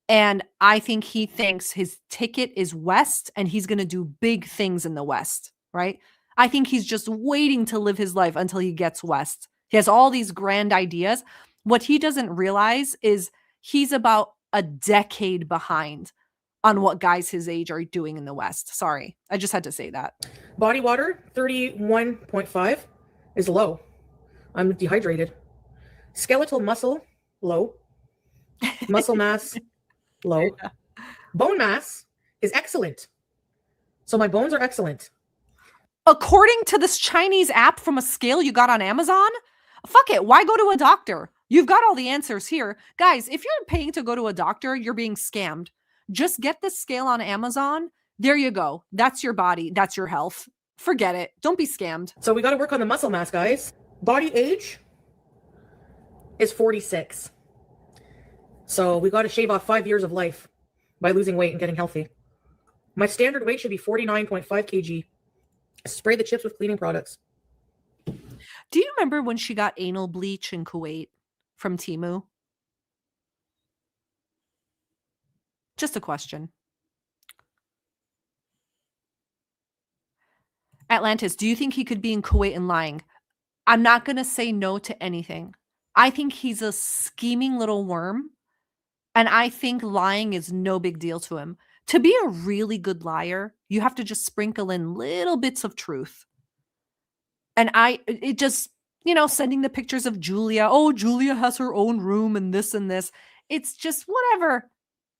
And I think he thinks his ticket is West and he's going to do big things in the West, right? I think he's just waiting to live his life until he gets West. He has all these grand ideas. What he doesn't realize is he's about a decade behind on what guys his age are doing in the West. Sorry, I just had to say that. Body water, 31.5 is low. I'm dehydrated. Skeletal muscle, low. Muscle mass, low. Yeah. Bone mass is excellent. So my bones are excellent. According to this Chinese app from a scale you got on Amazon, fuck it. Why go to a doctor? You've got all the answers here. Guys, if you're paying to go to a doctor, you're being scammed. Just get the scale on Amazon. There you go. That's your body. That's your health. Forget it. Don't be scammed. So we got to work on the muscle mass, guys. Body age is 46. So we got to shave off 5 years of life by losing weight and getting healthy. My standard weight should be 49.5 kg. Spray the chips with cleaning products. Do you remember when she got anal bleach in Kuwait from Temu? Just a question. Atlantis, do you think he could be in Kuwait and lying? I'm not going to say no to anything. I think he's a scheming little worm. And I think lying is no big deal to him. To be a really good liar, you have to just sprinkle in little bits of truth. And it just, sending the pictures of Julia. Oh, Julia has her own room and this and this. It's just whatever.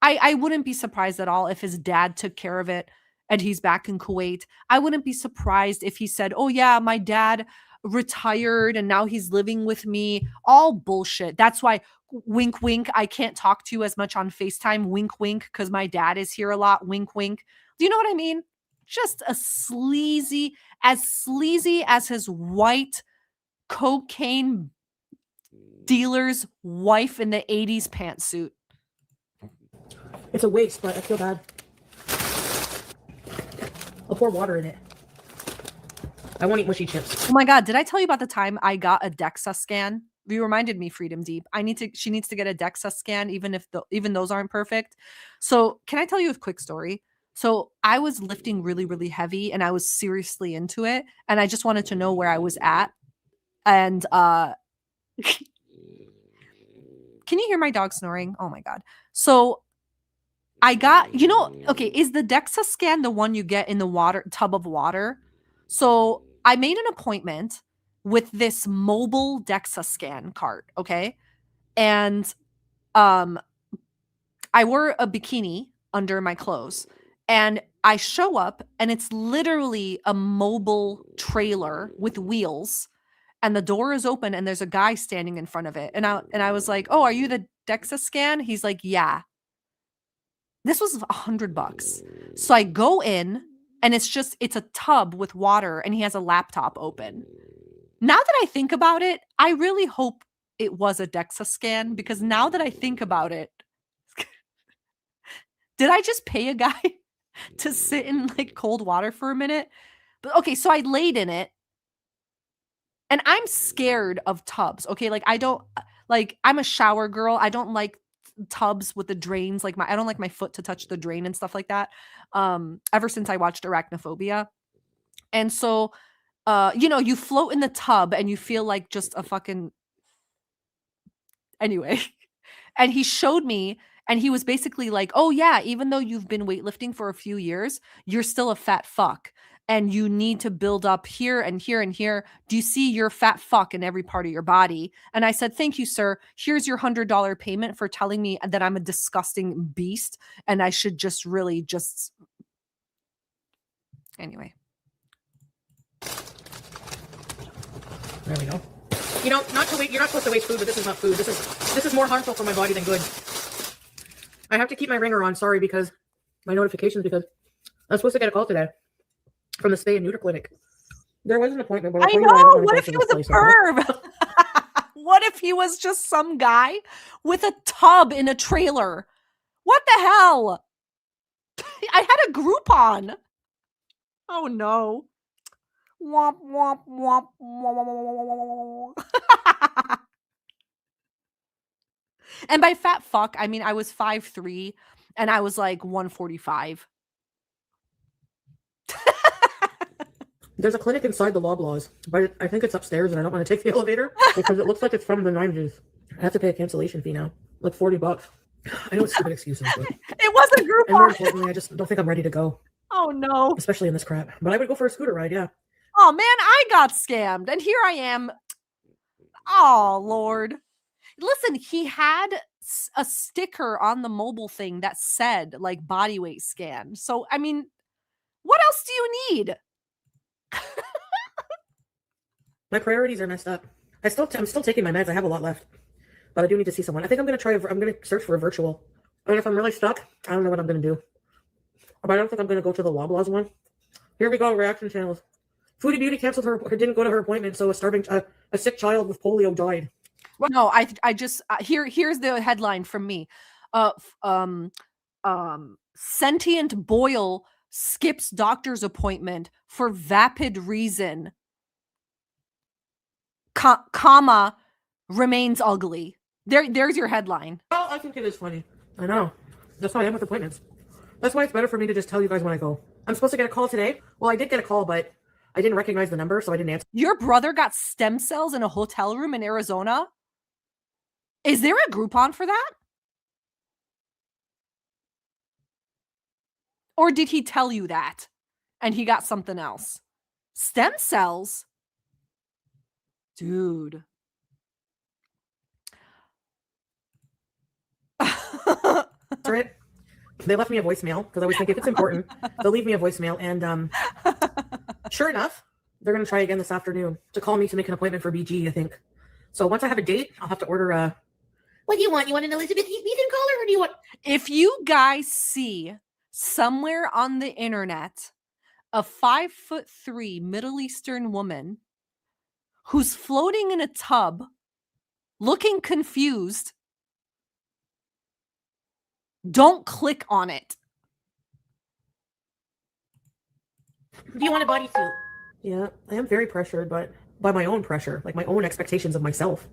I wouldn't be surprised at all if his dad took care of it and he's back in Kuwait. I wouldn't be surprised if he said, oh yeah, my dad retired and now he's living with me. All bullshit. That's why, wink, wink, I can't talk to you as much on FaceTime. Wink, wink, because my dad is here a lot. Wink, wink. Do you know what I mean? just a sleazy as his white cocaine dealer's wife in the 80s pantsuit. It's a waste, but I feel bad. I'll pour water in it. I won't eat mushy chips. Oh my God, did I tell you about the time I got a DEXA scan? You reminded me, Freedom Deep. She needs to get a DEXA scan, even those aren't perfect. So can I tell you a quick story? So I was lifting really, really heavy and I was seriously into it. And I just wanted to know where I was at. And can you hear my dog snoring? Oh my God. So I got, okay, is the DEXA scan the one you get in the tub of water? So I made an appointment with this mobile DEXA scan cart, okay? And I wore a bikini under my clothes. And I show up and it's literally a mobile trailer with wheels. And the door is open and there's a guy standing in front of it. And I was like, "Oh, are you the DEXA scan?" He's like, "Yeah." This was $100. So I go in and it's a tub with water and he has a laptop open. Now that I think about it, I really hope it was a DEXA scan, because now that I think about it, did I just pay a guy to sit in like cold water for a minute? But okay, so I laid in it and I'm scared of tubs. Okay, like I'm a shower girl. I don't like tubs with the drains. I don't like my foot to touch the drain and stuff like that. Ever since I watched Arachnophobia. And so you float in the tub and you feel like just a fucking anyway. And he showed me and he was basically like, "Oh yeah, even though you've been weightlifting for a few years, you're still a fat fuck. And you need to build up here and here and here. Do you see your fat fuck in every part of your body?" And I said, "Thank you, sir. Here's your $100 payment for telling me that I'm a disgusting beast and I should just really just..." Anyway. There we go. You're not supposed to waste food, but this is not food. This is more harmful for my body than good. I have to keep my ringer on, sorry, because my notifications, because I'm supposed to get a call today from the spay and neuter clinic. There was an appointment, but I know. What if he was a perv? What if he was just some guy with a tub in a trailer? What the hell? I had a Groupon. Oh no. Womp womp womp womp. And by fat fuck, I mean I was 5'3" and I was like 145. There's a clinic inside the Loblaws, but I think it's upstairs and I don't want to take the elevator because it looks like it's from the 90s. I have to pay a cancellation fee now, like $40. I know it's stupid excuses, but It was a Groupon. And more importantly, I just don't think I'm ready to go. Oh no. Especially in this crap. But I would go for a scooter ride, yeah. Oh man, I got scammed and here I am. Oh Lord. Listen, he had a sticker on the mobile thing that said like body weight scan. So, I mean, what else do you need? My priorities are messed up. I'm still taking my meds. I have a lot left, but I do need to see someone. I think I'm going to search for a virtual. And if I'm really stuck, I don't know what I'm going to do. But I don't think I'm going to go to the Loblaws one. Here we go. Reaction channels. Foodie Beauty canceled her, or didn't go to her appointment, so a sick child with polio died. Well, no, I just here's the headline from me. Sentient Boyle skips doctor's appointment for vapid reason. Comma remains ugly. There's your headline. Oh, I think it is funny. I know. That's how I am with appointments. That's why it's better for me to just tell you guys when I go. I'm supposed to get a call today. Well, I did get a call, but I didn't recognize the number, so I didn't answer. Your brother got stem cells in a hotel room in Arizona? Is there a Groupon for that? Or did he tell you that and he got something else? Stem cells? Dude. It. They left me a voicemail because I was thinking if it's important, they'll leave me a voicemail. And sure enough, they're going to try again this afternoon to call me to make an appointment for BG, I think. So once I have a date, I'll have to order a... What do you want? You want an Elizabeth Ethan collar or do you want... If you guys see somewhere on the internet a 5'3" Middle Eastern woman who's floating in a tub, looking confused. Don't click on it. Do you want a bodysuit? Yeah, I am very pressured, but by my own pressure, like my own expectations of myself.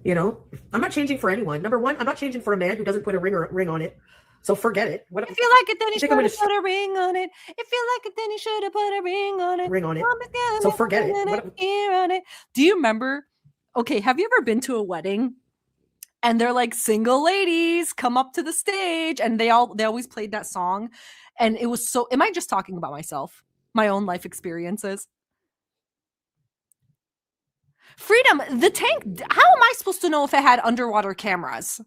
You know, I'm not changing for anyone. Number one, I'm not changing for a man who doesn't put a ring on it. So forget it. What If you like it, then you You should think I'm have put a ring on it. If you like it, then you should have put a ring on it. Ring on it. Mama's got So a forget it. ring What- here on it. Do you remember? Okay, have you ever been to a wedding and they're like single ladies come up to the stage and they always played that song, and it was so. Am I just talking about myself? My own life experiences. Freedom, the tank. How am I supposed to know if it had underwater cameras?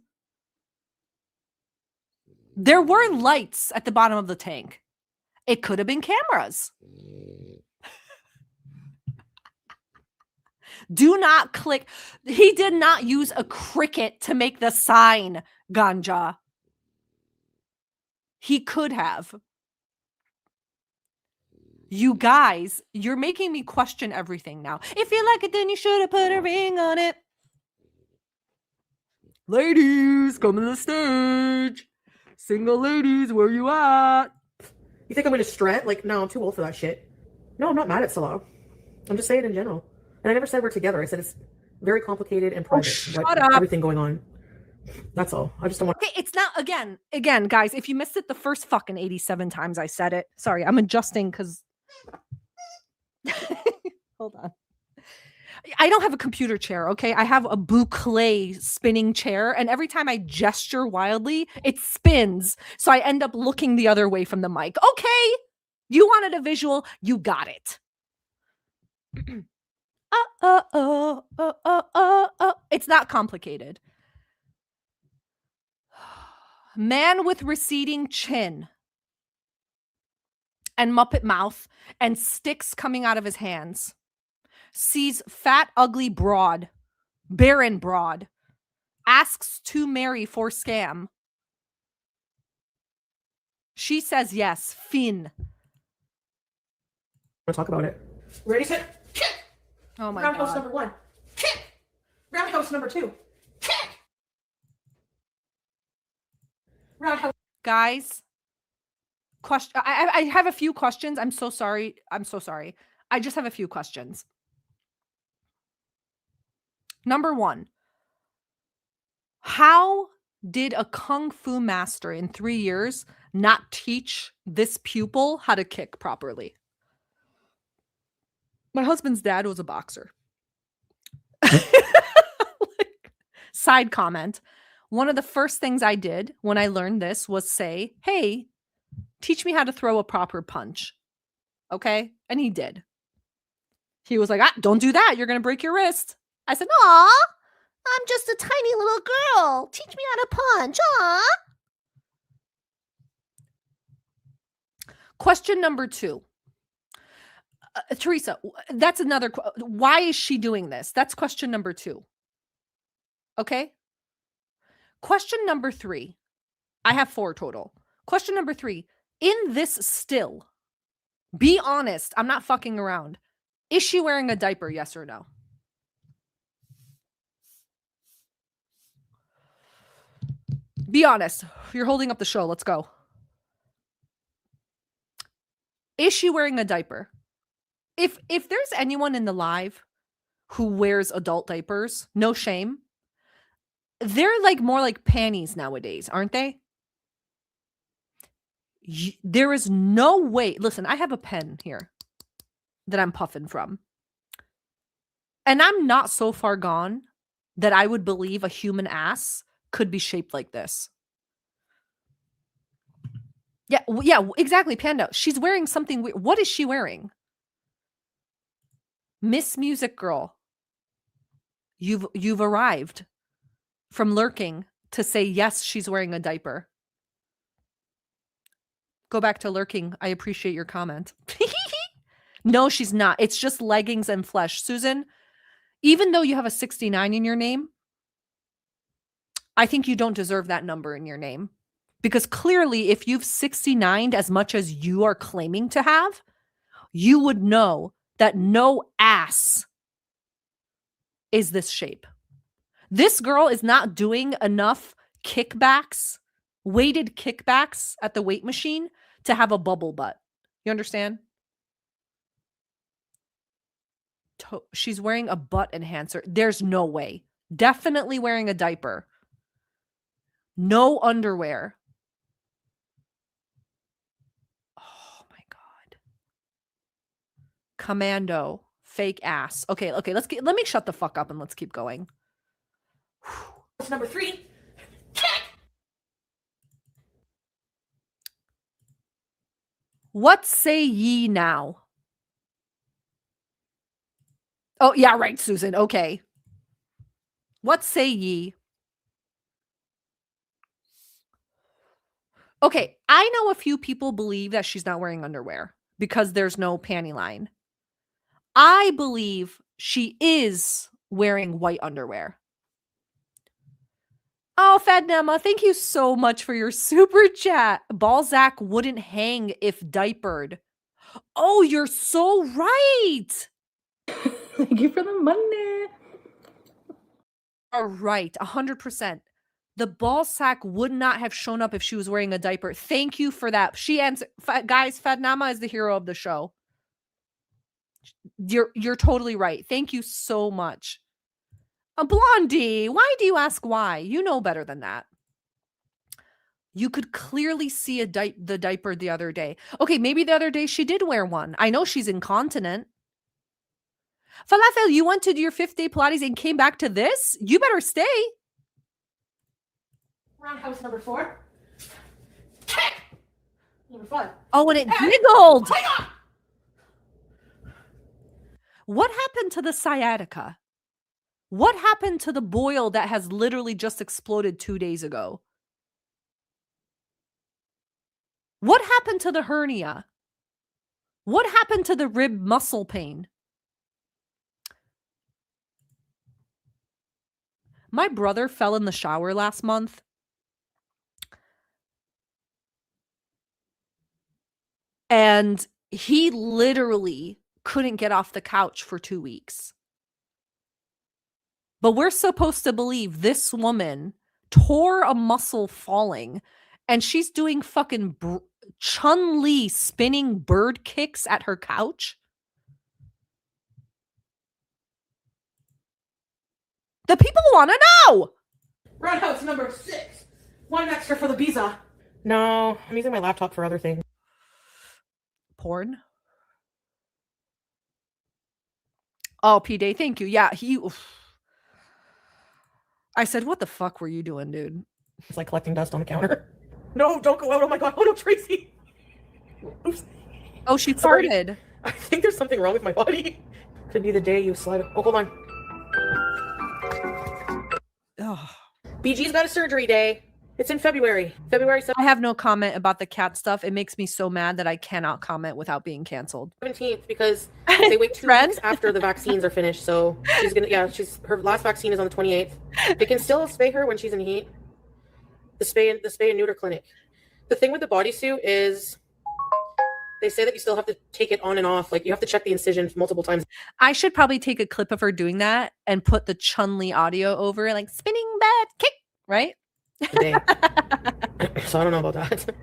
There were lights at the bottom of the tank. It could have been cameras. Do not click. He did not use a cricket to make the sign, Ganja. He could have. You guys, you're making me question everything now. If you like it, then you should have put a ring on it. Ladies, come to the stage. Single ladies, where you at? You think I'm gonna strut? Like, no, I'm too old for that shit. No, I'm not mad at Salah. I'm just saying it in general. And I never said we're together. I said it's very complicated and private. shut what- up. Everything going on. That's all. I just don't want. Okay, it's not again, guys. If you missed it the first fucking 87 times I said it, sorry, I'm adjusting because. Hold on. I don't have a computer chair, okay? I have a boucle spinning chair, and every time I gesture wildly, it spins. So I end up looking the other way from the mic. Okay, you wanted a visual, you got it. It's not complicated. Man with receding chin and Muppet mouth and sticks coming out of his hands sees fat, ugly broad, barren broad, asks to marry for scam. She says yes, Finn. to talk about it. Ready, set, kick! Oh my Roundhouse god. number 1. Kick! Roundhouse number 2. Kick! Roundhouse. Guys, question. I have a few questions. I'm so sorry. I just have a few questions. Number 1, how did a kung fu master in 3 years not teach this pupil how to kick properly? My husband's dad was a boxer. Side comment. One of the first things I did when I learned this was say, hey, teach me how to throw a proper punch. Okay? And he did. He was like, don't do that. You're going to break your wrist. I said, aw, I'm just a tiny little girl. Teach me how to punch. Aw. Question number 2. Teresa, that's another. Why is she doing this? That's question number 2. Okay. Question number 3. I have 4 total. Question number 3. In this still, be honest. I'm not fucking around. Is she wearing a diaper? Yes or no? Be honest. You're holding up the show. Let's go. Is she wearing a diaper? If there's anyone in the live who wears adult diapers, no shame. They're like more like panties nowadays, aren't they? There is no way. Listen, I have a pen here that I'm puffing from. And I'm not so far gone that I would believe a human ass could be shaped like this. Yeah, exactly, Panda. She's wearing something weird. What is she wearing? Miss Music Girl, you've arrived from lurking to say yes, she's wearing a diaper. Go back to lurking. I appreciate your comment. No, she's not. It's just leggings and flesh. Susan, even though you have a 69 in your name, I think you don't deserve that number in your name. Because clearly, if you've 69'd as much as you are claiming to have, you would know that no ass is this shape. This girl is not doing enough kickbacks, weighted kickbacks at the weight machine to have a bubble butt. You understand? She's wearing a butt enhancer. There's no way. Definitely wearing a diaper. No underwear. Oh my God. Commando. Fake ass. Okay, let me shut the fuck up and let's keep going. That's number 3. What say ye now? Oh, yeah, right, Susan. Okay. What say ye? Okay, I know a few people believe that she's not wearing underwear because there's no panty line. I believe she is wearing white underwear. Oh, Fadnema, thank you so much for your super chat. Balzac wouldn't hang if diapered. Oh, you're so right. Thank you for the money. All right, 100%. The ball sack would not have shown up if she was wearing a diaper. Thank you for that. She answered. Guys, Fadnama is the hero of the show. You're totally right. Thank you so much. Blondie, why do you ask why? You know better than that. You could clearly see the diaper the other day. Okay, maybe the other day she did wear one. I know she's incontinent. Falafel, you went to your 5th day Pilates and came back to this? You better stay. Roundhouse number 4. Number 5. Oh, and it giggled. What happened to the sciatica? What happened to the boil that has literally just exploded 2 days ago? What happened to the hernia? What happened to the rib muscle pain? My brother fell in the shower last month. And he literally couldn't get off the couch for 2 weeks. But we're supposed to believe this woman tore a muscle falling and she's doing fucking Chun-Li spinning bird kicks at her couch. The people want to know. Roundhouse number 6. 1 extra for the visa. No, I'm using my laptop for other things. Porn. Oh, P-Day, thank you. Yeah, I said, what the fuck were you doing, dude? It's like collecting dust on the counter. No, don't go out. Oh my God. Oh no, Tracy. Oops. Oh, she Sorry. farted. I think there's something wrong with my body. Could be the day you slide. Oh, hold on. Oh. BG's got a surgery day. It's in February. February 17th. I have no comment about the cat stuff. It makes me so mad that I cannot comment without being canceled. 17th because they wait 2 weeks after the vaccines are finished. So she's gonna, her last vaccine is on the 28th. They can still spay her when she's in heat. The spay and neuter clinic. The thing with the bodysuit is they say that you still have to take it on and off. Like you have to check the incision multiple times. I should probably take a clip of her doing that and put the Chun-Li audio over, like spinning bed kick, right? So I don't know about that.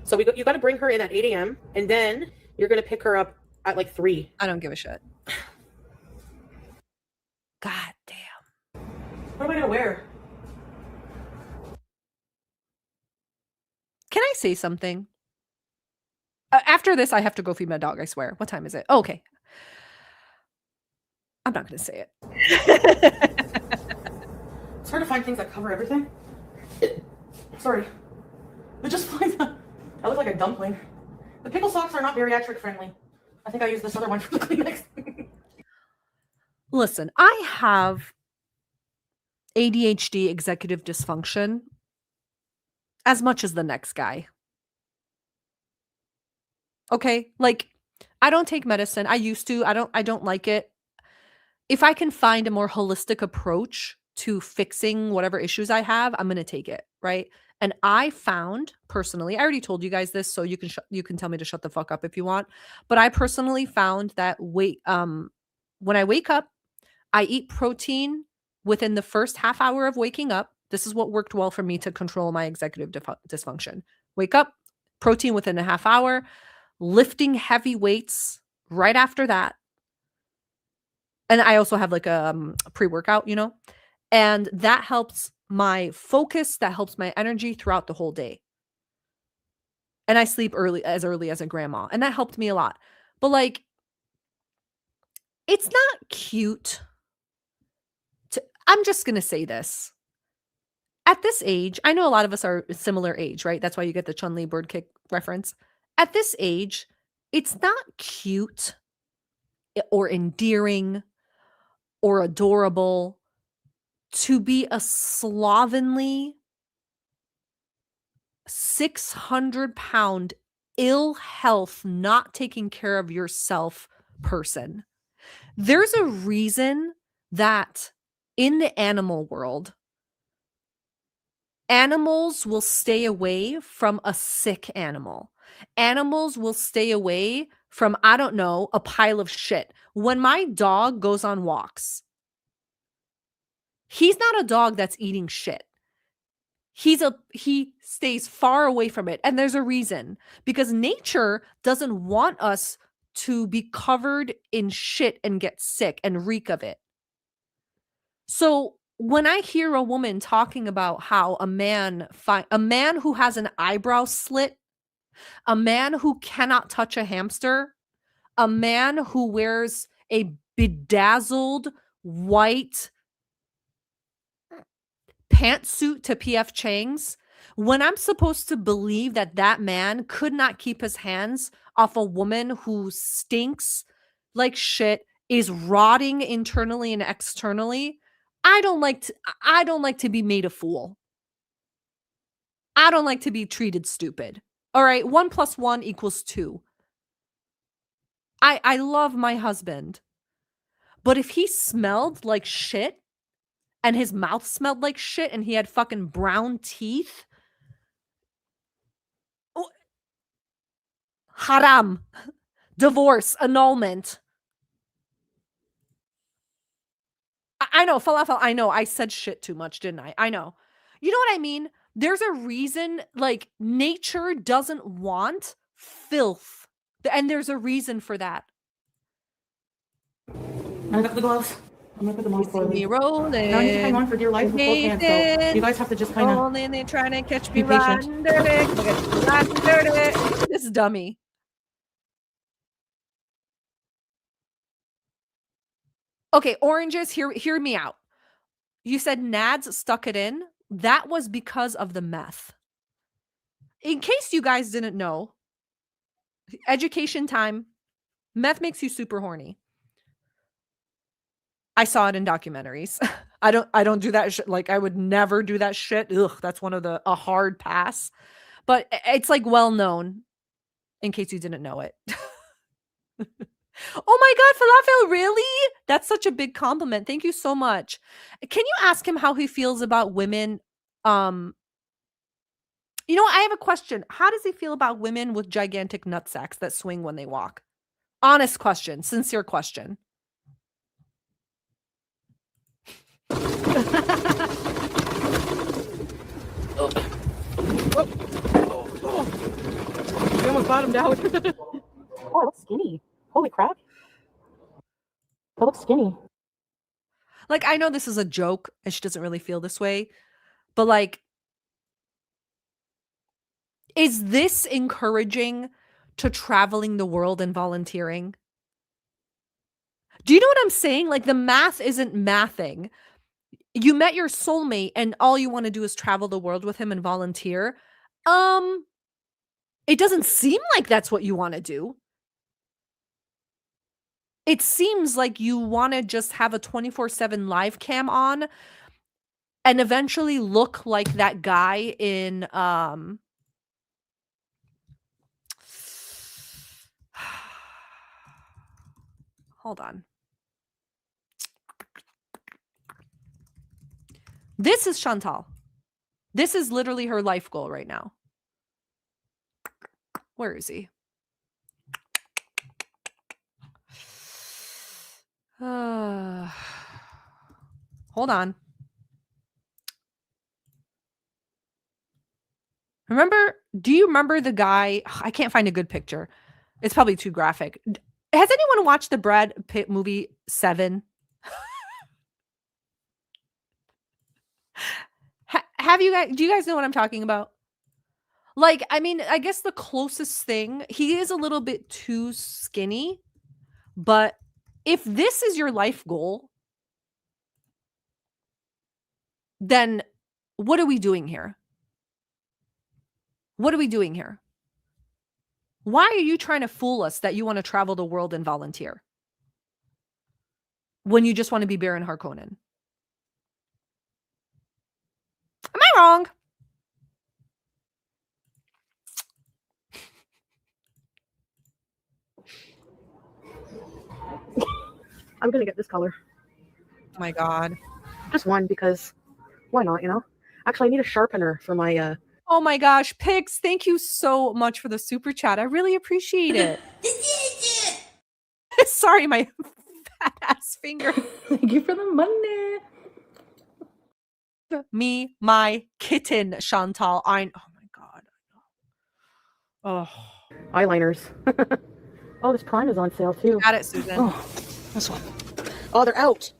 So you got to bring her in at 8 a.m. and then you're going to pick her up at like 3. I don't give a shit. God damn. What am I going to wear? Can I say something? After this, I have to go feed my dog, I swear. What time is it? Oh, okay. I'm not going to say it. It's hard to find things that cover everything. Sorry. It just flies up. I look like a dumpling. The pickle socks are not bariatric friendly. I think I used this other one for the Kleenex. Listen, I have ADHD executive dysfunction as much as the next guy. Okay? Like, I don't take medicine. I used to. I don't like it. If I can find a more holistic approach to fixing whatever issues I have, I'm going to take it, right? And I found personally, I already told you guys this, so you can tell me to shut the fuck up if you want. But I personally found that when I wake up, I eat protein within the first half hour of waking up. This is what worked well for me to control my executive dysfunction. Wake up, protein within a half hour, lifting heavy weights right after that. And I also have like a pre-workout, and that helps my focus, that helps my energy throughout the whole day. And I sleep early as a grandma, and that helped me a lot. But like, it's not cute I'm just going to say this. At this age, I know a lot of us are similar age, right? That's why you get the Chun-Li bird kick reference. At this age, it's not cute or endearing or adorable to be a slovenly 600-pound ill health, not taking care of yourself person. There's a reason that in the animal world, animals will stay away from a sick animal. Animals will stay away from, I don't know, a pile of shit. When my dog goes on walks, he's not a dog that's eating shit. He stays far away from it. And there's a reason, because nature doesn't want us to be covered in shit and get sick and reek of it. So when I hear a woman talking about how a man who has an eyebrow slit, a man who cannot touch a hamster, a man who wears a bedazzled white pantsuit to PF Chang's, when I'm supposed to believe that that man could not keep his hands off a woman who stinks like shit, is rotting internally and externally, I don't like to be made a fool. I don't like to be treated stupid. All right, 1 + 1 = 2. I love my husband. But if he smelled like shit and his mouth smelled like shit and he had fucking brown teeth, haram, divorce, annulment. I know, falafel, I know, I said shit too much, didn't I? I know. You know what I mean? There's a reason, like, nature doesn't want filth. And there's a reason for that. I got the gloves. I'm gonna put them on for Me you. rolling. Now I need to hang on for dear life with both hands, so you guys have to just kind of. Rolling, they're trying to catch me be patient. riding dirty. Look at riding dirty. This dummy. Okay, oranges, hear me out. You said Nads stuck it in. That was because of the meth. In case you guys didn't know, education time, meth makes you super horny. I saw it in documentaries. I don't do that shit. Like, I would never do that shit. Ugh, that's a hard pass. But it's like well known, in case you didn't know it. Oh my God, falafel, really? That's such a big compliment. Thank you so much. Can you ask him how he feels about women? I have a question. How does he feel about women with gigantic nutsacks that swing when they walk? Honest question, sincere question. We almost bottomed out. Oh, I look skinny. Holy crap. I look skinny. Like, I know this is a joke and she doesn't really feel this way, but like, is this encouraging to traveling the world and volunteering? Do you know what I'm saying? Like, the math isn't mathing. You met your soulmate and all you want to do is travel the world with him and volunteer. It doesn't seem like that's what you want to do. It seems like you want to just have a 24/7 live cam on and eventually look like that guy in hold on. This is Chantal. This is literally her life goal right now. Where is he? Hold on. Do you remember the guy? I can't find a good picture. It's probably too graphic. Has anyone watched the Brad Pitt movie Seven? Have you guys? Do you guys know what I'm talking about? Like, I mean, I guess the closest thing, he is a little bit too skinny, but if this is your life goal, then what are we doing here? What are we doing here? Why are you trying to fool us that you want to travel the world and volunteer when you just want to be Baron Harkonnen? Am I wrong? I'm gonna get this color. Oh my God. Just one, because why not, you know? Actually, I need a sharpener for my Oh my gosh, Pix, thank you so much for the super chat. I really appreciate it. Sorry, my fat ass finger. Thank you for the money. Me, my kitten, Chantal. Oh my God. Oh. Eyeliners. Oh, this Prime is on sale too. Got it, Susan. Oh, this one. Oh, they're out.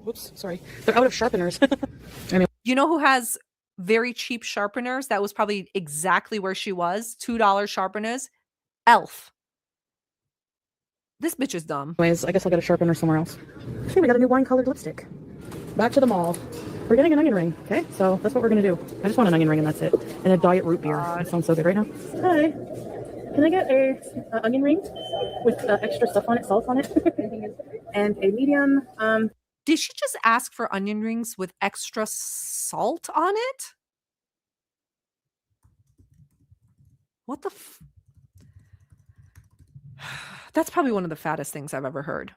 Oops, sorry. They're out of sharpeners. I mean, You know who has very cheap sharpeners? That was probably exactly where she was. $2 sharpeners. Elf. This bitch is dumb. anyways, I guess I'll get a sharpener somewhere else. See, we got a new wine-colored lipstick. Back to the mall. We're getting an onion ring, okay? So that's what we're gonna do. I just want an onion ring and that's it. And a diet root beer. That sounds so good right now. Hi. Can I get a onion ring with extra stuff on it, salt on it, and a medium? Did she just ask for onion rings with extra salt on it? What the That's probably one of the fattest things I've ever heard.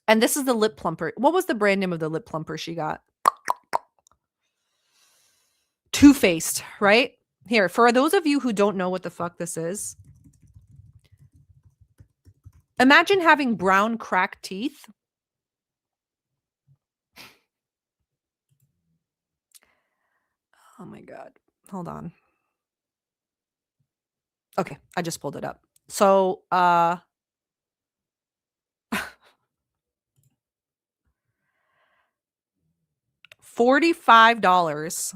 And this is the lip plumper. What was the brand name of the lip plumper she got? Too Faced, right? Here, for those of you who don't know what the fuck this is, imagine having brown cracked teeth. Oh my God. Hold on. Okay, I just pulled it up. So, $45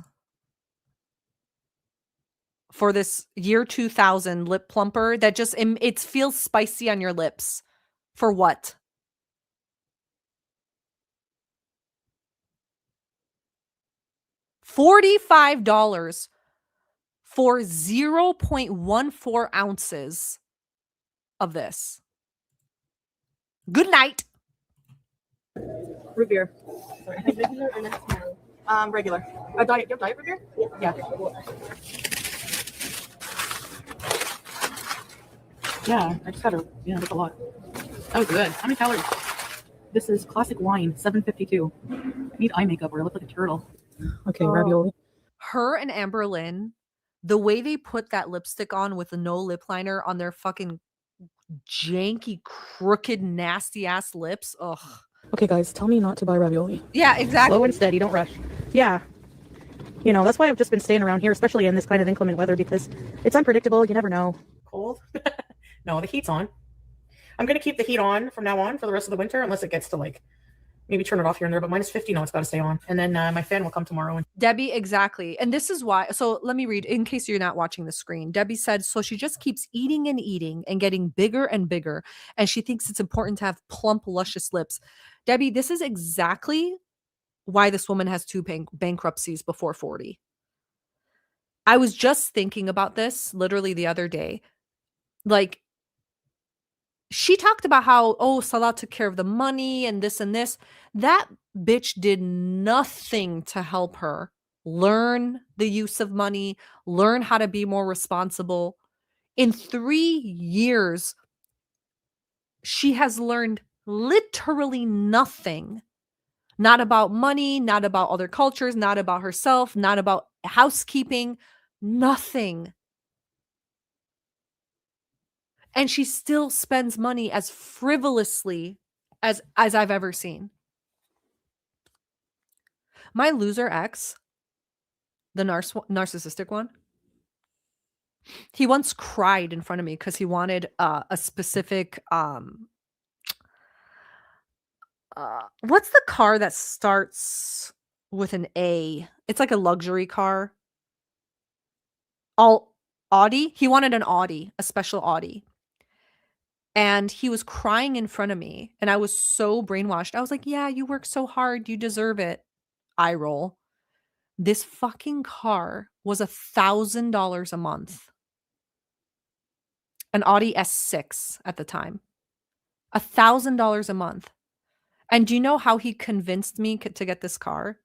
for this year 2000 lip plumper that just it feels spicy on your lips. For what? $45 for 0.14 ounces of this. Good night. Root beer. Sorry. Regular or natural? Regular. Diet. You have diet root beer? Yeah. Yeah, I just got that's a lot. That was good. How many calories? This is classic wine, 752. I need eye makeup or I look like a turtle. Okay, ravioli. Her and Amber Lynn, the way they put that lipstick on with no lip liner on their fucking janky, crooked, nasty ass lips. Ugh. Okay, guys, tell me not to buy ravioli. Yeah, exactly. Slow and steady, don't rush. Yeah. You know, that's why I've just been staying around here, especially in this kind of inclement weather, because it's unpredictable. You never know. Cold? No, the heat's on. I'm going to keep the heat on from now on for the rest of the winter, unless it gets to like, maybe turn it off here and there, but -50, no, it's got to stay on. And then my fan will come tomorrow. And Debbie, exactly. And this is why. So let me read in case you're not watching the screen. Debbie said, so she just keeps eating and getting bigger and bigger. And she thinks it's important to have plump, luscious lips. Debbie, this is exactly why this woman has 2 bankruptcies before 40. I was just thinking about this literally the other day. Like, she talked about how, oh, Salah took care of the money and this and this. That bitch did nothing to help her learn the use of money, learn how to be more responsible. In 3 years, she has learned literally nothing Not about money, not about other cultures, not about herself, not about housekeeping, nothing. And she still spends money as frivolously as I've ever seen. My loser ex, the narcissistic one, he once cried in front of me because he wanted a specific what's the car that starts with an A? It's like a luxury car. Audi. He wanted an Audi, a special Audi. And he was crying in front of me, and I was so brainwashed. I was like, "Yeah, you work so hard, you deserve it." Eye roll. This fucking car was $1,000 a month. An Audi S6 at the time. $1,000 a month. And do you know how he convinced me to get this car?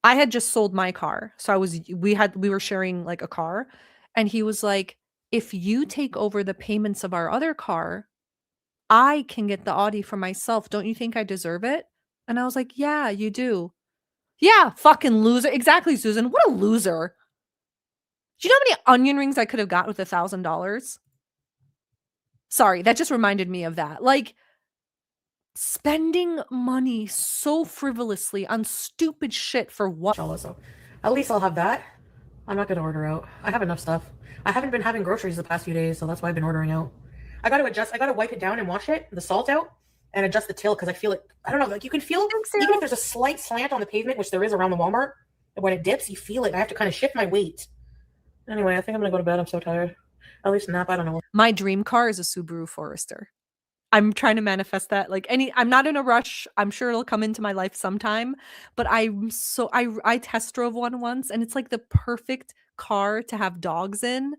I had just sold my car. So we were sharing like a car, and he was like, "If you take over the payments of our other car, I can get the Audi for myself. Don't you think I deserve it?" And I was like, "Yeah, you do." Yeah, fucking loser. Exactly, Susan. What a loser. Do you know how many onion rings I could have got with $1,000? Sorry, that just reminded me of that. Like, spending money so frivolously on stupid shit for what? So at least I'll have that. I'm not gonna order out. I have enough stuff. I haven't been having groceries the past few days, so that's why I've been ordering out. I gotta wipe it down and wash it, the salt out, and adjust the till because I feel it. I don't know, like you can feel even if there's a slight slant on the pavement, which there is around the Walmart, when it dips, you feel it. I have to kind of shift my weight. Anyway, I think I'm gonna go to bed. I'm so tired. At least nap. I don't know. My dream car is a Subaru Forester. I'm trying to manifest that. Like I'm not in a rush. I'm sure it'll come into my life sometime, but I test drove one once, and it's like the perfect car to have dogs in.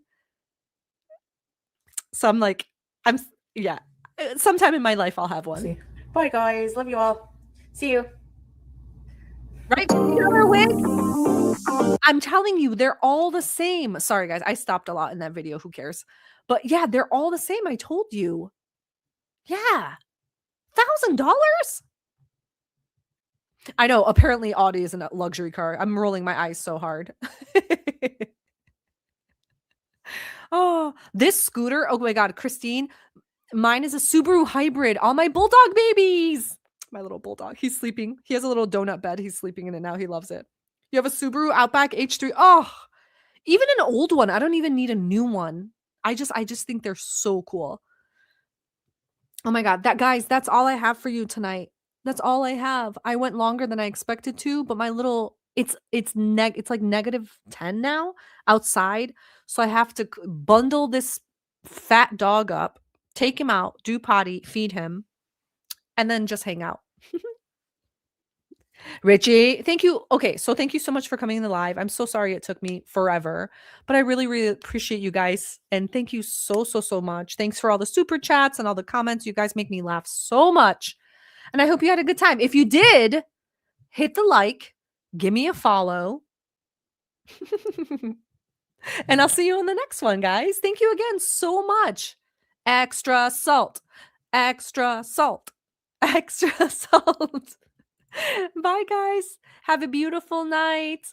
So I'm like, yeah. Sometime in my life I'll have one. See. Bye guys. Love you all. See you. Right? Another wig. I'm telling you, they're all the same. Sorry guys, I stopped a lot in that video. Who cares? But yeah, they're all the same. I told you. Yeah. $1,000? I know. Apparently Audi isn't a luxury car. I'm rolling my eyes so hard. Oh, this scooter. Oh my God, Christine. Mine is a Subaru hybrid. All my bulldog babies. My little bulldog. He's sleeping. He has a little donut bed. He's sleeping in it now. He loves it. You have a Subaru Outback H3. Oh, even an old one. I don't even need a new one. I just think they're so cool. Oh my God. Guys, that's all I have for you tonight. That's all I have. I went longer than I expected to, but my little it's like -10 now outside. So I have to bundle this fat dog up, take him out, do potty, feed him, and then just hang out. Richie, thank you. Okay, so thank you so much for coming in the live. I'm so sorry it took me forever, but I really, really appreciate you guys. And thank you so, so, so much. Thanks for all the super chats and all the comments. You guys make me laugh so much. And I hope you had a good time. If you did, hit the like, give me a follow. And I'll see you on the next one, guys. Thank you again so much. Extra salt, extra salt, extra salt. Bye, guys. Have a beautiful night.